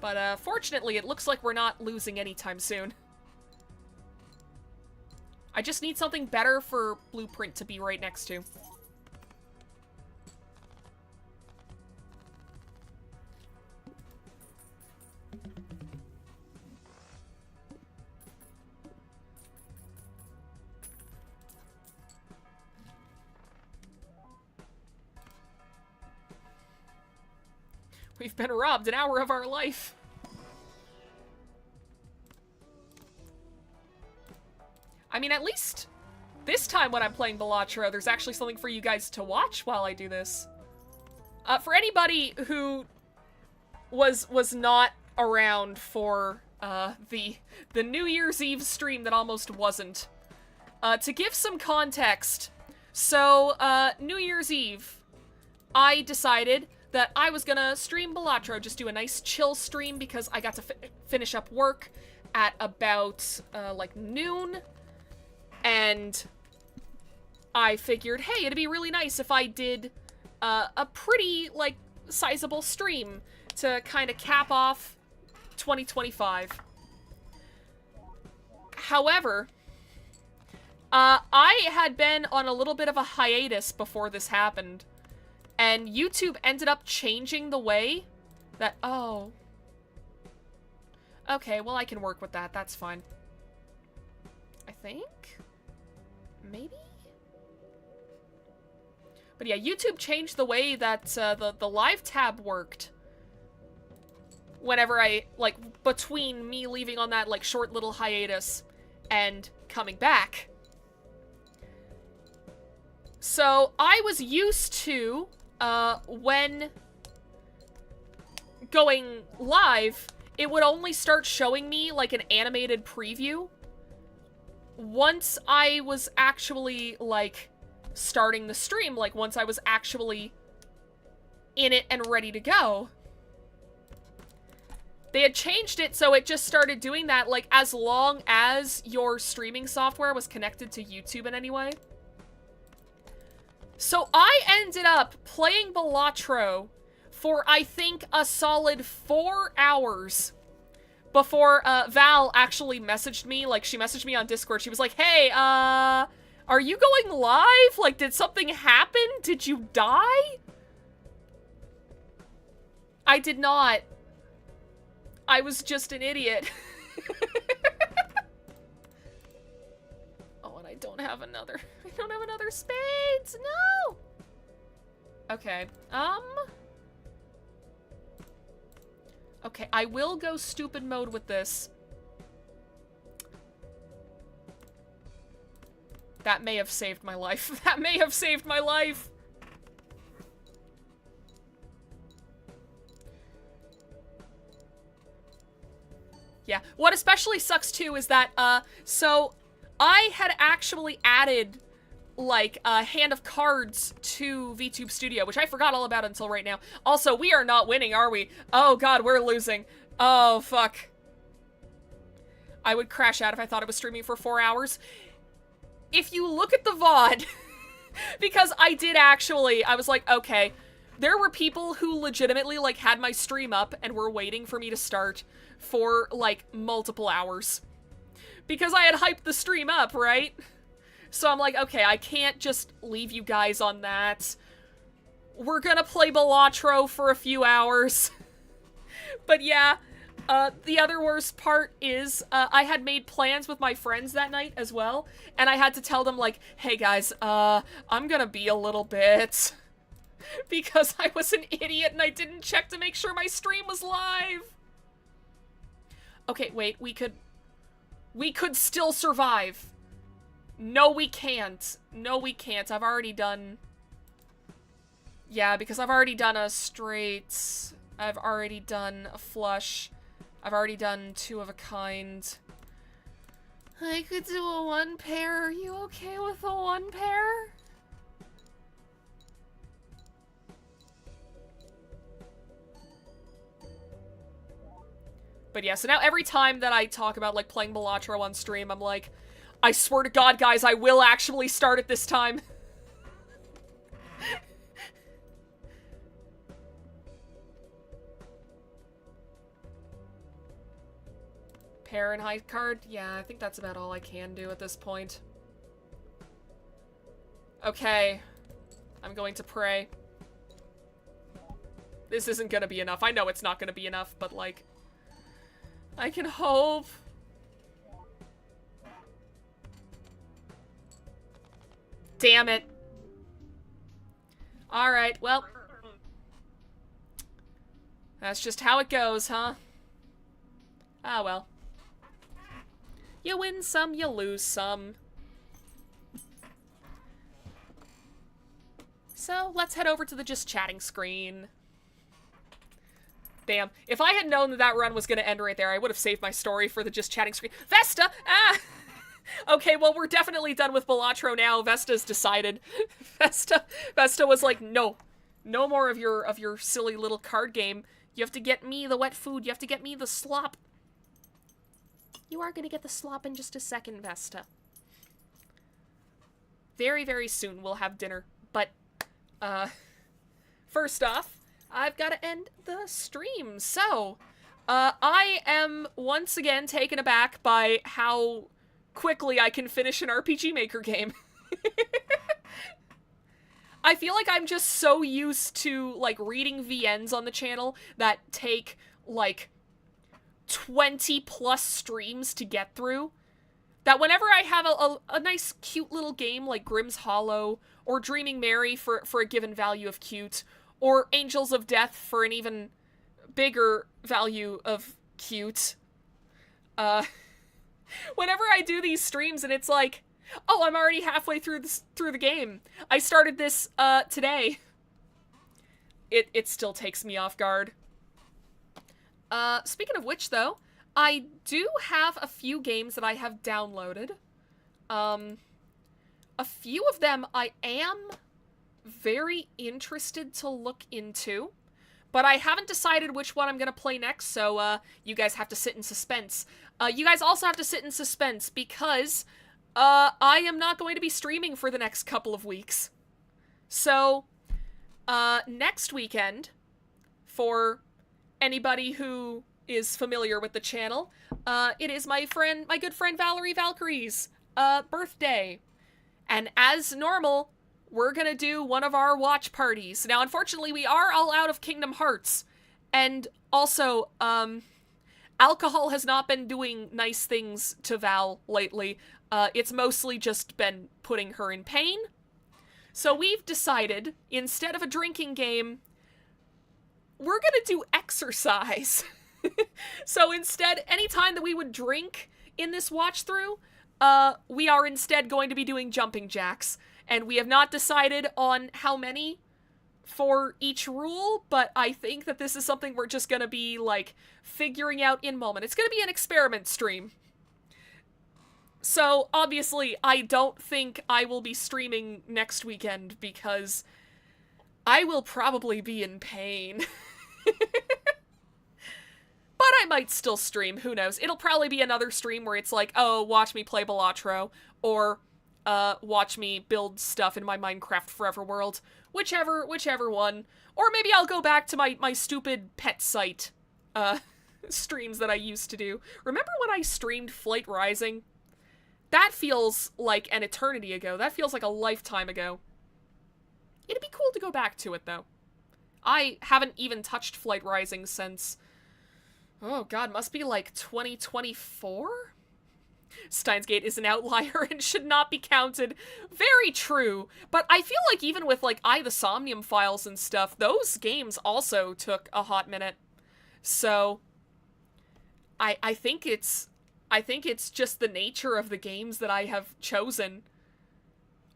But fortunately, it looks like we're not losing anytime soon. I just need something better for Blueprint to be right next to. We've been robbed an hour of our life. I mean, at least this time when I'm playing Balatro, there's actually something for you guys to watch while I do this. For anybody who was not around for the New Year's Eve stream that almost wasn't, to give some context, so New Year's Eve, I decided that I was gonna stream Balatro, just do a nice chill stream because I got to finish up work at about like noon, and I figured, hey, it'd be really nice if I did a pretty, like, sizable stream to kind of cap off 2025. However, I had been on a little bit of a hiatus before this happened, and YouTube ended up changing the way that, oh. Okay, well, I can work with that. That's fine. I think? Maybe? But yeah, YouTube changed the way that the live tab worked. Whenever I, like, between me leaving on that, like, short little hiatus and coming back. So, I was used to, when going live, it would only start showing me, like, an animated preview once I was actually, like, starting the stream, like, once I was actually in it and ready to go. They had changed it so it just started doing that, like, as long as your streaming software was connected to YouTube in any way. So I ended up playing Balatro for, I think, a solid 4 hours before Val actually messaged me. Like, she messaged me on Discord. She was like, hey, are you going live? Like, did something happen? Did you die? I did not. I was just an idiot. Oh, and I don't have another spades. No. Okay. Okay, I will go stupid mode with this. That may have saved my life. That may have saved my life. Yeah. What especially sucks, too, is that, so I had actually added, like, a hand of cards to VTube Studio, which I forgot all about until right now. Also, we are not winning, are we? Oh, God, we're losing. Oh, fuck. I would crash out if I thought I was streaming for 4 hours. If you look at the VOD, because I did actually, I was like, okay, there were people who legitimately, like, had my stream up and were waiting for me to start for, like, multiple hours. Because I had hyped the stream up, right? So I'm like, okay, I can't just leave you guys on that. We're gonna play Balatro for a few hours. But yeah, the other worst part is, I had made plans with my friends that night as well, and I had to tell them, like, hey guys, I'm gonna be a little bit... because I was an idiot and I didn't check to make sure my stream was live. Okay, wait, we could still survive. No, we can't. No, we can't. I've already done... Yeah, because I've already done a straight. I've already done a flush. I've already done 2 of a kind. I could do a 1 pair. Are you okay with a 1 pair? But yeah, so now every time that I talk about, like, playing Balatro on stream, I'm like, I swear to God, guys, I will actually start it this time. Pair and high card? Yeah, I think that's about all I can do at this point. Okay. I'm going to pray. This isn't gonna be enough. I know it's not gonna be enough, but, like... I can hope. Damn it. Alright, well. That's just how it goes, huh? Ah, well. You win some, you lose some. So, let's head over to the just chatting screen. Damn. If I had known that that run was going to end right there, I would have saved my story for the just chatting screen. Vesta! Ah! Okay, well, we're definitely done with Balatro now. Vesta's decided. Vesta was like, no. No more of your silly little card game. You have to get me the wet food. You have to get me the slop. You are going to get the slop in just a second, Vesta. Very, very soon we'll have dinner. But, first off, I've got to end the stream. So, I am once again taken aback by how quickly I can finish an RPG Maker game. I feel like I'm just so used to, like, reading VNs on the channel that take, like, 20 plus streams to get through, that whenever I have a nice, cute little game like Grimm's Hollow, or Dreaming Mary for a given value of cute, or Angels of Death for an even bigger value of cute, whenever I do these streams and it's like, oh, I'm already halfway through the game. I started this, today. It still takes me off guard. Speaking of which, though, I do have a few games that I have downloaded. A few of them I am very interested to look into, but I haven't decided which one I'm gonna play next, so, you guys have to sit in suspense. You guys also have to sit in suspense because, I am not going to be streaming for the next couple of weeks. So, next weekend, for anybody who is familiar with the channel, it is my good friend Valkyrie's, birthday. And as normal, we're gonna do one of our watch parties. Now, unfortunately, we are all out of Kingdom Hearts. And also, alcohol has not been doing nice things to Val lately. It's mostly just been putting her in pain. So we've decided, instead of a drinking game, we're gonna do exercise. So instead, anytime that we would drink in this watch through, we are instead going to be doing jumping jacks. And we have not decided on how many for each rule, but I think that this is something we're just gonna be, like, figuring out in moment. It's gonna be an experiment stream. So, obviously, I don't think I will be streaming next weekend because I will probably be in pain. But I might still stream, who knows. It'll probably be another stream where it's like, oh, watch me play Balatro, or, watch me build stuff in my Minecraft Forever world. Whichever one. Or maybe I'll go back to my stupid pet site, streams that I used to do. Remember when I streamed Flight Rising? That feels like an eternity ago. That feels like a lifetime ago. It'd be cool to go back to it, though. I haven't even touched Flight Rising since, oh god, must be like 2024? Steins Gate is an outlier and should not be counted. Very true. But I feel like even with, like, the Somnium files and stuff, those games also took a hot minute. So, I think it's just the nature of the games that I have chosen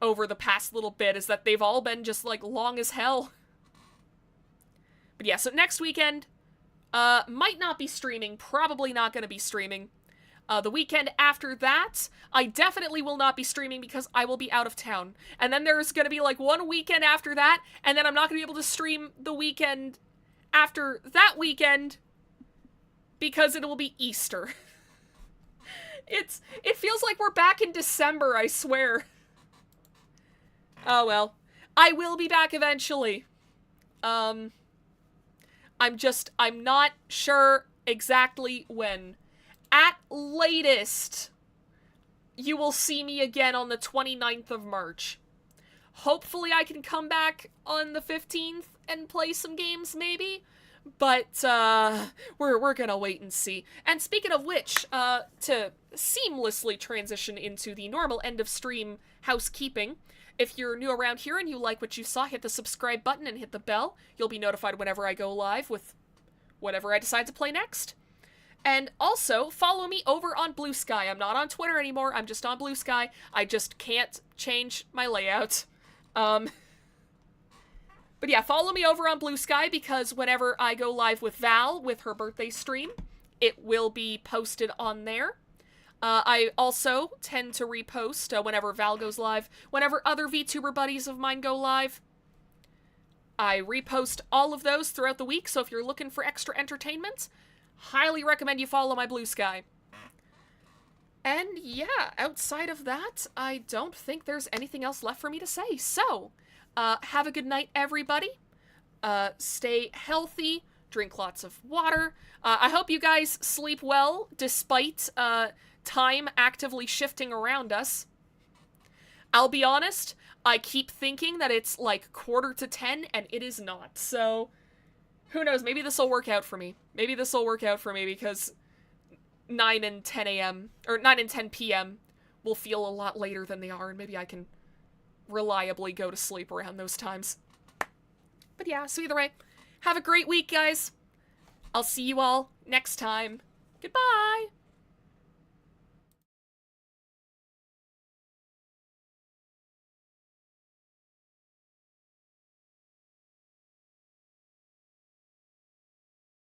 over the past little bit, is that they've all been just, like, long as hell. But yeah, so next weekend, might not be streaming, probably not gonna be streaming. The weekend after that, I definitely will not be streaming because I will be out of town. And then there's gonna be, like, one weekend after that, and then I'm not gonna be able to stream the weekend after that weekend because it will be Easter. It feels like we're back in December, I swear. Oh well. I will be back eventually. I'm not sure exactly when. At latest, you will see me again on the 29th of March. Hopefully I can come back on the 15th and play some games, maybe? But, we're gonna wait and see. And speaking of which, to seamlessly transition into the normal end of stream housekeeping, if you're new around here and you like what you saw, hit the subscribe button and hit the bell. You'll be notified whenever I go live with whatever I decide to play next. And also, follow me over on Blue Sky. I'm not on Twitter anymore, I'm just on Blue Sky. I just can't change my layout. But yeah, follow me over on Blue Sky because whenever I go live with Val with her birthday stream, it will be posted on there. I also tend to repost whenever Val goes live, whenever other VTuber buddies of mine go live. I repost all of those throughout the week, so if you're looking for extra entertainment, highly recommend you follow my Blue Sky. And yeah, outside of that, I don't think there's anything else left for me to say. So, have a good night, everybody. Stay healthy, drink lots of water. I hope you guys sleep well despite time actively shifting around us. I'll be honest, I keep thinking that it's like 9:45 and it is not. So, who knows? Maybe this will work out for me. Maybe this will work out for me because 9 and 10 a.m. or 9 and 10 p.m. will feel a lot later than they are, and maybe I can reliably go to sleep around those times. But yeah, so either way, have a great week, guys. I'll see you all next time. Goodbye!